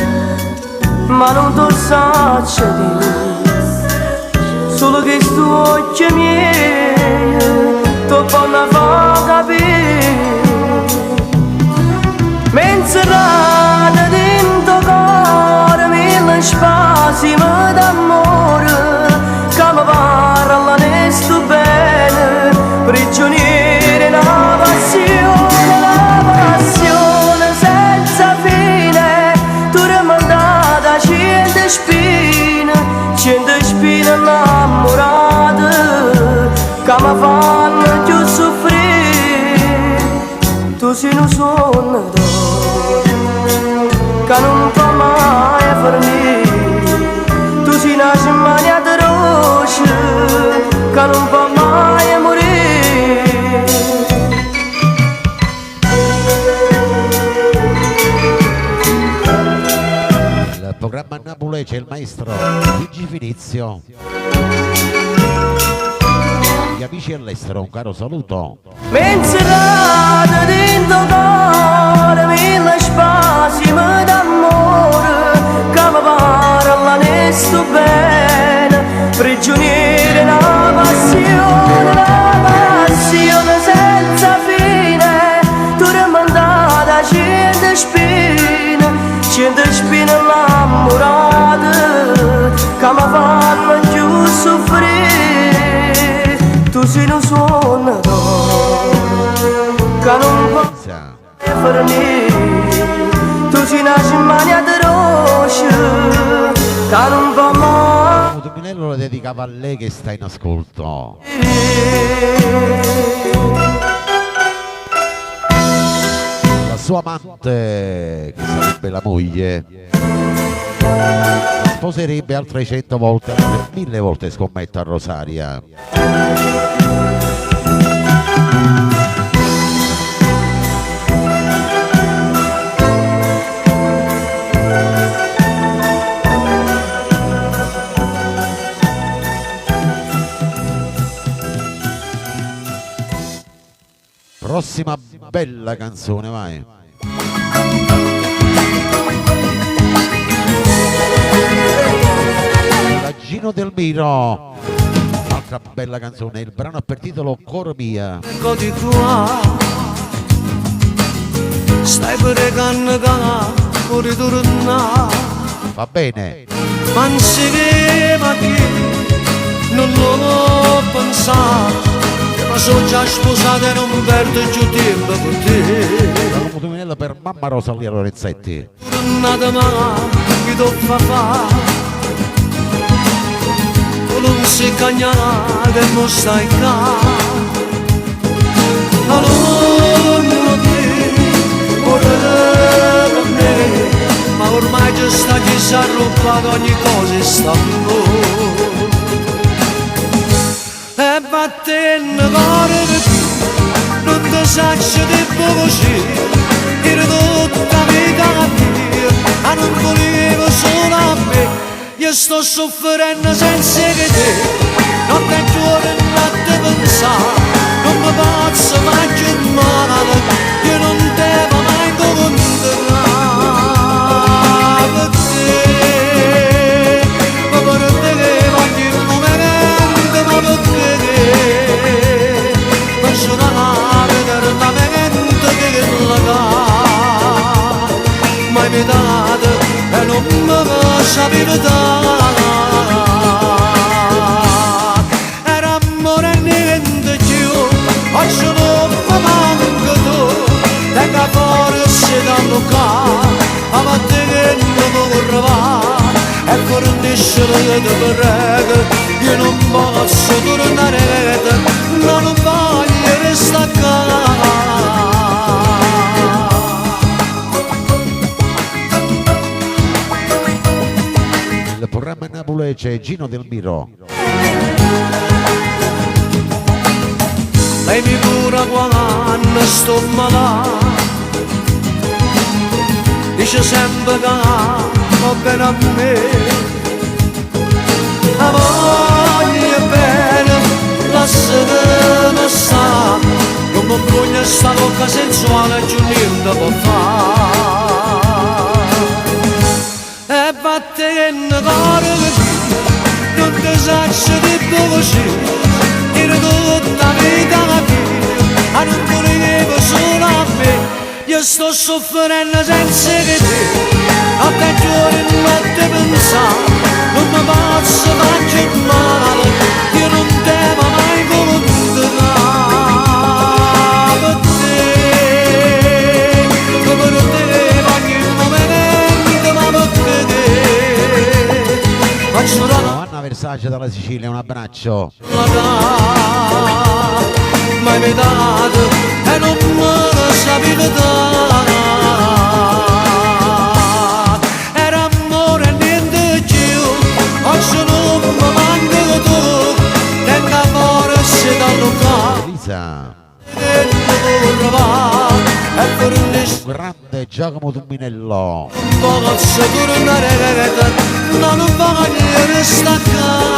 ma non ti saccio dire, solo che sti occhi miei ti fanno fa capire. Menserata dentro cuore mille spazi d'amore, che mi parlano e sto bene, prigioniere una passione senza fine, tu rimandata cento spine innamorate, che mi fanno più soffrire. Tu sei un sogno che non fa mai finire, tu sei una cimania di rosce che non fa mai morire. Il programma Napoli c'è il maestro Gigi Finizio. Gli amici all'estero, un caro saluto. Menserata dentro cuore mille spazi d'amore, che mi parlano e sto bene, prigioniere una passione senza fine, tu rimandata cento spine innamorate, che mi fanno più soffrire. Tu sei un sogno che non può finire, tu sei una cimania di rosce che non può mai. Dominello lo dedicava a lei che sta in ascolto. La sua amante, che sarebbe la moglie, la sposerebbe altre 100 volte, 1000 volte, scommetto, a Rosaria. Prossima bella canzone, vai. La Gino Del Miro. Altra bella canzone, il brano ha per titolo Coro Mia. Eccoti qua, stai pregando che vuoi tornare. Va bene. Ma non si vede che non lo pensato, ma sono già sposato e non perdo più tempo con te. Salmo Dominello per mamma Rosalia Lorenzetti. Tornata ma che tu fa non si cagna che non stai qua. Allora ti vorrei con me, ma ormai già sta chi si è rubato ogni cosa e sta e battendo cuore non ti saccio di così era tutta vita mia ma non volevo solo a me. Io sto soffrendo senza che te, notte e giorno e notte pensare, non mi posso mai più male, io non devo mai incontrare per te, ma per te che voglio il momento, ma per te, non sono la eternamente che la dà, mai mi date e non mi sapevo dare. Era amore e niente più, oggi non mi manca tu, tenga forse da Luca, ma te che non mi vorrà, e forniscere che ti prego, io non posso tornare, non voglio restare qua. Il programma Napolece Gino Del Miro. Lei mi cura quando sto malato, dice sempre che va bene a me, la voglio bene, lasciatemi stare, non mi voglio sta bocca sensuale e giù niente può fare. E battendo cuore non ti saccio di così, era tutta vita mia, ma non volevo solo a me. Io sto soffrendo senza che te, notte e giorno e notte pensare, non mi posso mai più male, io non devo mai incontrare per te, per te voglio il momento, ma per te faccio la Anna Versace dalla Sicilia, un abbraccio. mai mi dato e non me lo sapevo dare. Era amore e niente più, oggi non mi manca tu, tenga forse da Luca. Elisa. E non va, e fornisce Grande Giacomo Dominello. posso tornare, non voglio restare qua.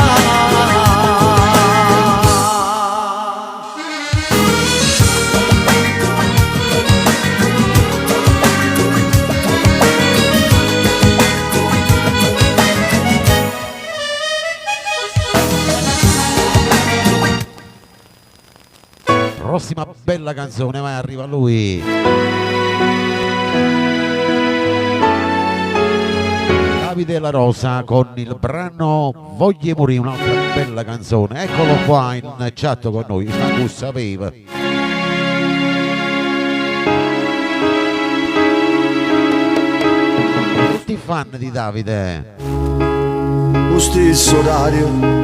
Prossima bella canzone, ma arriva lui. Davide La Rosa con il brano Voglio morire, un'altra bella canzone. Eccolo qua in chat con noi, ma tu sapeva. Tutti fan di Davide. Lo stesso orario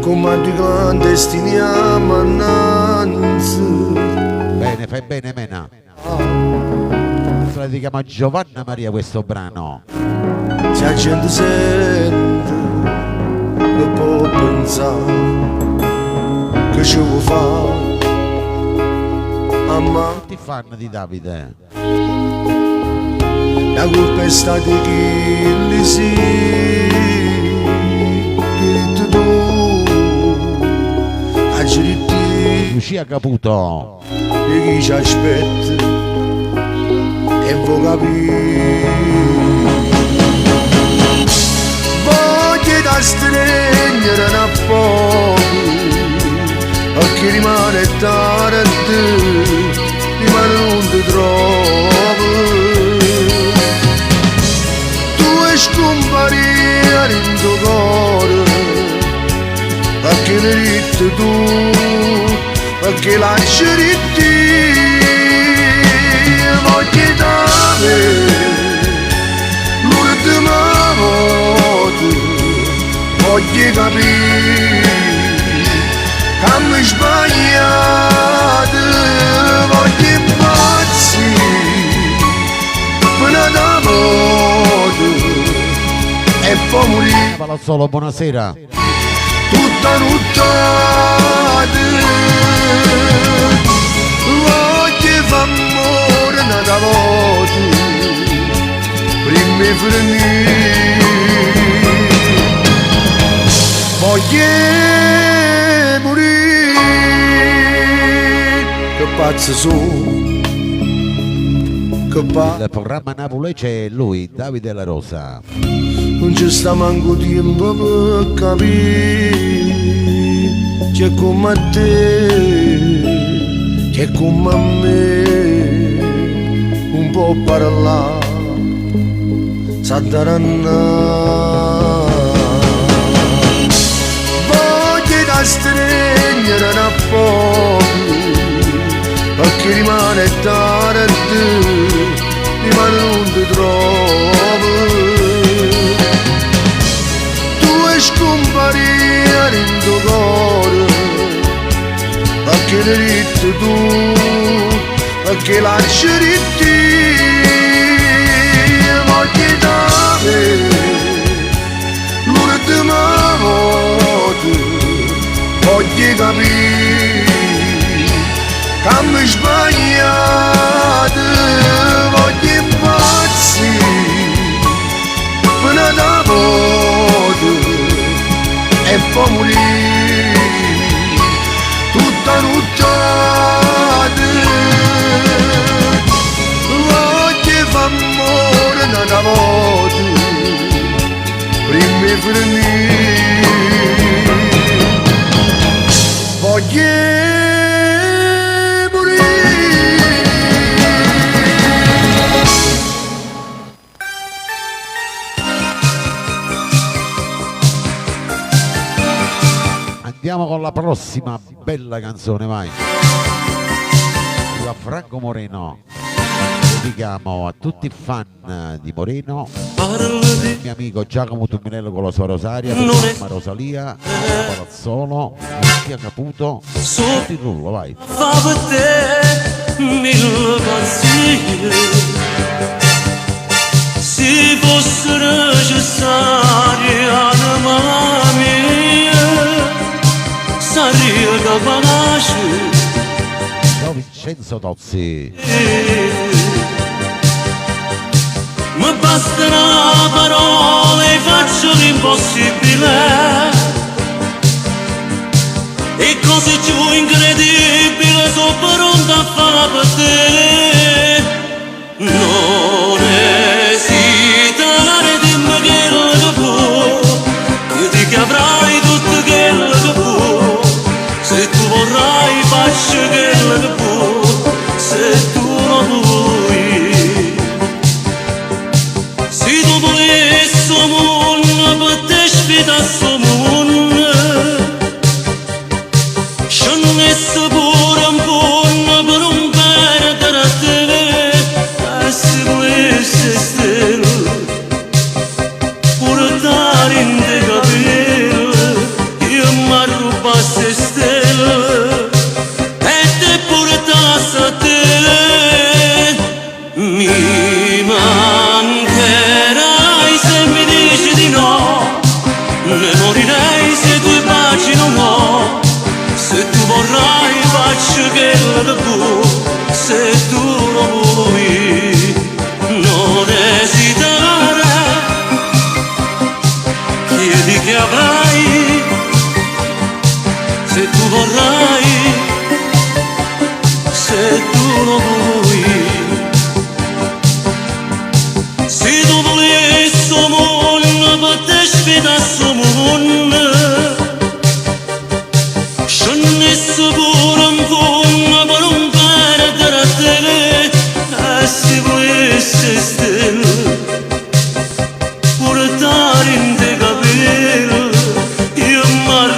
comandi clandestini a mannanza. Bene, fai bene Mena. Se la chiama Giovanna Maria questo brano. Se la gente sente non può pensare che ci vuoi fare a me. Tutti fan di Davide. La colpa è stata chi li si che tu Lucia Caputo. di chi ci aspetta e vuoi capire. Voglio da stringere un poco a chi rimane tardi, rimane non ti trovo. Tu è scomparire in tuo cuore, perché ne ritti tu, perché lasci ritti. Voglio dare l'ultima volta, voglio capire che mi sbagliate, voglio impazzire fino da morte e poi morire. Palazzolo, buonasera. Tutta nottata voglio far amore una volta prima di finire. Voglio morire che pazzo sono, che Il programma Napoli c'è lui, Davide La Rosa. non ci sta manco tempo per capire. C'è come te, c'è come me, un po' parlare, s'addaranna. Voglio da stringere un po', perché rimane tardi, rimane non ti trovo. Scomparire in tuo cuore, perché ne ritti tu, perché lasci ritti. Voglio dare l'ultima volta, voglio capire che mi sbagliate, voglio impazzire fino da morte e poi morire. Tutta nottata voglio far amore una volta prima di finire. Voglio Andiamo con la prossima bella canzone, vai. A Franco Moreno. Dedichiamo a tutti i fan di Moreno, il mio amico Giacomo Tumminello con la sua Rosaria, la mamma Rosalia, la Palazzolo, Lucia Caputo, tutti il rullo, vai. Fa per te mille pensieri, se fosse necessario anima mia, sarei capace. Ciao Vincenzo Tozzi. Mi basterà parole, faccio l'impossibile, e cose più incredibili sono pronta a fare per te. Non esitare, dimmi quello che può, io ti che avrai tutto quello che può. Se tu vorrai faccio quello che può, se tu non vuoi. Se tu volessi un mondo per te sfidare sto mondo, scendessi pure un po' per non perdere a te. E se volessi stelle pure dare in te capelli, io mi rubassi stelle e te portassi a te. Mi mancherai se mi dici di no, ne morirei se tue baci non ho. Se tu vorrai faccio quello che può, se tu lo vuoi. Non esitare, chiedi che avrai, se tu vorrai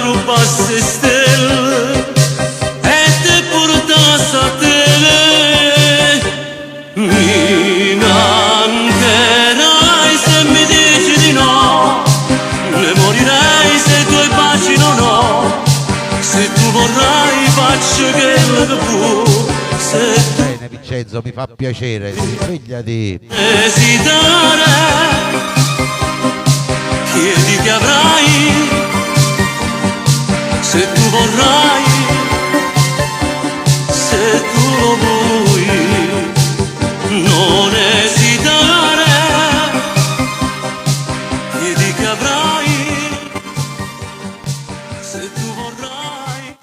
rubasse stelle e te portasse a te. Mi mancherai se mi dici di no, ne morirei se i tuoi baci non ho. Se tu vorrai faccio quello che può. Bene Vincenzo, mi fa piacere, svegliati. Esitare, chiedi che avrai, se tu vorrai, se tu lo vuoi, non esitare, chiedi che avrai, se tu vorrai.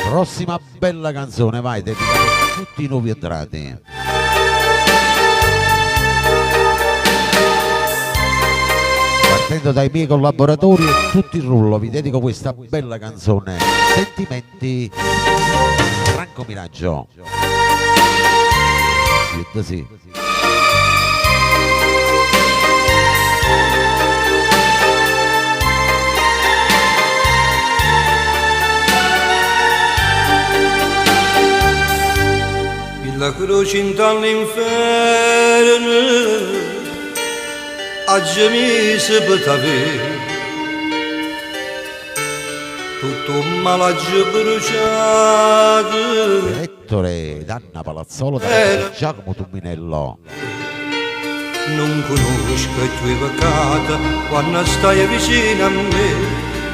Prossima bella canzone, vai, dedicata a tutti i nuovi entrati. Partendo dai miei collaboratori e tutti il rullo, vi dedico questa bella canzone. Sentimenti, Franco Miraggio. Sì. La croce all'inferno a gemise per t'avere tutto un malaggio bruciato. Direttore Danna Palazzolo da Giacomo Tumminello. Non conosco i tuoi peccati quando stai vicino a me,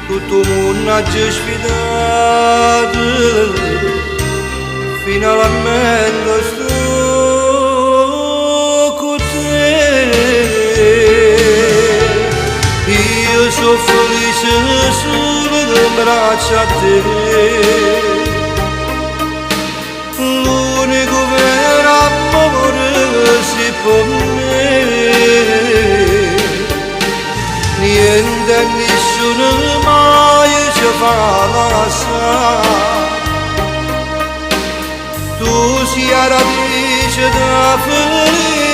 tutto il mondo ha già sfidato. Finalmente sto con te, io sono felice solo di braccia a te, l'unico vero amore si può me, niente e nessuno mai ci fa lasciare. Tu sia radice da felicità,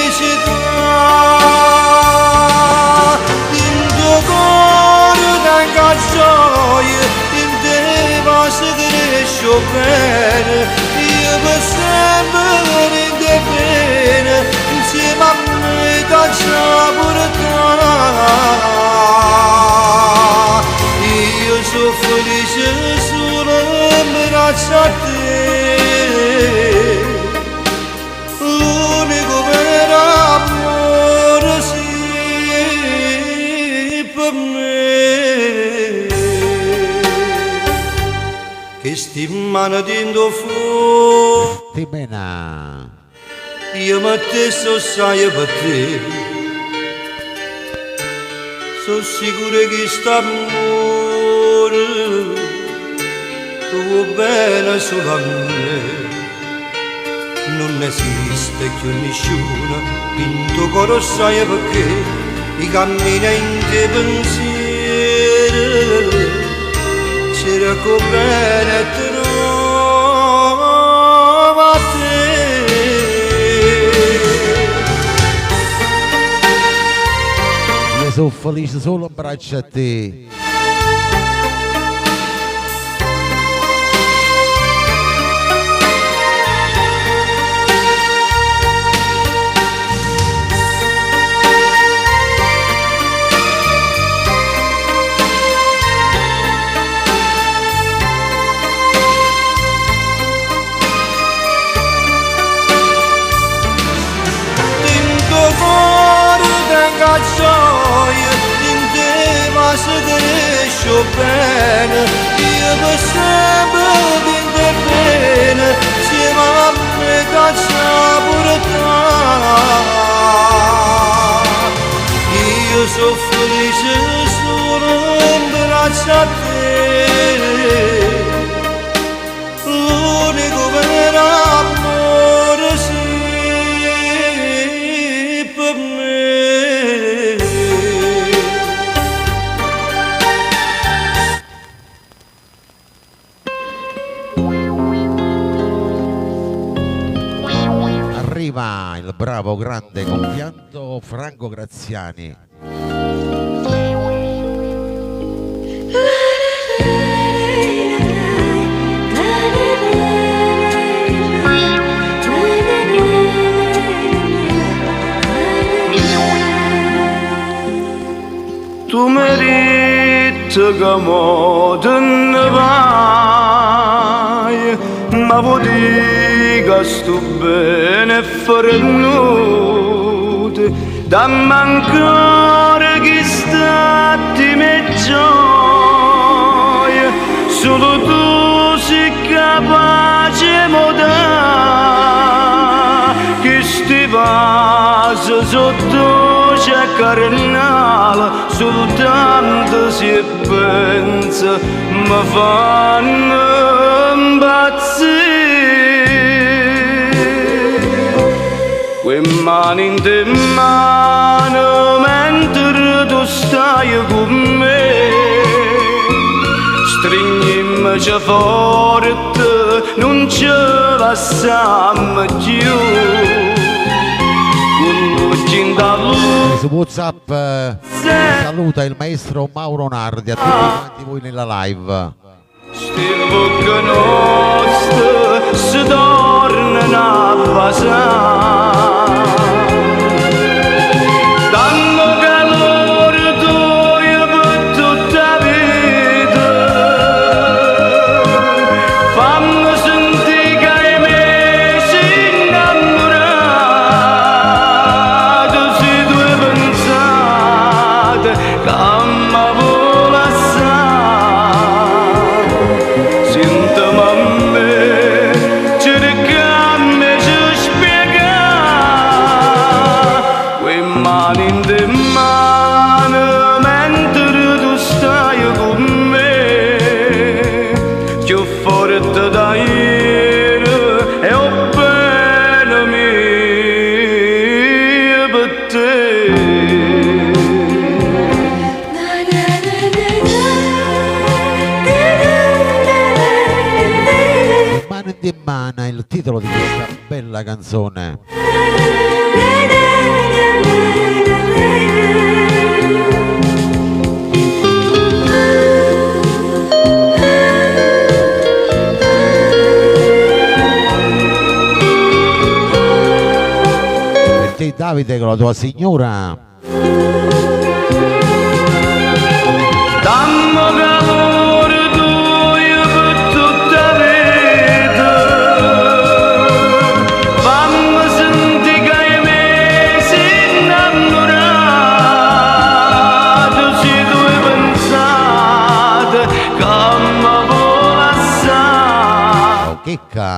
in tuo cuore tenga gioia, in te basta cresce bene, io per sempre in te bene, insieme a me caccia portare. Io sono felice solo in braccia a te, l'unico vero amore sì per me, che stimano dentro fuori Timena. io ma te so sai per te, sono sicuro che sta amore tu vuoi bene solo a me. Non esiste più nessuno in tuo cuore, sai perché i cammini in te pensieri c'era bene trova te. Io sono felice solo in braccio a te. Gioia in te basta cresce bene, io per sempre in te bene, insieme a me caccia portare. Io sono felice solo in braccia a te, l'unico vero amore sì per me. Arriva il bravo grande compianto Franco Graziani. che mo te ne vai, ma vuoi dire che sto bene e fare nude, dammi ancora chi sta di me gioia, solo tu sei capace mo da, che sti vaso sotto c'è carnale, soltanto si pensa mi fanno impazzire. Que mani in te mano mentre tu stai con me, stringimci forte, non ci lasciamo più. Su WhatsApp saluta il maestro Mauro Nardi a tutti quanti voi nella live. Sti bocche nostre si tornano a basare, danno calore tuo per tutta la vita, fammi sentire che i miei si innamorati, si due pensate che mi vuole assai. Sentiamo a me, cercami di spiegare, quei mani in te mano mentre tu stai con me, più forte da ieri e ho pena mia per te. Mano in mano è il titolo di questa bella canzone. E te Davide con la tua signora. Dammi calore tuo per tutta la vita, fammi sentire che i miei si innamorati, si due pensate che mi vuole assai. Oh, chicca!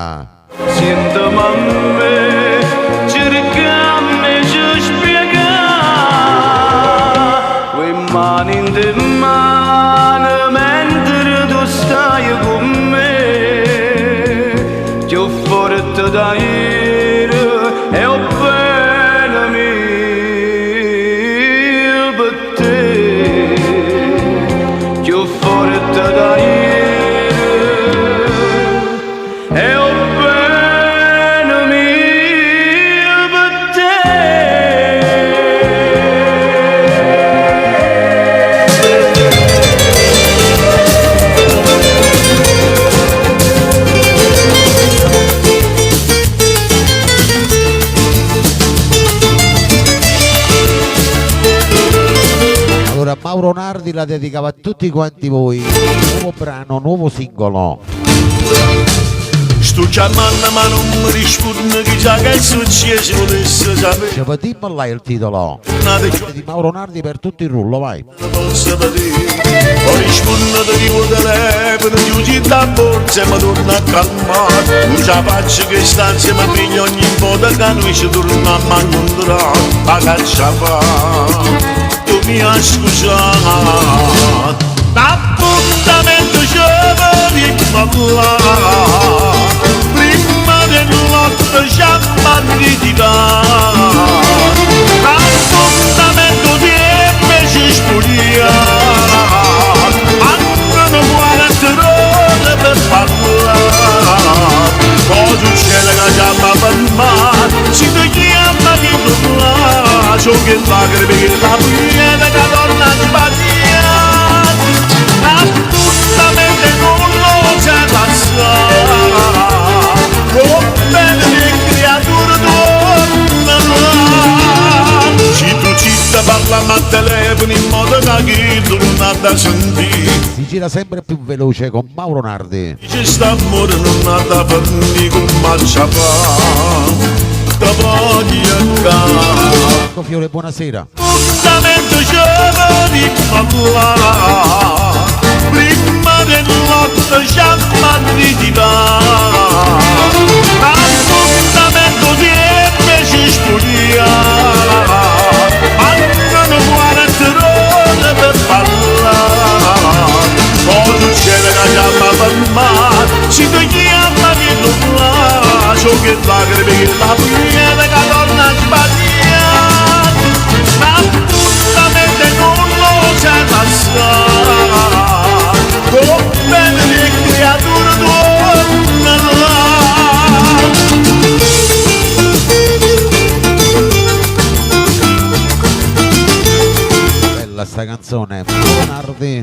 Sentiamo a me, cercami di spiegare, quei mani in te mano mentre tu stai con me, più forte da ieri e ho pena mia per te, più forte da ieri e ho pena mia per te. Allora Mauro Nardi la dedicava a tutti quanti voi. Nuovo brano, nuovo singolo. Sto chiamando ma non mi risponde, chissà che è successo, volesse sapere. Ci vediamo là il titolo. Di Mauro Nardi per tutto il rullo, vai. Posso vedere, ho risposto di tuo telefono, chiusi da borsa e mi torno a calmare. Non ce la faccio che sta insieme a me ogni volta che noi ci torniamo a incontrare. Ma che ce la fa? Tu mi hai scusato. L'appuntamento ci vorremmo là, prima del notte ci abbiamo litigato. L'appuntamento sempre ci spogliamo, mancano 40 ore per parlare. Poi succede che ci abbiamo fermato, si ti chiama di là, ciò che lacrime che la piena che torna a sbagliare. L'appuntamento non lo c'è passare, con bene le creature tornano. Se tu ci stai parlando al telefono, telefono in modo che torna da sentire. Si gira sempre più veloce con Mauro Nardi. Ci sta amore non ha da farmi con marciapà. Da voglio Marco Fiore, buonasera. Appuntamento c'è di parlare. Prima dell'otto c'è di va. Appuntamento sempre ci studia. Mancano 40 ore per parlare. Poi succede che chiama per me. Si ti chiama che non lascio che lacrime che la piena che torna sbagliata. Appuntamento non lo c'è da stare. Come le creature tornano là. Bella sta canzone, Mauro Nardi.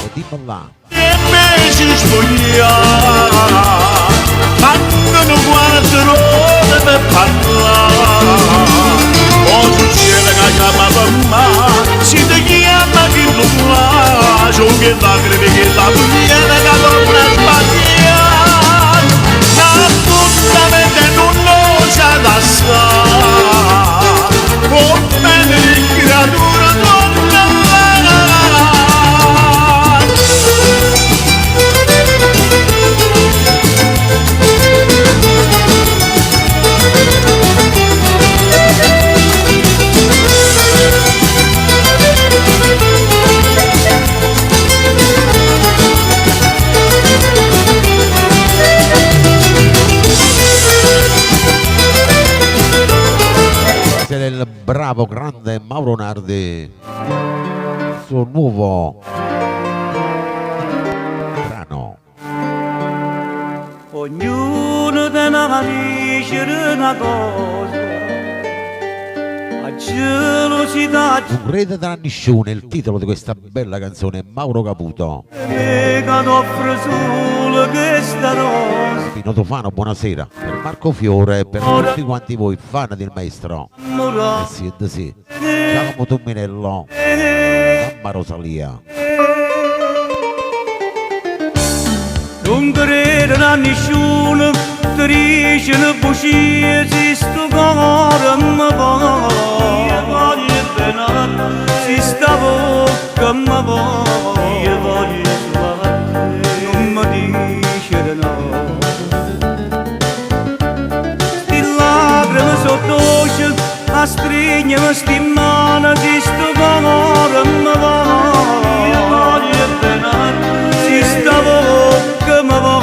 E dimmo là. E me si spoglia. Mancano 40 ore per parlare. O succede che chiama per me. Si ti chiama che non lascio che lacrime che la piena che torna sbagliata. Appuntamento non lo c'è da stare. Come le creature tornano là. Del bravo grande Mauro Nardi, il suo nuovo brano. Ognuno te ne dice una cosa, a gelosità Un rete da Niscione, il titolo di questa bella canzone, Mauro Caputo. che offre solo questa rosa. Pino Tofano, buonasera. Per Marco Fiore e per tutti quanti voi fan del maestro. Sì. Giacomo Tumminello, mamma Rosalia. Non credere a nessuno, ti dice una bugia, si sto cuore mi va. Io voglio bene, si sta bocca mi va. Io voglio sbattere, non mi dice no. Sti lacrime sotto a stringermi sti mani, si sto cuore mi va. Io voglio bene, si sta bocca mi va.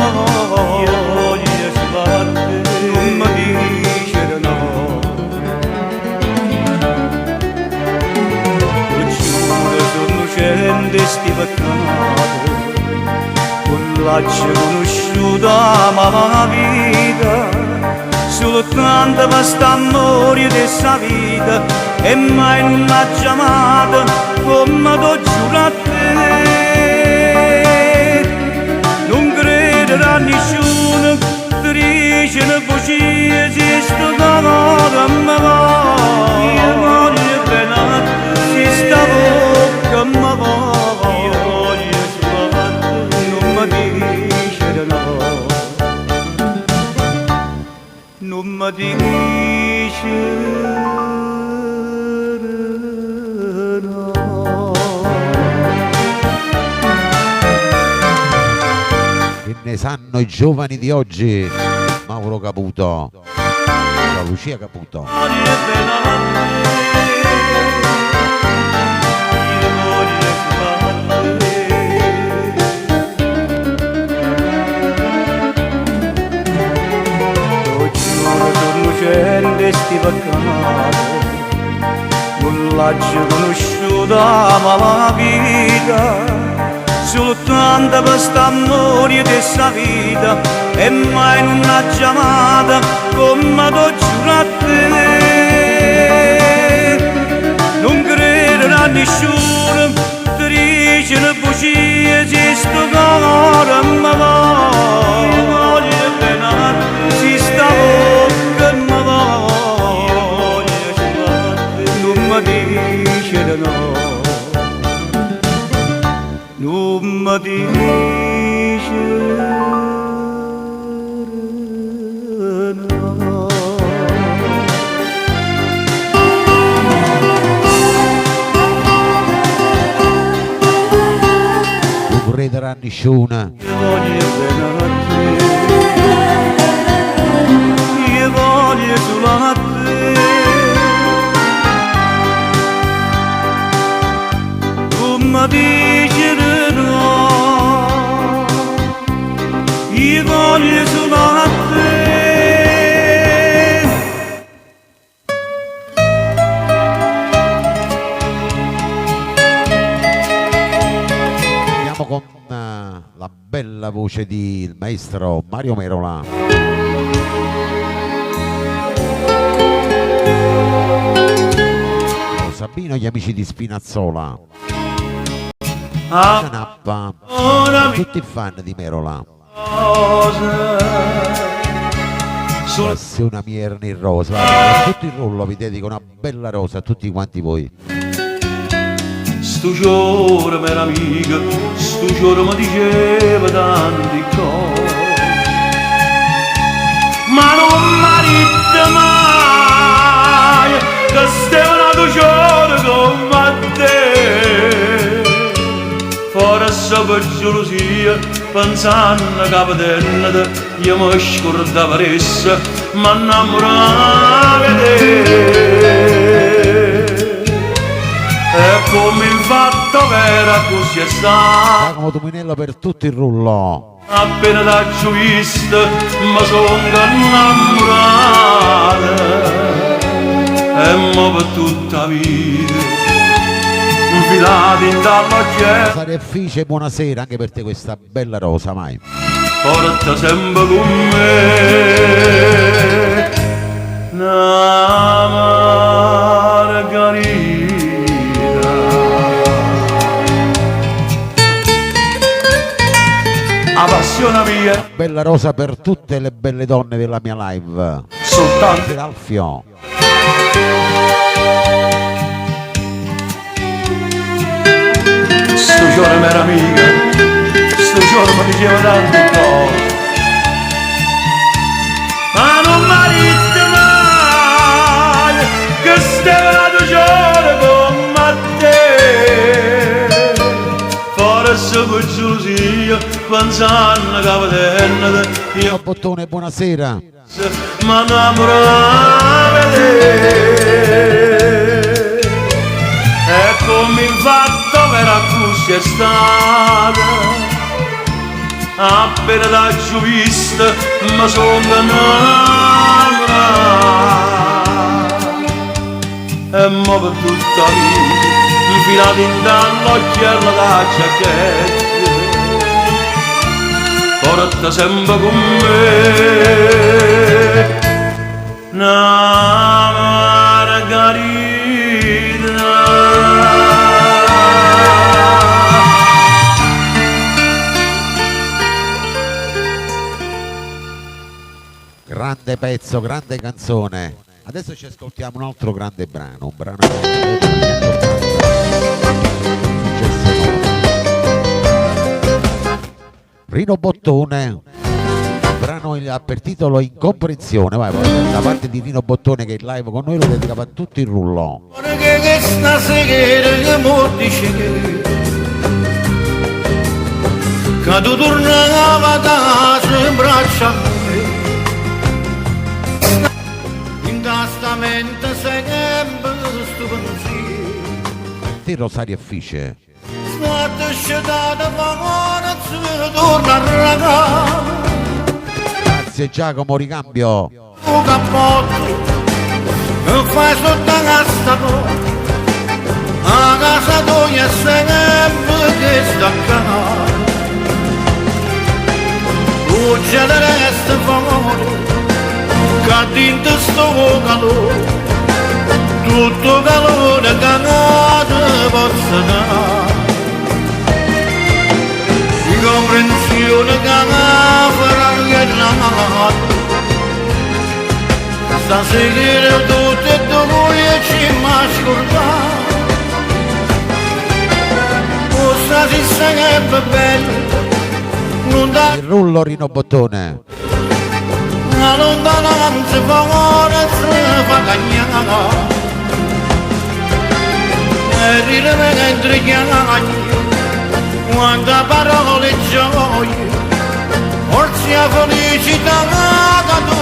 Io voglio sbattere, non mi dice no. Giuro sono scende sti peccati, con l'accia conosciuta ma la vita. Soltanto questo amore di questa vita e mai non l'ha chiamata come t'ho giurato a te. Non credere a nessuno, ti dice una bugia, si sto cuore mi va. Io voglio bene, si sta bocca mi va. Io voglio sbattere, non mi dice no. Non mi dice no. Che ne sanno i giovani di oggi? Mauro Caputo, ciao Lucia Caputo. Voglio bene a te, io voglio sbattere. Sono scende sti peccati, non l'ho conosciuta ma la vita. Soltanto per st'amore di questa vita e mai non l'ha chiamata come t'ho giurato a te. Non credere a nessuno, ti dice una bugia, si sto cuore mi va. Io voglio bene, si sta bocca mi va. Io voglio sbattere, non mi dice mi dice no. Vorrei dare nessuna. Io voglio bene a te, io voglio solo a te. Come dici no, io voglio solo a te. Andiamo con la bella voce del maestro Mario Merola. Sabino e gli amici di Spinazzola. Canappa. Tutti fan di Merola. Se una mia in rosa. Tutto il rollo vi dedico una bella rosa a tutti quanti voi. Sto giorno mera amica, sto giorno mi diceva tanti cose, ma non mi dite mai che stai un giorno come te. Forse per gelosia, pensando che vedendo io mi scordavo essa, ma innamoravo di te. E come il fatto vera così è stato. Giacomo Dominello per tutto il rullo. Appena da visto mi sono innamorato. E mo per tutta la vita infilati in dall'occhietto. Rosario Effice, buonasera anche per te questa bella rosa, mai. Porta sempre con me una margarita. La passione mia. Bella rosa per tutte le belle donne della mia live. Soltanto Alfio. Sto giorno mera amica, sto giorno mi diceva tante cose, ma non mi dite mai che stai un giorno come te. Forse per gelosia, pensando che vedendo io Bottone, buonasera. mi innamoravo di te. E come infatti vera così è stata, appena da vista mi sono innamorato. E mo per tutta la vita infilati in dall'occhiello da giacchetta, porta sempre con me una margarita. Grande pezzo, grande canzone. Adesso ci ascoltiamo un altro grande brano, un brano degli anni 80. Rino Bottone, un brano ha per titolo Incomprensione. Vai, da parte di Rino Bottone che è in live con noi lo dedicava a tutto il rullo. Che stasera che mo dice che tu tornava a casa in braccio a me. Incastamento sempre sto pensiero. Te Rosario Effice. State scetate favore se torna a ragazzo. Grazie Giacomo, ricambio. Un cappotto che fai sotto a casa tua. A casa tua è sempre che sta a casa. Tu ce ne resta favore che dentro sto calore, tutto calore che non posso dare. Incomprensione che non farà che l'amore. Stasera tutte e due ci mi scordare. O stasera si sarebbe bello non da Il rullo Rino Bottone. la lontananza forza fa cagnare e ridere mentre chiagni quanta parole gioie forse la felicità che tu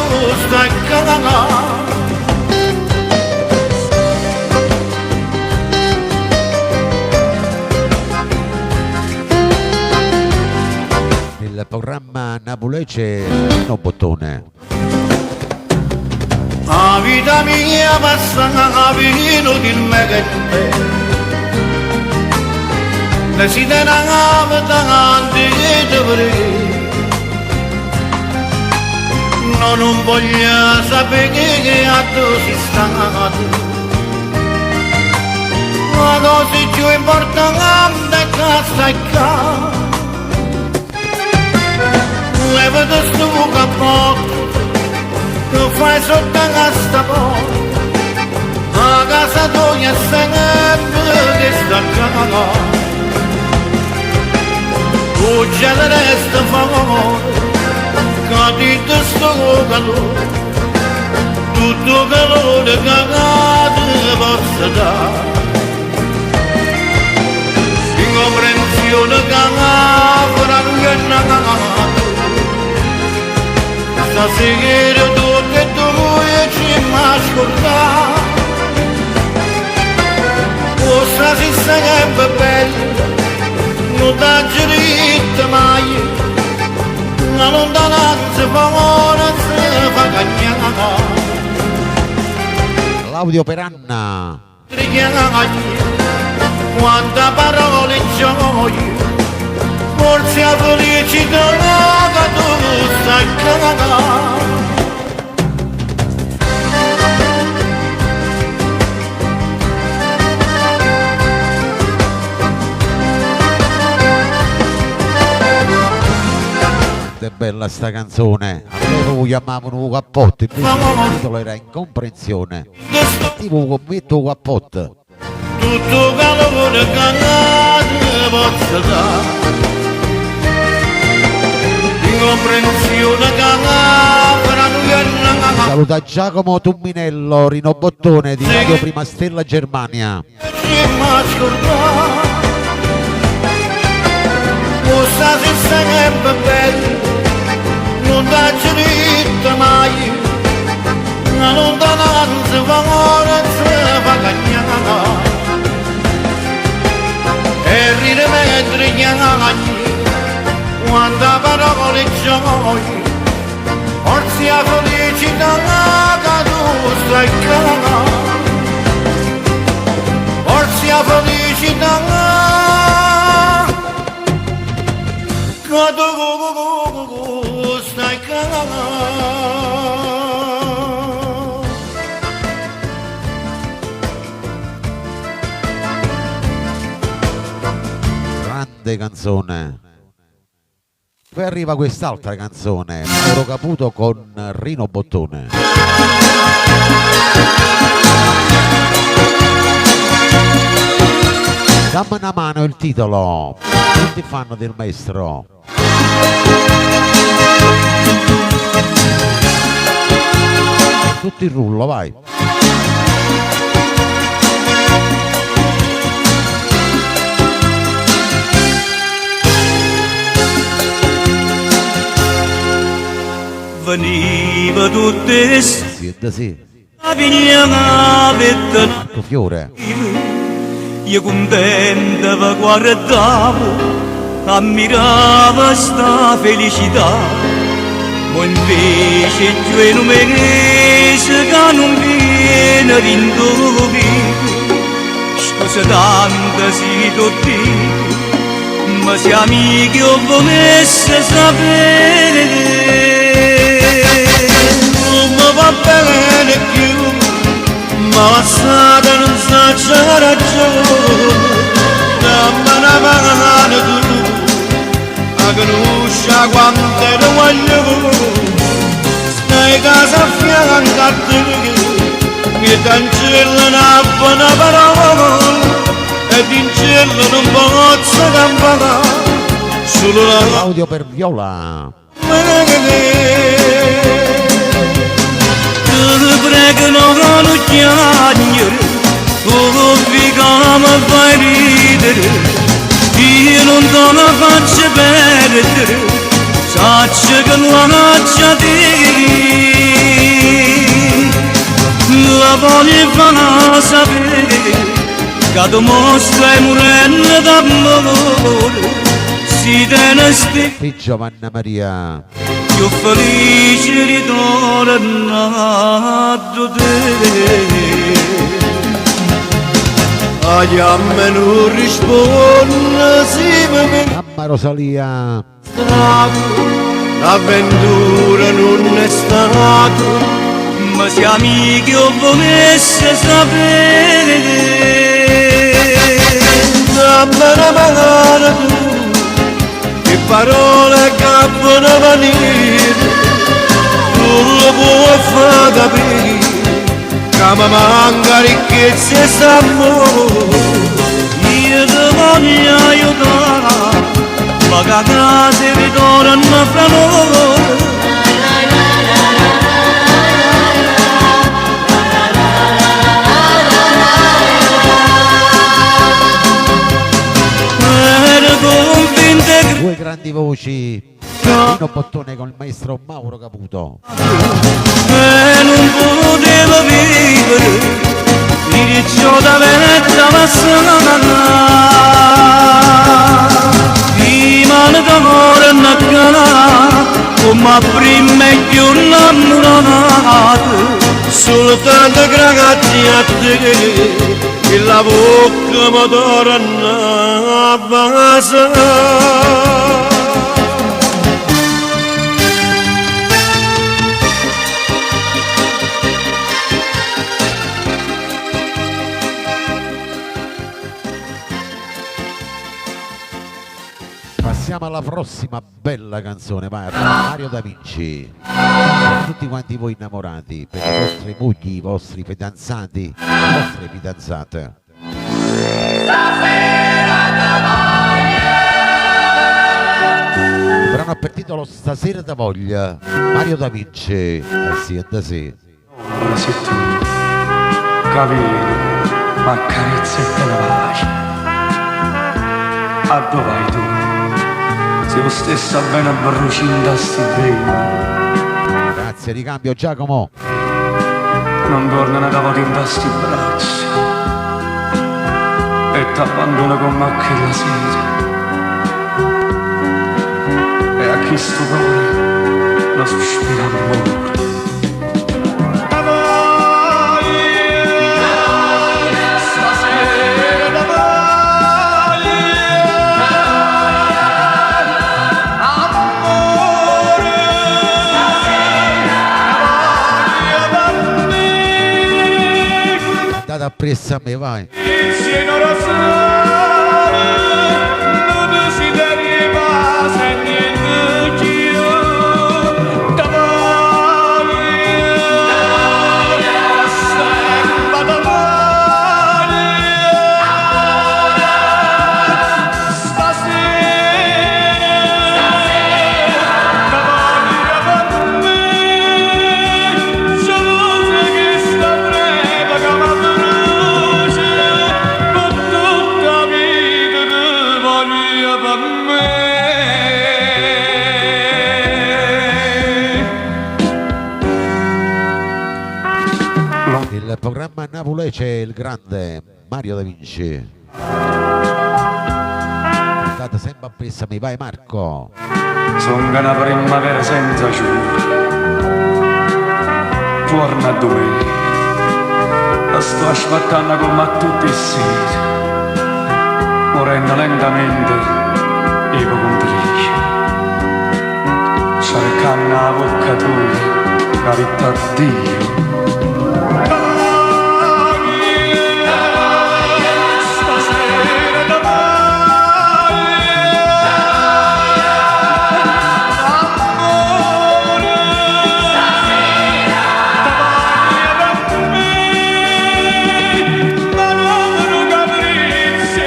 stai cagando. Il programma Napolece Rino Bottone. La vita mia passa inutilmente desiderava tanti dovrei non voglio sapere che a tu si stato la cosa più importante è che stai qua levati sto cappotto tu fai sotto questa porta a casa tua è sempre che sta qua tu già ne resta favore che ti sto calore tutto calore che ti posso dare incomprensione che fra lui e nato stasera tutto e tu ci m'ascoltare cosa si sarebbe bello non da diritto mai la lontananza forza fa cagnare Claudio Peranna. quanta parole gioie forse la felicità che tu stai cagando. È bella sta canzone. Allora lo chiamavano cappotto, invece il titolo era Incomprensione. Tipo commetto cappotto. Tutto calore che posso dare incomprensione che fra lui e nato Saluta Giacomo Tumminello, Rino Bottone di Radio Prima Stella Germania. ci m'ascoltare cosa si sarebbe bello non da diritto mai la lontananza forza fa cagnare e ride mentre chiagni quanta parole gioie forse la felicità che tu stai cagando forse la felicità che tu stai cagando. Grande canzone. Poi arriva quest'altra canzone, Mauro Caputo con Rino Bottone. Dammi una mano il titolo. Tutti fanno del maestro. Tutto il rullo, vai. Veniva tutte Siete sì. la vigna vetta Marco Fiore. io contenta vi guardavo ammirava sta felicità ma invece io non mi rese che non viene rindovi scusa tanta si tutti ma se amici ho volesse sapere va bene più, ma la strada non sa c'è ragione, dammi una mano tu, a conoscere quanto lo voglio, stai casa a fianco a te, mi cancella una buona parola, ed in cielo non posso campare solo la Audio per viola. Te prego non chiagnere, oh figa mi fai ridere, io non te la faccio perdere, saccio che la faccia dire, la voglio far sapere, che tu mo stai morendo d'amore, si te ne stai. Sì, Giovanna Maria. Più felice ritornato te. Agli a me non risponde se mi Mamma Rosalia. l'avventura non è stato, Ma se amici o volesse sapere, dammi una mano tu, che parole cappano a venire, non lo può far capire, che mi manca ricchezza e s'amore. io ti voglio aiutare, ma che casa ritorna fra noi. Due grandi voci, Nino Bottone con il maestro Mauro Caputo. E non potevo vivere, diriccio da vetta passata, prima d'amore naccana, come prima e più innamorata, Soltanto grazie a te, che la bocca mi torna a basa. Passiamo alla prossima bella canzone, Mario Da Vinci. Per tutti quanti voi innamorati, per i vostri mogli, i vostri fidanzati, le vostre fidanzate. Il brano ha per titolo Stasera da voglia, Mario Da Vinci. Sì, da sì. Se tu cammini, ma carezza e te ne vai. A dove vai tu? Se lo stesso bene brucinda sti bene. Grazie, ricambio Giacomo. Non tornano da poter in sti braccia e t'abbandona con me quella sera. E a chi sto cuore lo sospira amore. Appresso a me, vai. Il programma a Napoli c'è il grande Mario Da Vinci. State sempre appresso a me, vai Marco. Sono una primavera senza giura, torna a domenica, la sto aspettando come a tutti i seri, morendo lentamente ipocondria, cercando la bocca tua, carità a Dio. Se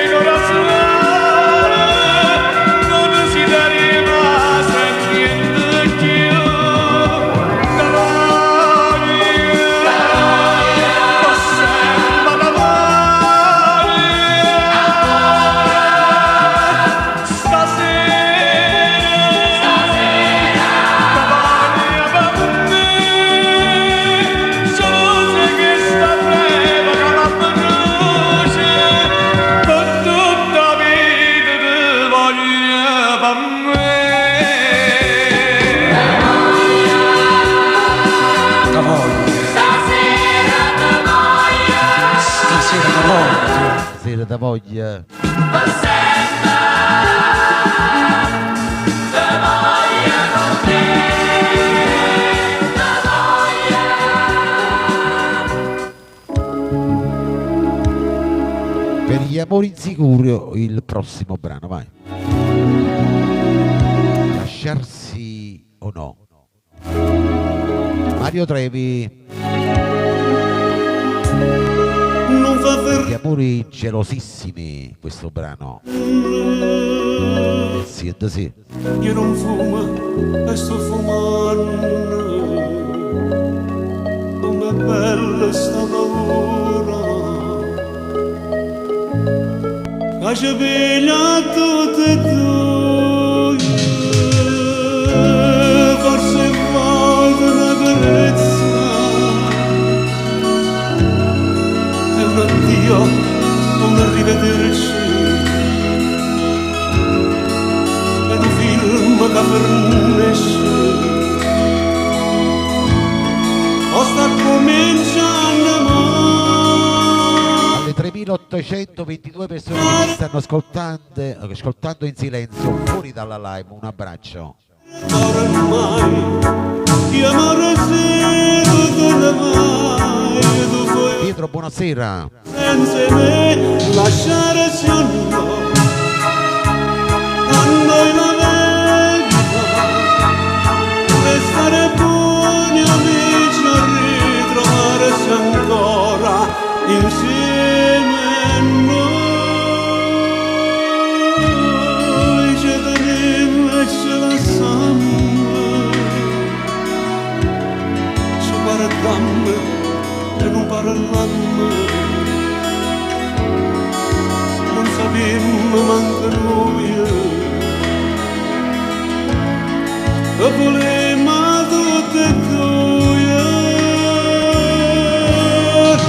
da voglia. Per gli amori insicuri il prossimo brano, vai. Lasciarsi o no? Mario Trevi. Non fa Gli amori gelosissimi, questo brano. Sì, sì. Io non fumo e sto fumando, com'è bella sta paura, che ci piglia tutte e due, forse volta una carezza e un addio, un arrivederci. Film che fornisce o sta cominciando Alle 3822 persone che mi stanno ascoltando in silenzio fuori dalla live, un abbraccio. Pietro, buonasera. Senza me lasciare solo noi la verità, restare buoni amici a ritrovarsi ancora insieme noi ci tenim e ce la sanno, ci guardammo e non parlammo, non sapemmo manco noi che volevamo tutte e due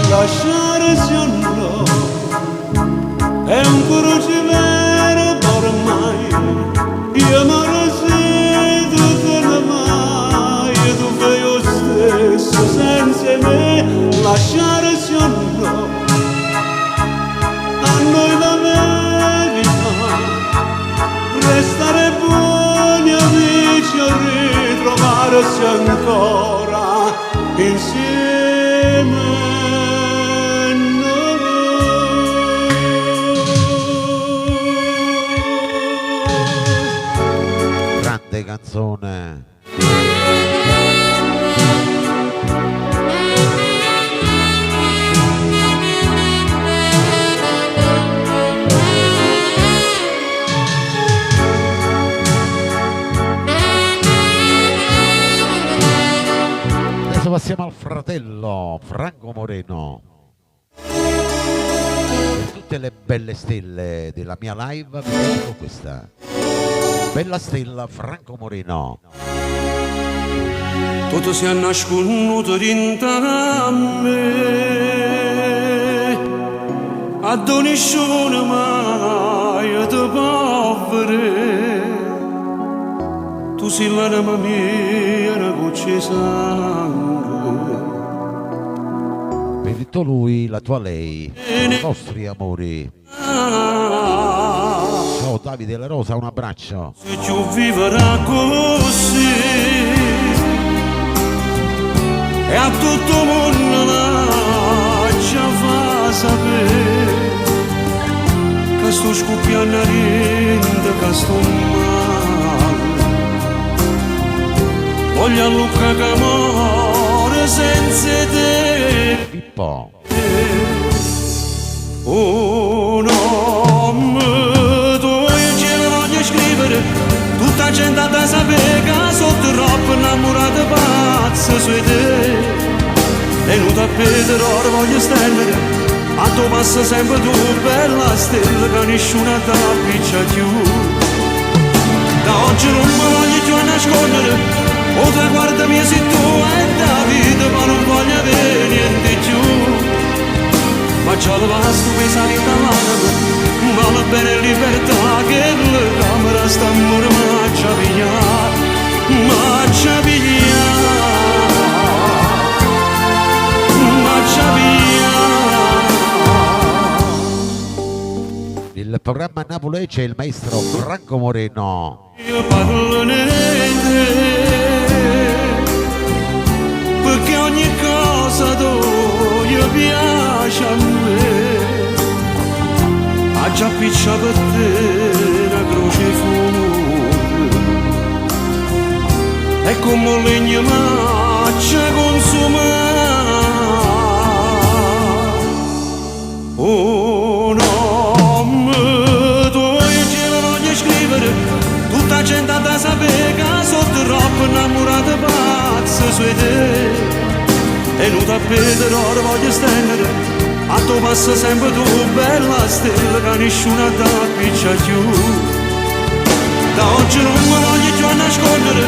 lasciarsi o no, è un crocifiero ormai, io amore se tu te ne vai, tu fai lo stesso senza me, lasciarsi o no, a noi la verità, restare buoni amici a ritrovarsi ancora insieme noi. Grande canzone. Passiamo al fratello Franco Moreno. Per tutte le belle stelle della mia live vi dico questa. Bella stella Franco Moreno. Tutto si è nasconuto dentro a me, a doniscione mai di povere. Tu sei l'anima mia, una goccia di sangue. Per tutto lui, la tua lei, i nostri amori. Ciao Davide La Rosa, un abbraccio. Se tu vivrà così e a tutto il mondo lascia fa sapere che sto scoppiando a rinde, che sto male. Voglio a Luca che muore senza te. Pippo. Oh no, tu ce ne voglio scrivere, tutta gente da sapere che sono troppo innamorata pazza su di te. E non da Pedro ora voglio stendere, a tu passa sempre tu, bella stella, che nessuno ti appiccia più. Da oggi non mi voglio più nascondere, o traguarda mia sei tu e Davide, ma non voglio avere niente più. Ma già lo basta pensare in l'anima, vale bene libertà che la camera sta amore maccia via, maccia via, maccia via. programma a Napoli c'è il maestro Franco Moreno. Io parlo niente, perché ogni cosa io piace a me. Ha già piccia per te la croce fuori, e come un legno maccia consuma. Oh no, tu non gli scrivere, tutta la gente da sapere che sotto troppo innamorata pazza su te. E non t'appetero, ora voglio stendere, a tu passa sempre tu, bella stella, che nessuno ti appiccia più. Da oggi non mi voglio più nascondere,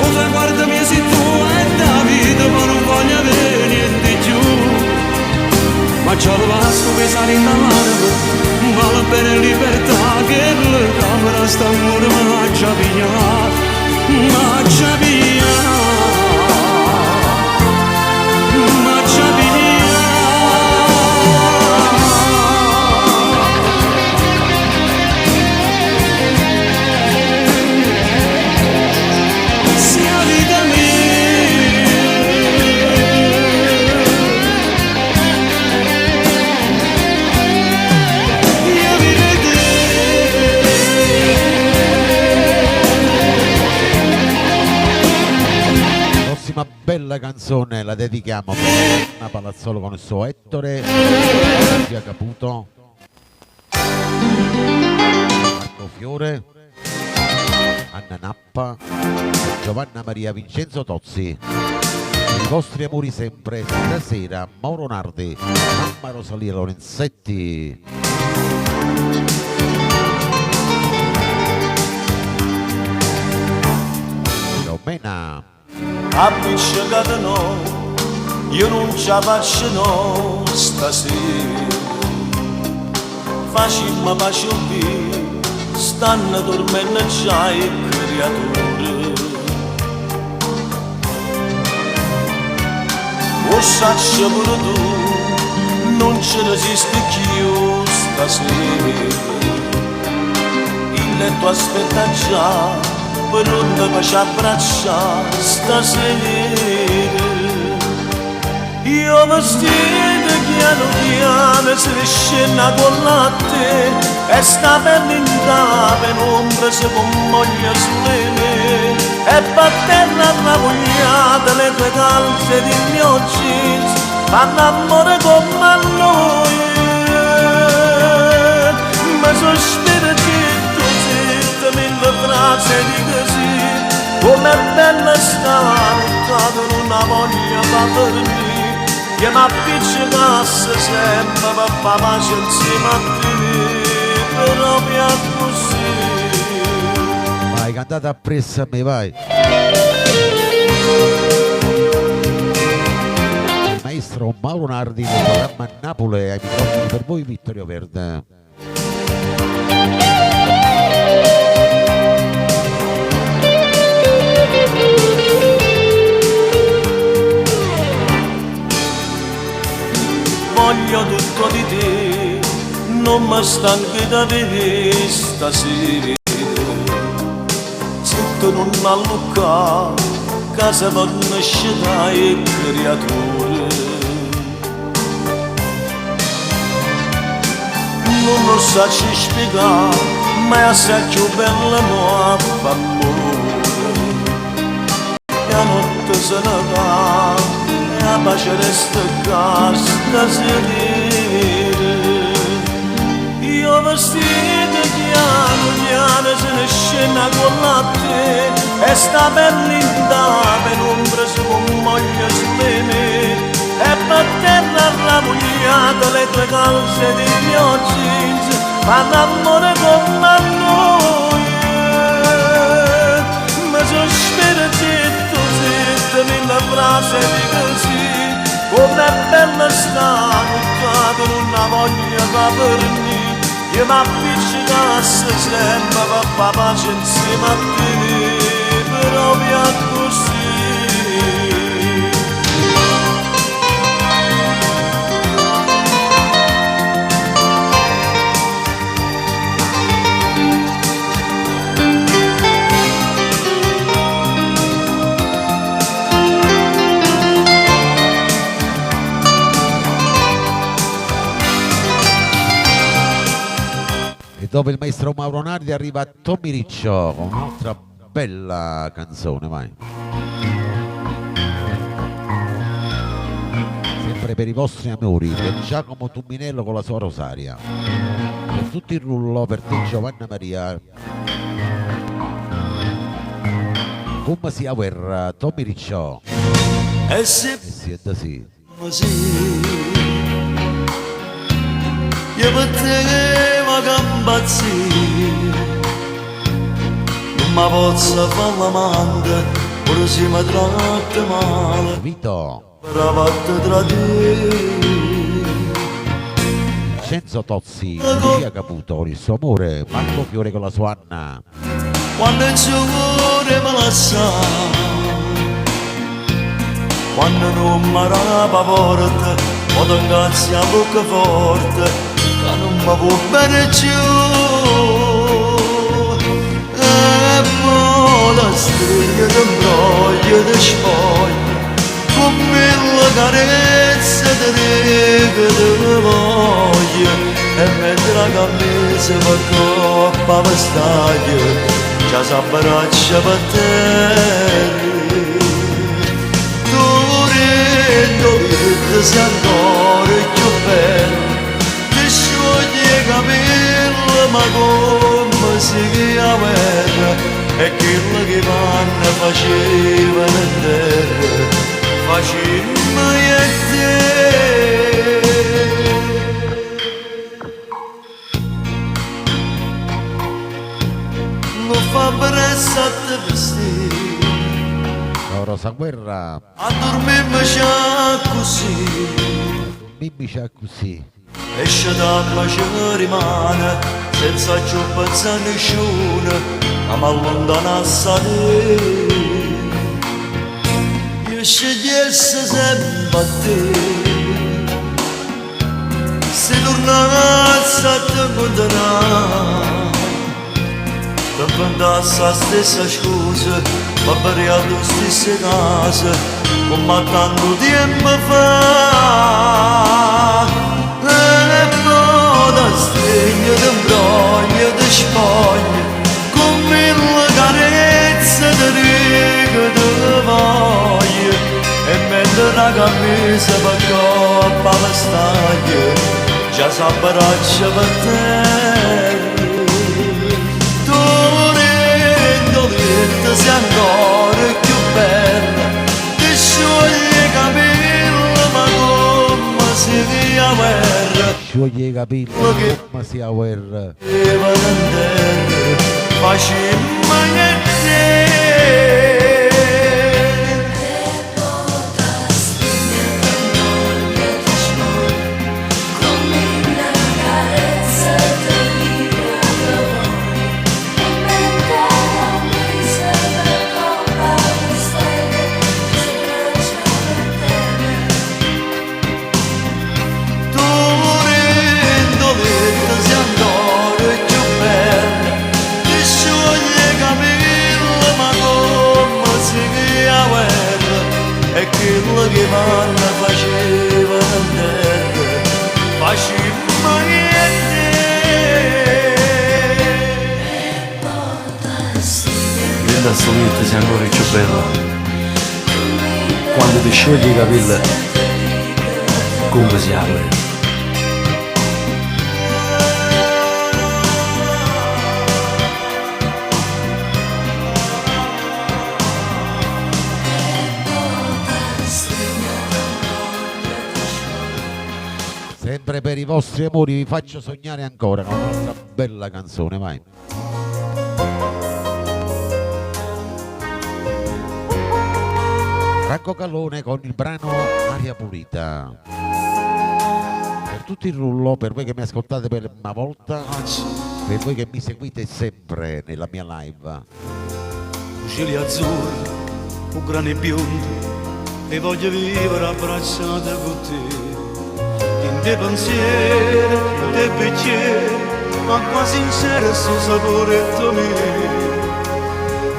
o traguardami se tu è da vita, ma non voglio avere niente più. Ma c'ho il vasco che sale in davanti, vale bene libertà, che la camera sta amore ma già pigliato, ma già pigliato. Una bella canzone la dedichiamo a Palazzolo con il suo Ettore, Via Caputo, Marco Fiore, Anna Nappa, Giovanna Maria Vincenzo Tozzi. I vostri amori sempre, stasera Mauro Nardi, Mamma Rosalia Lorenzetti. Romena. Appiccicato no, io non ce la faccio no stasera. Facimmo pace un po', stanno dormendo già i creature. O sacci pure tu, non ci resisti più stasera. Il letto aspetta già, per non ti faccio abbracciare stasera. Io vestito piano piano se ne scena con latte, e sta per l'inda penombra se commoglia sulle me, e per terra ravogliata le tue calze di mio jeans fanno amore come a noi. Ma sospira zitto zitto mille frasi di così, come è bella stare in una voglia per me, che mi appiccicasse sempre per fare pace insieme a te, però mi ha così. Vai, cantate appresso a me, vai. Il maestro Mauro Nardi nel programma Napoli, ai microfoni per voi Vittorio Verde. Voglio tutto di te, non mi stanchi da vedere stasera. Se tu non allucca, casa per nascere e creature. Non lo so spiegare, ma è assai più bella mo' amore. La notte se ne va, e la pace resta qua stasera. Io vestito piano piano se ne scena con latte, e sta per linda penombra se commoglia sulle me, e per terra ravogliata le tue calze di mio jeans fanno amore come a noi. Ma sospira zitto zitto mille frasi di così, come è bella stare in una voglia per me, che mi appiccicasse sempre per fare pace insieme a te, però mi ha così. dopo il maestro Mauro Nardi arriva Tommy Riccio con un'altra bella canzone, vai. Sempre per i vostri amori, per Giacomo Tumminello con la sua Rosaria, per tutto il rullo, per te Giovanna Maria. Come si guerra, Tommy Riccio. E se siete sì. Io poteva gambazzi, non mi posso fare l'amante, pure se mi tratta male. Vito. Bravatte tra te. Vincenzo Tozzi, Lucia Caputo con il suo amore, Marco Fiore con la sua Anna. Quando il cuore me la sa, quando non mi rapa forte, o ti incazzi a bocca forte, che non mi può bene più. E poi la stella ti imbroglia, ti spoglia, con mille carezze ti dico ti voglio. E mentre la camisa va coppa vestaglia, già s'abbraccia per te. Ti sei ancora più bello, ti sciogli i capelli, ma come si chiama? E quello che vanno facevano in terra, facemmo io e te. Lo fa pressa a te vestire, Rosa Guerra. a dormirci così, Dormirci così. esce d'acqua ci rimane, senza più pensare a nessuno, ma mi allontanasse da te. Io scegliessi sempre a te, se tornassi a te incontrare, ti inventasse la stessa scusa, ma bariato le stesse case, come tanto tempo fa. E poi da stringe, ti imbroglia, ti spoglia, con mille carezze ti dico ti voglio. E mentre la camisa va coppa la staglia, già s'abbraccia per te. Ti sei ancora più bella, ti sciogli i capelli, ma come si via guerra. Scioglie i capelli, come si guerra. E va in terra, facemmo io e te. E quello che vanno faceva in terra, facemmo io e te. Linda Solito sei ancora più bella, quando ti sciogli i capelli, come si apre. Sempre per i vostri amori vi faccio sognare ancora con un'altra bella canzone, vai. Franco Callone con il brano Aria Pulita. Per tutto il rullo, per voi che mi ascoltate per una volta, per voi che mi seguite sempre nella mia live. Cieli azzurri, con grani biondi, e voglio vivere abbracciata con te. In te pensieri, in te bicchieri, ma quasi sincero sto sapore mio.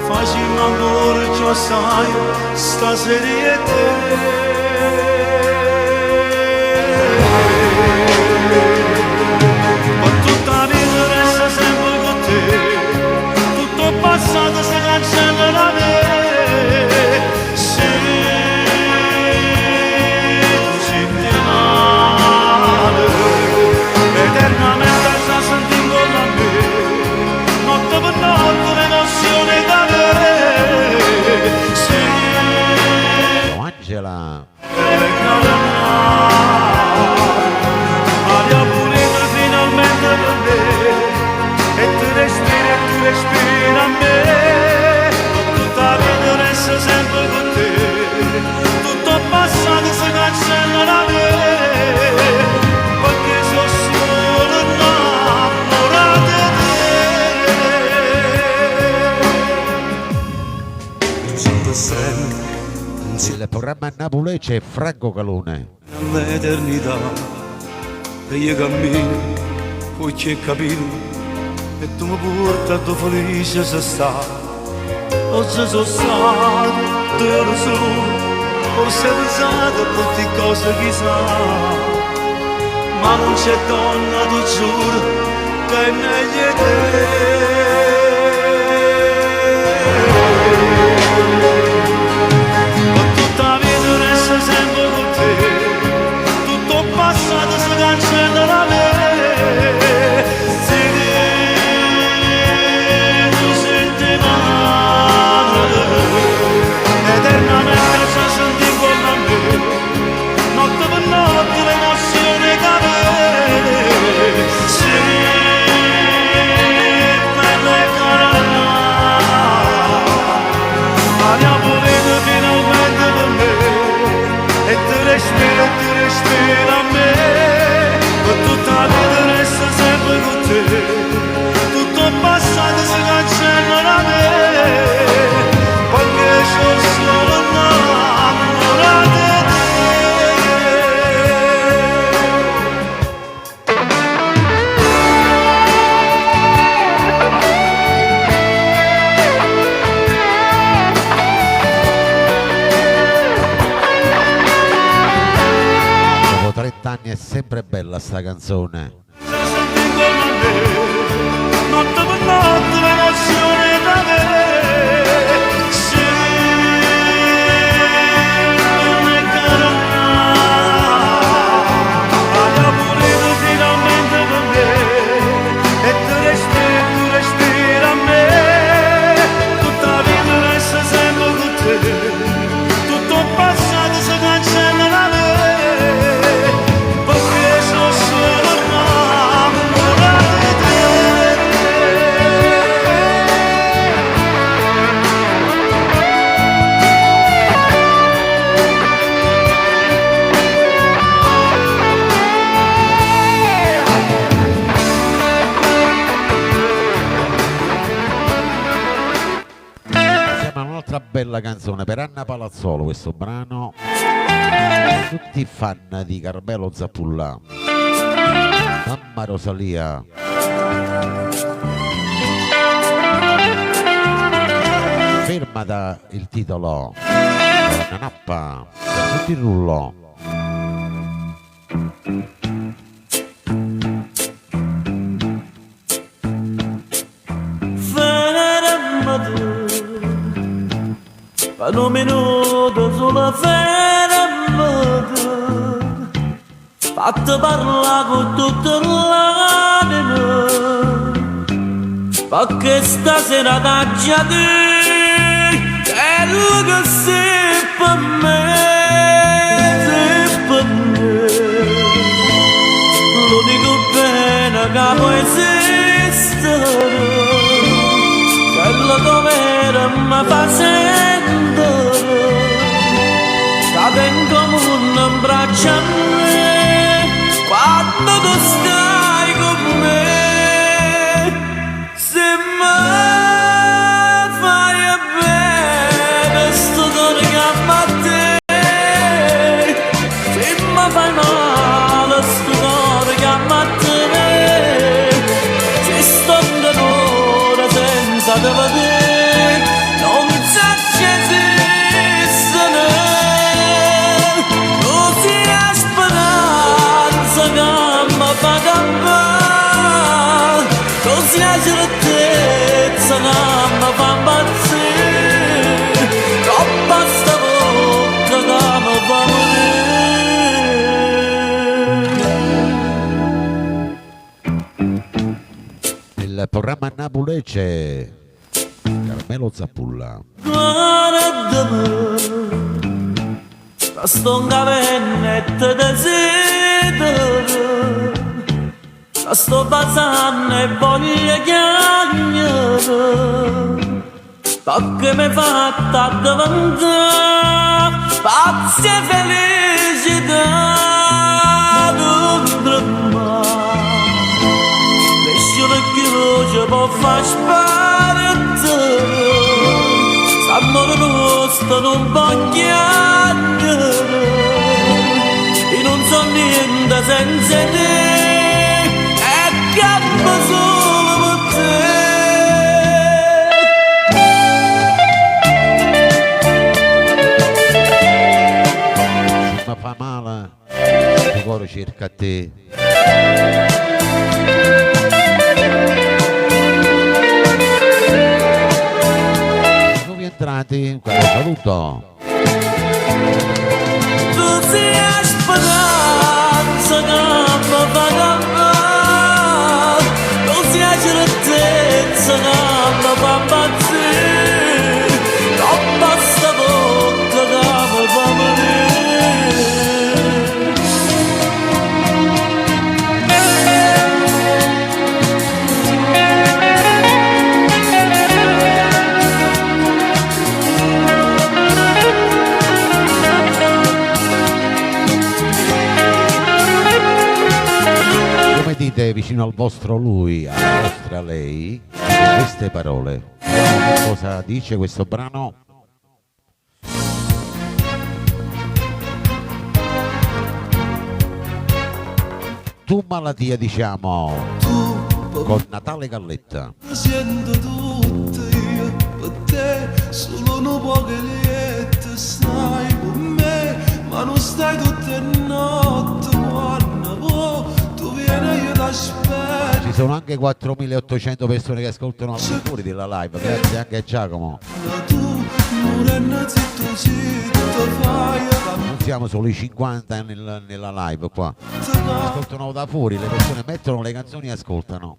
Facciamo ancora ciò sai, stasera e te. Ma tutta la vita resta sempre cosa sento. Il programma Napulecce è Franco Calone. All'eternità e io cammino, poi c'è capito e tu mi porti a tua felice se sta. Oggi sono stato, te lo so, forse ho pensato a tutte cose chissà, ma non c'è donna, ti giuro, che è meglio te. Sempre con te, tutto passato si cancella da me. Se tu senti male, eternamente ci senti con me, notte per notte l'emozione che avete. Se bella e cara, abbiamo venuto finalmente per me. E ti respira a me, ma tutta la vita resta sempre con te, tutto il passato si cancella da me, perché sono solo innamorato di te. Dopo 30 anni è sempre bella sta canzone. Notte per notte l'emozione da me. Se non è cara, hai pulito finalmente per me e tu respira a me. Tutta la vita resta sempre con te, tutto il passato si cancella da me. Un'altra bella canzone per Anna Palazzolo, questo brano. Tutti fan di Carmelo Zappulla. Mamma Rosalia. Ferma da il titolo. Una nappa per tutti il rullo. Un minuto solo fermata, fatta parlare con tutta l'anima, perché stasera t'aggia te, quello che sei per me, sei per me. Lo dico bene che può esistere, quello dov'era mi fa sentire. Cade in comune in braccia a me quando tu stai con me. Se mi fai bene sto cuore che ama a te, se mi fai male sto cuore che ama a te, ci sto ancora senza te vedere, non sa che così la certezza che mi fa impazzire, troppa sta bocca che mi fa morire. Il programma Napulecce Carmelo Zappulla. Guarda me, sto cavennetto desidero, sto basando e voglio chiagnare, perché mi fatta diventare pazzi e felicità d'un dramma. Nessuno più ci può far sparire, stanno rosta non bagnagne e non so niente senza te e campo solo per te. Se mi fa male, il cuore cerca te. Entrati, un caro saluto. Tu sei a speranza che mi fa cambiare, tu sei a certezza che mi fa impazzire, non basta volta che mi fa morire. Dite vicino al vostro lui, alla vostra lei, queste parole. Cosa dice questo brano? Tu malattia, diciamo, con Natale Galletta. Sento tutto io per te, solo un po' che lieta stai con me, ma non stai tutte le notti quando vuoi. Ci sono anche 4.800 persone che ascoltano fuori della live, grazie anche a Giacomo. Non siamo solo i 50 nella live qua, ascoltano da fuori, le persone mettono le canzoni e ascoltano.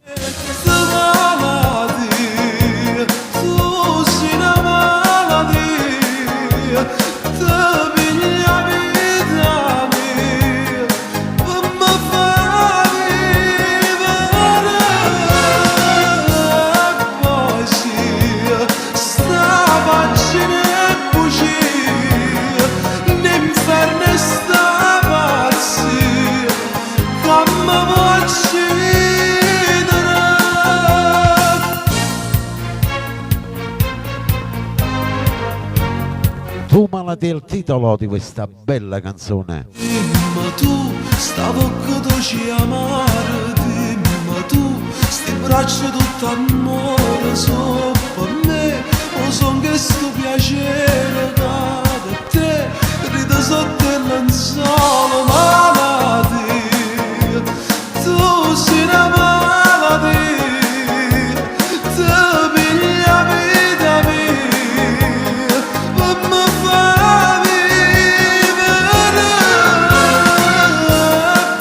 Tu malattia è il titolo di questa bella canzone. Dimmi tu, sta bocca dolce amare, dimmi tu, sti braccia tutto amore, so per me, o son che sto piacere da te, ride sotto il lenzuolo, malattia, tu sei una malattia, ti piglia vita mia, per me fa vivere,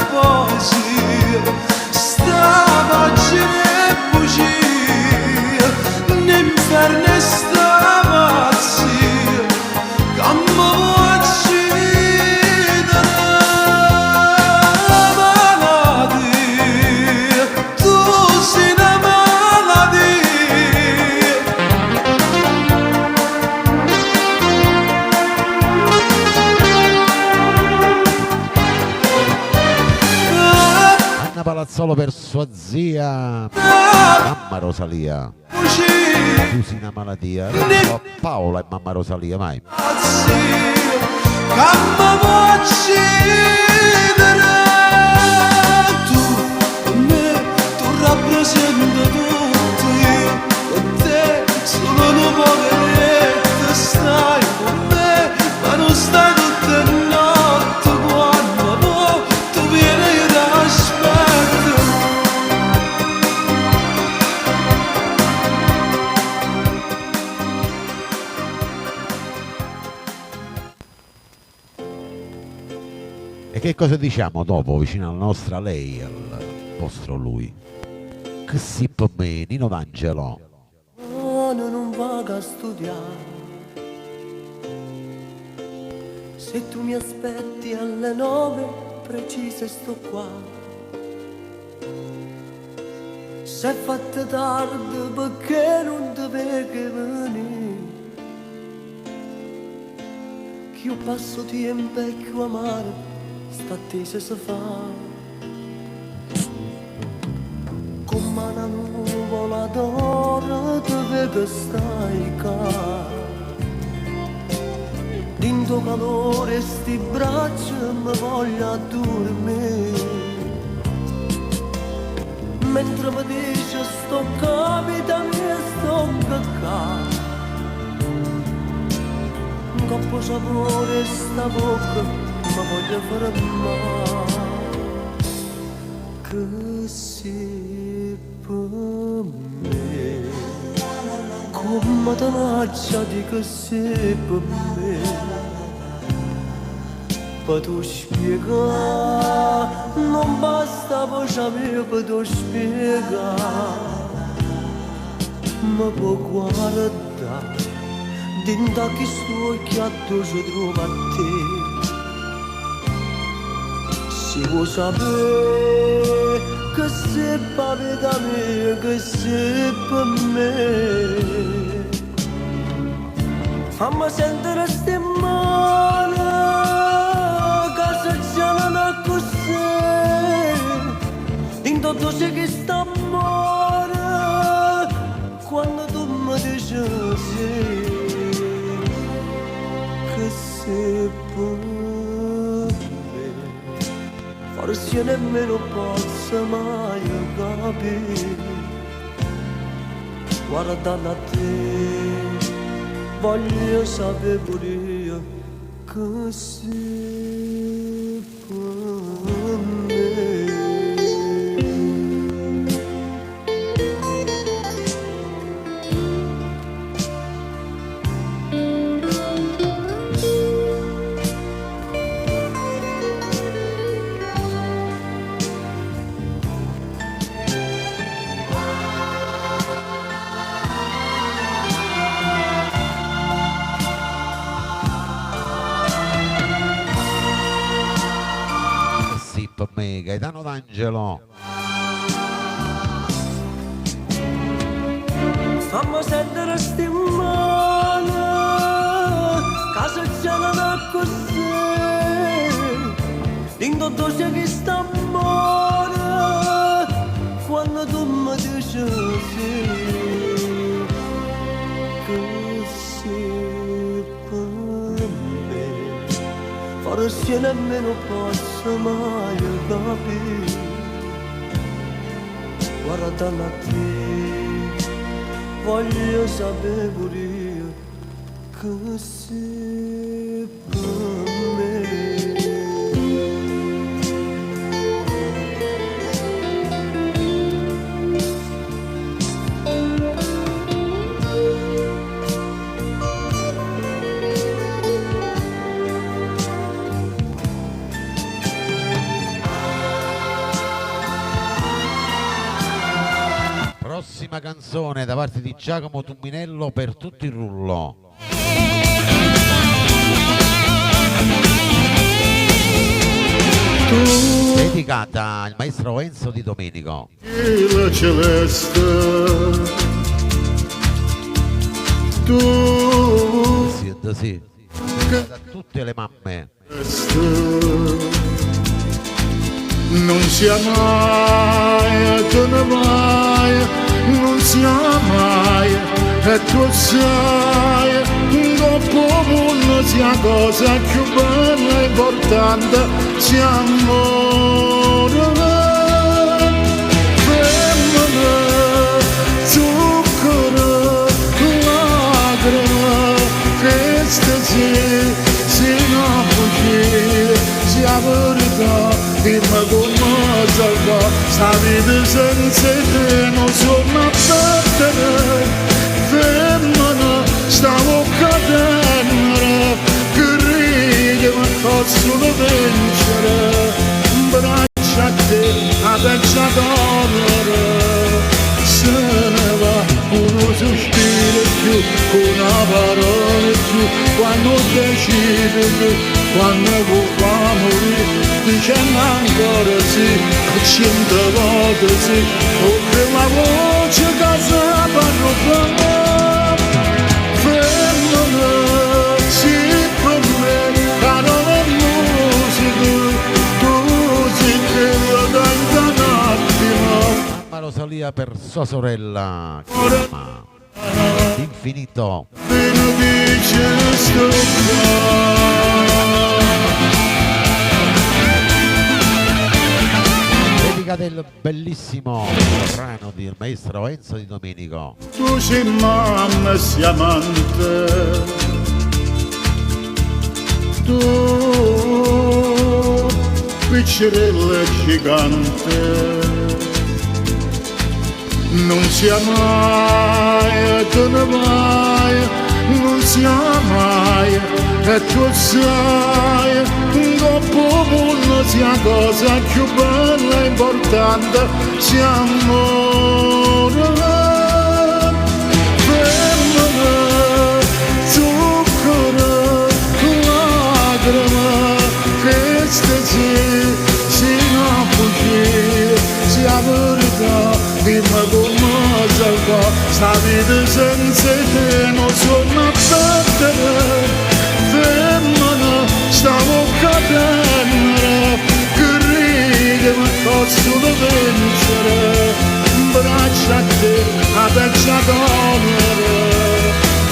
poesia, sta pagina e bugia, l'inferno e sta pazzia, che mi vuoi uccidere, malattia, tu sei una malattia. Anna Palazzolo per sua zia mamma Rosalia. Tu sei una malattia. Paola e mamma Rosalia, vai. Tu con me, tu rappresenti tutto io, con te sono un po' che stai con me, ma non stai tutte le notti quando vuoi, tu vieni e io ti aspetto. E che cosa diciamo dopo, vicino alla nostra lei, al vostro lui? Che si per me, Nino D'Angelo. Non vado a studiare, se tu mi aspetti alle 9 precise sto qua, se è fatta tardi perché non ti vedi venire, che io passo tempo e che amare sta attesa si fa. Come una nuvola d'oro ti vedo stai qua, Dinto calore sti braccia mi voglio dormire. Mentre mi dice sto capita mia sto cacca. Un coppo sapore sta bocca ma voglio fermare. Che sei per me, come te naccia di che sei per me. Per tu spiegare, non basta voce mia per tu spiegare. Ma può guardare, dinta che sto occhiato si trova a te. Si vuoi sapere che sei per vita mia, che sei per me. Fammi sentire ste mani, che se c'è non così. In tutto c'è che sta amore, quando tu mi dici sì, che sei per me. Forse nemmeno posso mai capire. Guardando a te, voglio sapere pure io che sei per me. Per me, Gaetano D'Angelo. Fammi sentire sti mani, che se c'è non così. In tutto c'è che sta amore, quando tu mi dici sì, che sei per me. Forse nemmeno posso mai capire. Guardando a te, voglio sapere pure io che sei per me. Prossima canzone da parte di Giacomo Tumminello per tutto il rullo. Dedicata al maestro Enzo Di Domenico. La celeste, tu Sì, da tutte le mamme. non sia mai, tu ne vai, non sia mai, e tu sai, dopo non sia cosa più bella e importante, sia amore. Femmina, zucchero, lacrime, queste sì, non fuggire, sia verità. Dimmi come salva, sta vita senza te non sono a perdere. Femmina, stavo cadendo, che ridi ma possono vincere. Braccia a te, a pezza d'onore, se ne va uno sospiro più, una parola più, quando decide più. Quando va morire dicendo ancora sì, 100 volte sì, oltre la voce che sapano fare. Femmina, sì per me, parole e musica lo dai un attimo. Mamma Rosalia per sua sorella, Infinito. Me lo dice sto qua. bellissimo brano del maestro Enzo Di Domenico. Tu sei mamma, sei amante, tu piccerella gigante, non sia mai, tu ne vai, non sia mai, e tu sai, dopo mondo sia cosa più bella e importante, sia amore. Femmina, zucchero, lacrima, che stasera sino a fuggire, sia verità, dimmi come salva, sta vita senza te non sono a battere. Femmina, stavo cadendo, che ride ma posso vincere, braccia a te, abbraccia d'onore,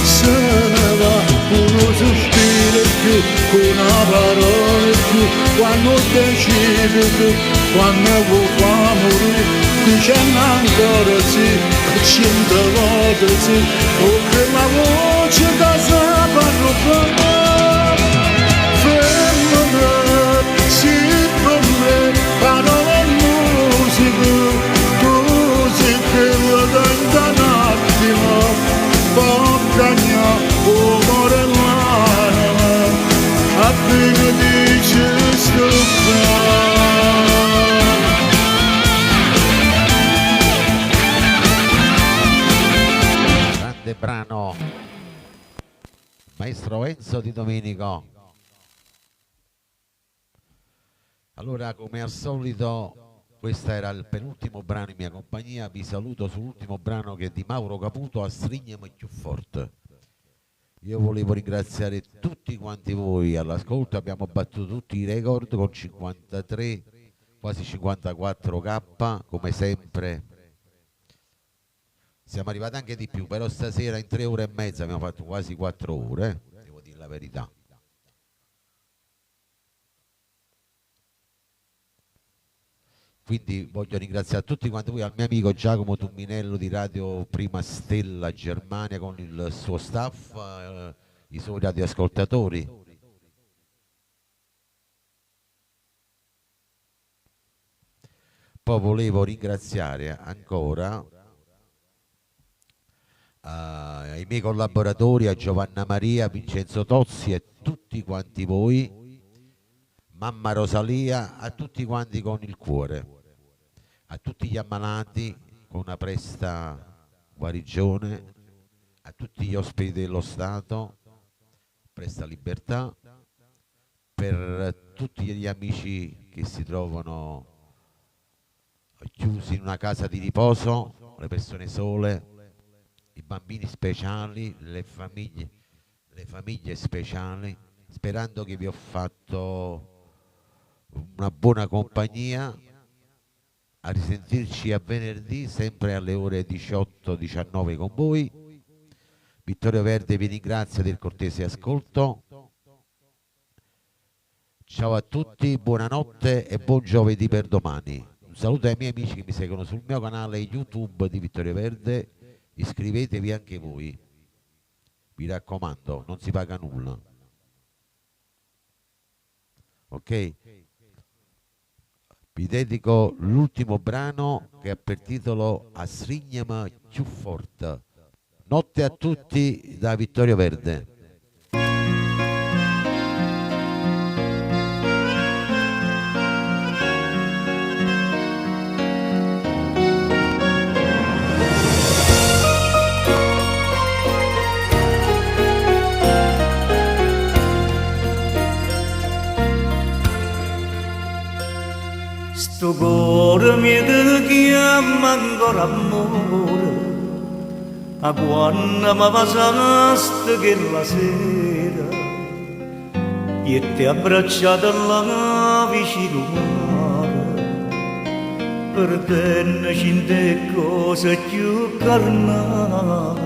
se ne va uno sospiro più, una parola più, quando decidi tu, quando vuoi fa morire, dicendo ancora sì, 100 volte sì, o che la voce da sabato fa. Si per me parole e musica, così che la tenta un attimo, può cagnare umore l'anima, appena dice sto Grande brano, maestro Enzo Di Domenico. Allora, come al solito, questo era il penultimo brano in mia compagnia. Vi saluto sull'ultimo brano che è di Mauro Caputo, A Strignami più forte. Io volevo ringraziare tutti quanti voi all'ascolto, abbiamo battuto tutti i record con 53, quasi 54k, come sempre. Siamo arrivati anche di più, però stasera in 3 ore e mezza abbiamo fatto quasi 4 ore, devo dire la verità. Quindi voglio ringraziare tutti quanti voi, al mio amico Giacomo Tumminello di Radio Prima Stella Germania con il suo staff, i suoi radioascoltatori. Poi volevo ringraziare ancora i miei collaboratori, a Giovanna Maria, Vincenzo Tozzi e tutti quanti voi, mamma Rosalia, a tutti quanti con il cuore, a tutti gli ammalati con una presta guarigione, a tutti gli ospiti dello Stato, presta libertà, per tutti gli amici che si trovano chiusi in una casa di riposo, le persone sole, i bambini speciali, le famiglie speciali, sperando che vi ho fatto una buona compagnia. A risentirci a venerdì, sempre alle ore 18-19 con voi. Vittorio Verde vi ringrazia del cortese ascolto. Ciao a tutti, buonanotte e buon giovedì per domani. Un saluto ai miei amici che mi seguono sul mio canale YouTube di Vittorio Verde. Iscrivetevi anche voi, mi raccomando, non si paga nulla. Ok? Vi dedico l'ultimo brano che ha per titolo A Strignami più forte. Notte a tutti da Vittorio Verde. Sto cuore mi ti chiama ancora amore, a quando mi passaste quella sera, e ti abbracciata là vicino mare, per te ne c'è cose più carnali,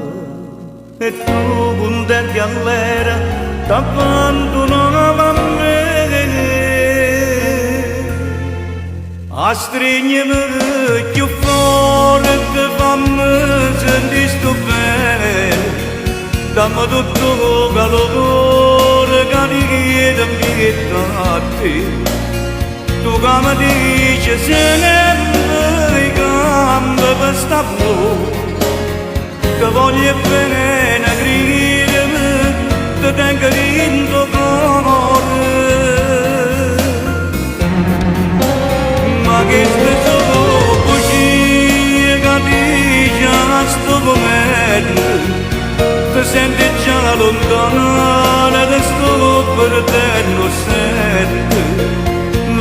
e tu contenti all'era t'abbandonava a me. a stringermi più forte, fammi sentire sto bene. Dammi tutto calore che ti chiedo a te. Tu che mi dici sempre i campi per sta che voglio bene credimi, ti tengo in tuo cuore. Ma che spesso bugie che dici a sto momento, ti senti già lontana, ti sto perdendo sempre.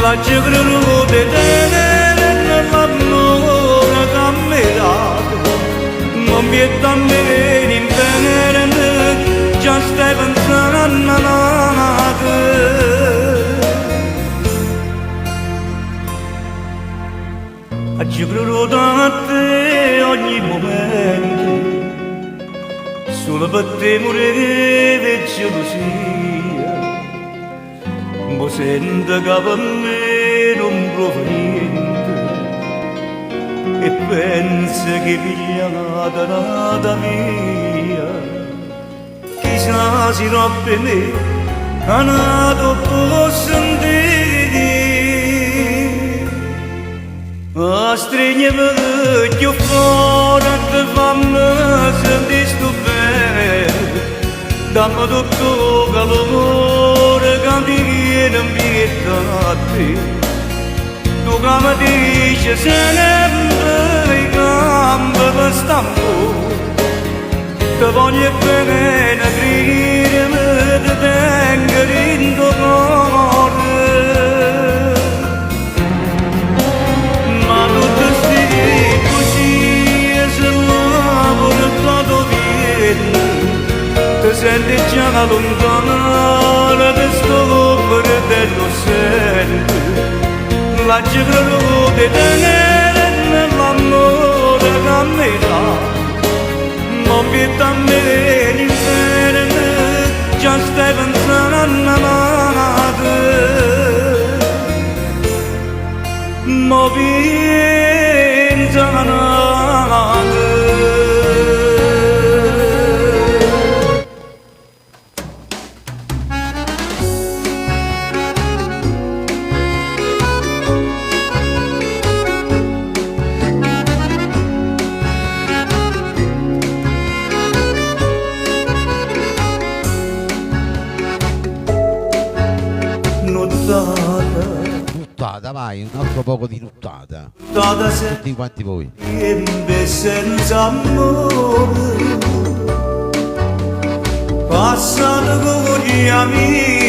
La credo di tenere nell'amore che mi hai dato, non mi è da me in venere, già stai pensando a te. Ci credo da te ogni momento, solo per te morire di gelosia. Ma sento che per me non provo niente e penso che pigliata nata mia chissà se per me è nato per sentire a stringermi più forte, fammi sentire sto bene. Dammi tutto calore che ti viene a te. Tu che mi dici sempre i campi per st'amore, ti voglio bene credimi, ti tengo in tuo cuore. Ma tutte sti così se la portato viene, ti senti già lontana, ti sto perdendo sempre. La credo di tenere nell'amore che mi hai dato, non mi è da me l'inferno, già stai pensando a te. Ma pensa a te. Nuttata, vai, un altro poco di nuttata. Tutti quanti voi. Senza amore, passato con gli amici.